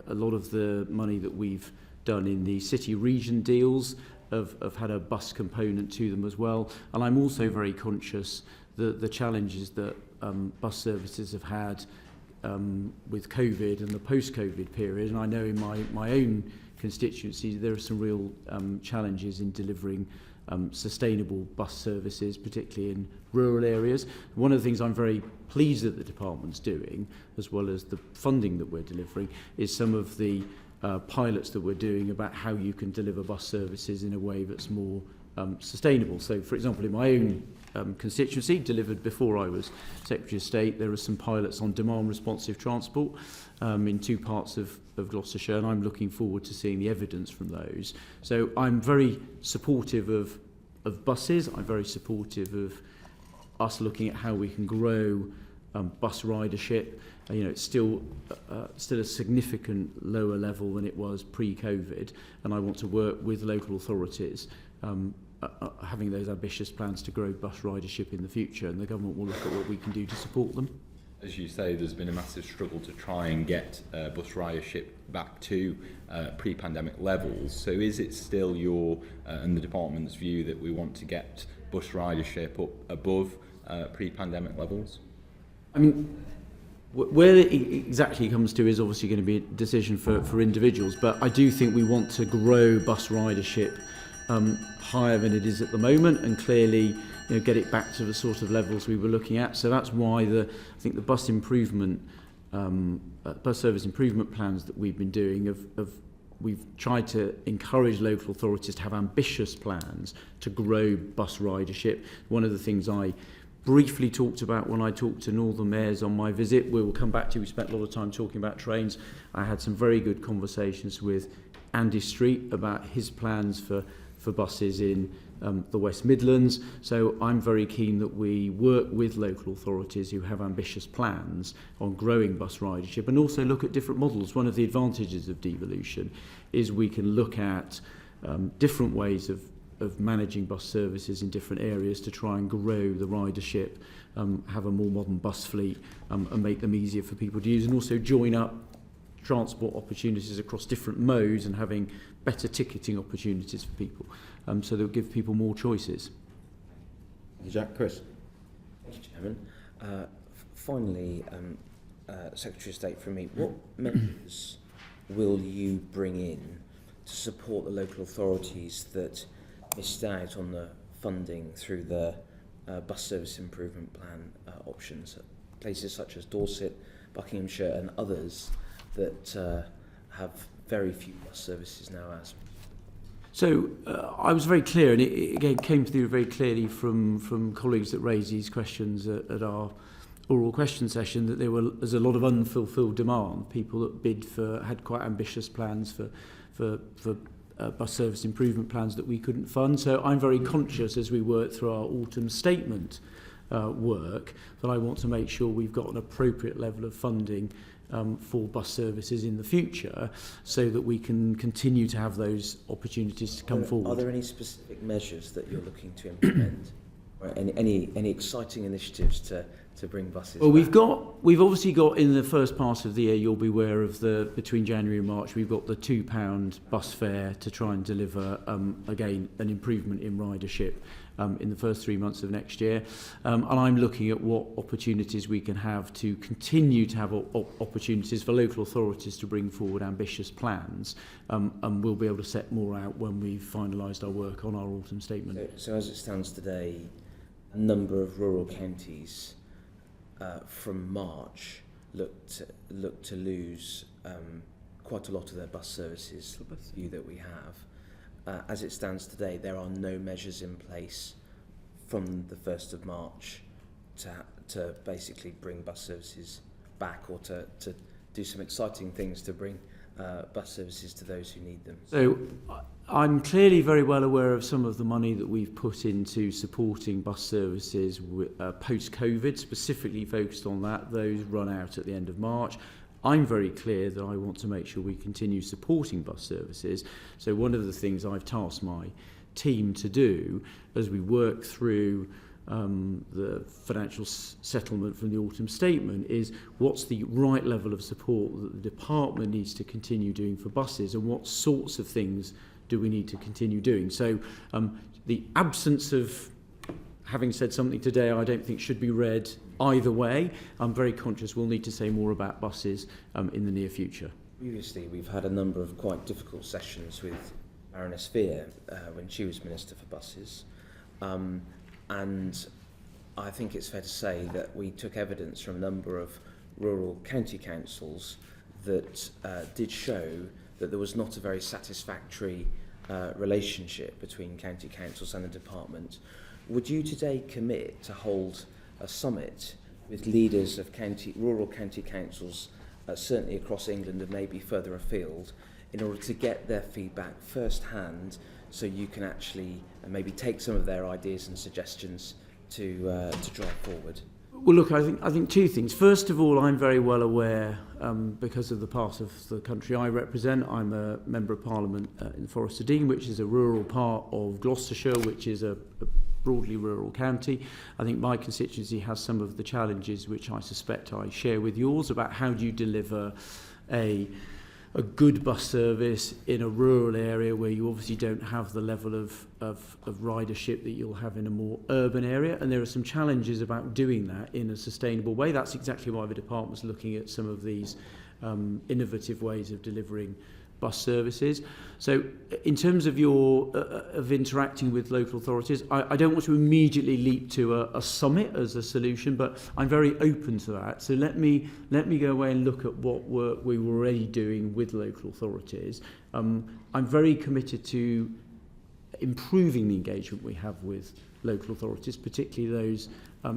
lot of the money that we've done in the city region deals have had a bus component to them as well. And I'm also very conscious that the challenges that bus services have had with COVID and the post-COVID period, and I know in my own constituency there are some real challenges in delivering sustainable bus services, particularly in rural areas. One of the things I'm very pleased that the department's doing, as well as the funding that we're delivering, is some of the pilots that we're doing about how you can deliver bus services in a way that's more sustainable. So, for example, in my own constituency, delivered before I was Secretary of State, there are some pilots on demand responsive transport in two parts of Gloucestershire, and I'm looking forward to seeing the evidence from those. So I'm very supportive of buses. I'm very supportive of us looking at how we can grow bus ridership. It's still a significant lower level than it was pre-COVID, and I want to work with local authorities having those ambitious plans to grow bus ridership in the future, and the government will look at what we can do to support them. As you say, there's been a massive struggle to try and get bus ridership back to pre-pandemic levels. So is it still your and the department's view that we want to get bus ridership up above pre-pandemic levels? I mean, where it exactly comes to is obviously going to be a decision for individuals, but I do think we want to grow bus ridership higher than it is at the moment, and clearly get it back to the sort of levels we were looking at. So that's why I think the bus service improvement plans that we've been doing we've tried to encourage local authorities to have ambitious plans to grow bus ridership. One of the things I briefly talked about when I talked to Northern mayors on my visit, we will come back to, we spent a lot of time talking about trains. I had some very good conversations with Andy Street about his plans for buses in the West Midlands. So I'm very keen that we work with local authorities who have ambitious plans on growing bus ridership, and also look at different models. One of the advantages of devolution is we can look at different ways of managing bus services in different areas to try and grow the ridership, have a more modern bus fleet, and make them easier for people to use, and also join up transport opportunities across different modes and having better ticketing opportunities for people, so they'll give people more choices. Jack, Chris. Thank you, Chairman. Finally, Secretary of State, from me, what measures will you bring in to support the local authorities that missed out on the funding through the bus service improvement plan options at places such as Dorset, Buckinghamshire and others that have very few bus services now as? So I was very clear, and it again came through very clearly from colleagues that raised these questions at our oral question session, that there's a lot of unfulfilled demand. People that had quite ambitious plans for bus service improvement plans that we couldn't fund. So I'm very conscious as we work through our autumn statement work that I want to make sure we've got an appropriate level of funding for bus services in the future, so that we can continue to have those opportunities to come forward. Are there any specific measures that you're looking to implement, or any exciting initiatives to bring buses well, back? We've obviously got, in the first part of the year, you'll be aware of between January and March, we've got the £2 bus fare to try and deliver, again, an improvement in ridership in the first 3 months of next year. And I'm looking at what opportunities we can have to continue to have opportunities for local authorities to bring forward ambitious plans. And we'll be able to set more out when we've finalised our work on our autumn statement. So as it stands today, a number of rural counties from March look to lose quite a lot of their bus services that we have. As it stands today, there are no measures in place from the 1st of March to basically bring bus services back or to do some exciting things to bring bus services to those who need them? So I'm clearly very well aware of some of the money that we've put into supporting bus services post-COVID, specifically focused on that. Those run out at the end of March. I'm very clear that I want to make sure we continue supporting bus services. So one of the things I've tasked my team to do as we work through the financial settlement from the autumn statement is what's the right level of support that the department needs to continue doing for buses, and what sorts of things do we need to continue doing. So the absence of having said something today I don't think should be read either way. I'm very conscious we'll need to say more about buses in the near future. Previously, we've had a number of quite difficult sessions with Baroness Veer when she was Minister for Buses. And I think it's fair to say that we took evidence from a number of rural county councils that did show that there was not a very satisfactory relationship between county councils and the department. Would you today commit to hold a summit with leaders of rural county councils, certainly across England and maybe further afield, in order to get their feedback firsthand, so you can actually maybe take some of their ideas and suggestions to drive forward? Well, look, I think two things. First of all, I'm very well aware, because of the part of the country I represent, I'm a Member of Parliament in Forest of Dean, which is a rural part of Gloucestershire, which is a broadly rural county. I think my constituency has some of the challenges which I suspect I share with yours about how do you deliver a good bus service in a rural area where you obviously don't have the level of ridership that you'll have in a more urban area, and there are some challenges about doing that in a sustainable way. That's exactly why the department's looking at some of these innovative ways of delivering bus services. So in terms of of interacting with local authorities, I don't want to immediately leap to a summit as a solution, but I'm very open to that. So let me go away and look at what work we were already doing with local authorities. I'm very committed to improving the engagement we have with local authorities, particularly those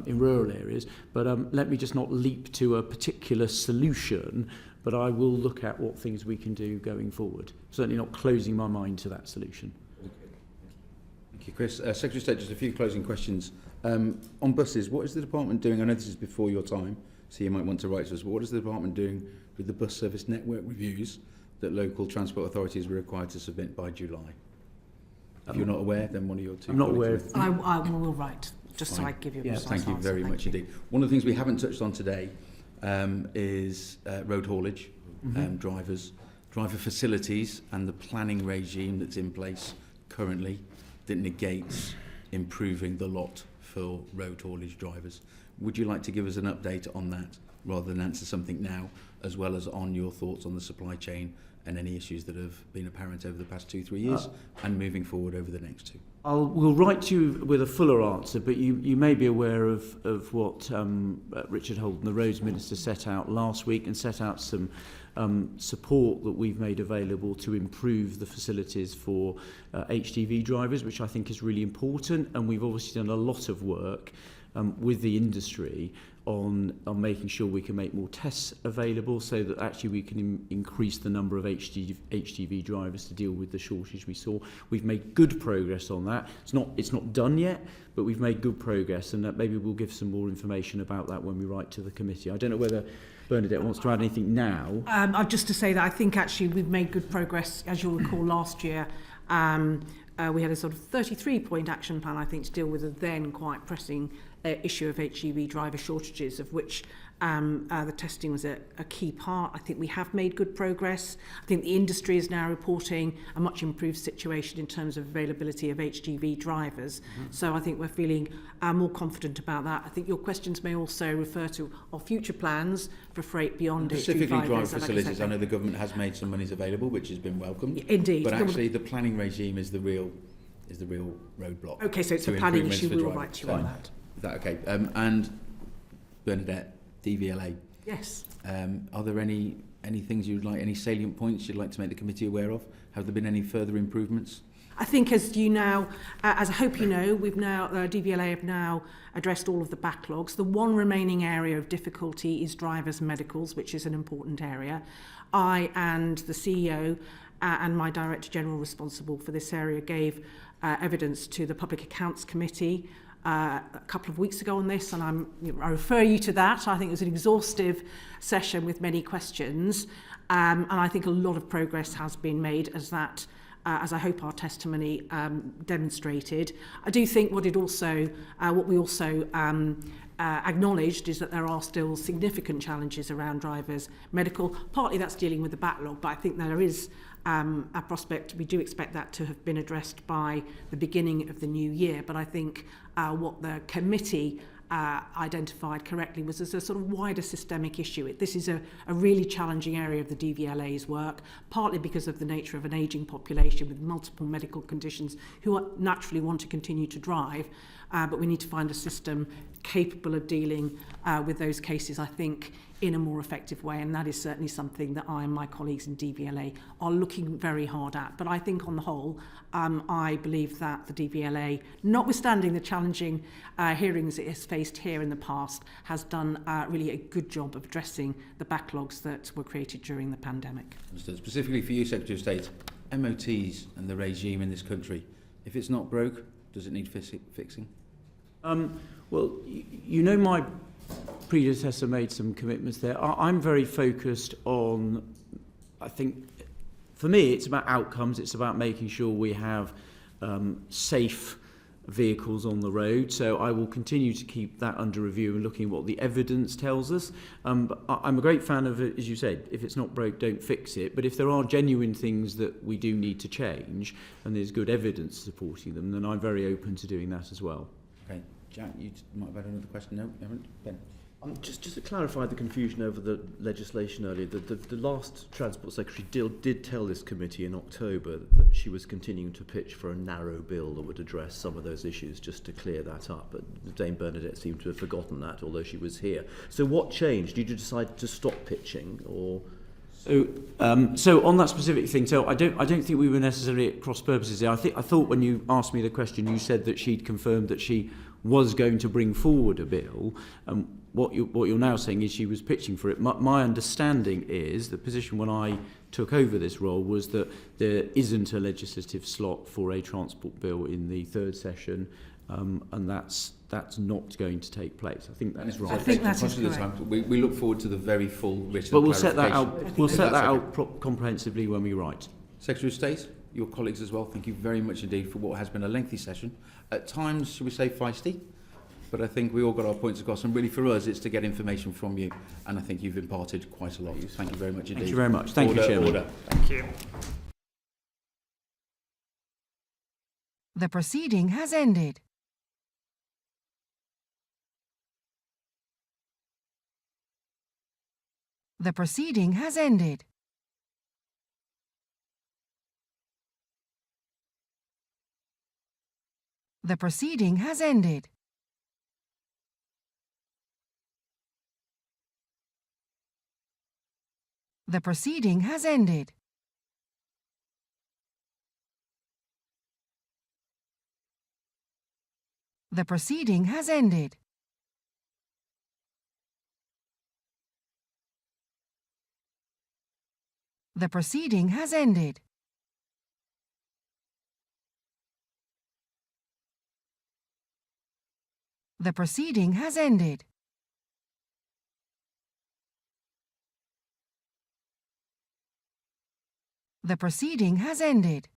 in rural areas. But let me just not leap to a particular solution, but I will look at what things we can do going forward. Certainly not closing my mind to that solution. Thank you, Chris. Secretary of State, just a few closing questions. On buses, what is the department doing? I know this is before your time, so you might want to write to us, but what is the department doing with the bus service network reviews that local transport authorities were required to submit by July? If you're not aware, then one of your two... I'm not aware. I will write, just Fine. so I give you a Yes, precise thank you answer. very much indeed. One of the things we haven't touched on today is road haulage, driver facilities, and the planning regime that's in place currently that negates improving the lot for road haulage drivers. Would you like to give us an update on that rather than answer something now, as well as on your thoughts on the supply chain and any issues that have been apparent over the past 2-3 years and moving forward over the next two? We'll write to you with a fuller answer, but you may be aware of what Richard Holden, the Roads Minister, set out last week, and set out some support that we've made available to improve the facilities for HGV drivers, which I think is really important. And we've obviously done a lot of work with the industry on making sure we can make more tests available, so that actually we can increase the number of HGV drivers to deal with the shortage we saw. We've made good progress on that. It's not done yet, but we've made good progress, and that maybe we'll give some more information about that when we write to the committee. I don't know whether Bernadette wants to add anything now. Just to say that I think actually we've made good progress. As you'll recall, last year we had a sort of 33-point action plan, I think, to deal with a then quite pressing issue of HGV driver shortages, of which the testing was a key part. I think we have made good progress. I think the industry is now reporting a much improved situation in terms of availability of HGV drivers. So I think we're feeling more confident about that. I think your questions may also refer to our future plans for freight beyond HGV Specifically drivers. driver facilities. I know the government has made some monies available, which has been welcomed. Indeed. But actually the planning regime is the real roadblock. Okay, so it's a planning issue. We will write to you on that. Is that okay? And Bernadette, DVLA. Yes. Are there any any things you'd like, any salient points you'd like to make the committee aware of? Have there been any further improvements? I think, as you now, as I hope you know, we've now, DVLA have now addressed all of the backlogs. The one remaining area of difficulty is drivers' medicals, which is an important area. I and the CEO and my Director General responsible for this area gave evidence to the Public Accounts Committee a couple of weeks ago on this, and I refer you to that. I think it was an exhaustive session with many questions, and I think a lot of progress has been made as I hope our testimony demonstrated. I do think what we also acknowledged is that there are still significant challenges around drivers' medical. Partly that's dealing with the backlog, but I think there is a prospect. We do expect that to have been addressed by the beginning of the new year. But I think what the committee identified correctly was as a sort of wider systemic issue. This is a really challenging area of the DVLA's work, partly because of the nature of an ageing population with multiple medical conditions who naturally want to continue to drive, but we need to find a system capable of dealing with those cases, I think, in a more effective way, and that is certainly something that I and my colleagues in DVLA are looking very hard at. But I think on the whole, I believe that the DVLA, notwithstanding the challenging hearings it has faced here in the past, has done really a good job of addressing the backlogs that were created during the pandemic. Specifically for you, Secretary of State, MOTs and the regime in this country, if it's not broke, does it need fixing? Well, you know, my predecessor made some commitments there. I'm very focused on, I think, for me, it's about outcomes. It's about making sure we have safe vehicles on the road. So I will continue to keep that under review and looking at what the evidence tells us. But I'm a great fan of it, as you said, if it's not broke, don't fix it. But if there are genuine things that we do need to change and there's good evidence supporting them, then I'm very open to doing that as well. Okay. Jack, you might have had another question. No, you haven't? Ben? Just to clarify the confusion over the legislation earlier, the last Transport Secretary did tell this committee in October that she was continuing to pitch for a narrow bill that would address some of those issues, just to clear that up. But Dame Bernadette seemed to have forgotten that, although she was here. So what changed? Did you decide to stop pitching, or...? So on that specific thing, so I don't think we were necessarily at cross purposes there. I thought when you asked me the question, you said that she'd confirmed that she was going to bring forward a bill. What you're now saying is she was pitching for it. My understanding is the position when I took over this role was that there isn't a legislative slot for a transport bill in the third session, and that's not going to take place. I think that's right. I think that is correct. We look forward to the very full written But we'll set that out. clarification. We'll set that Okay. out comprehensively when we write. Secretary of State, your colleagues as well, thank you very much indeed for what has been a lengthy session. At times, shall we say, feisty? But I think we all got our points across, and really for us, it's to get information from you, and I think you've imparted quite a lot. Thank you very much indeed. Thank you very much. Thank you, Chairman. Order. Thank you. The proceeding has ended. The proceeding has ended. The proceeding has ended. The proceeding has ended. The proceeding has ended. The proceeding has ended. The proceeding has ended. The proceeding has ended.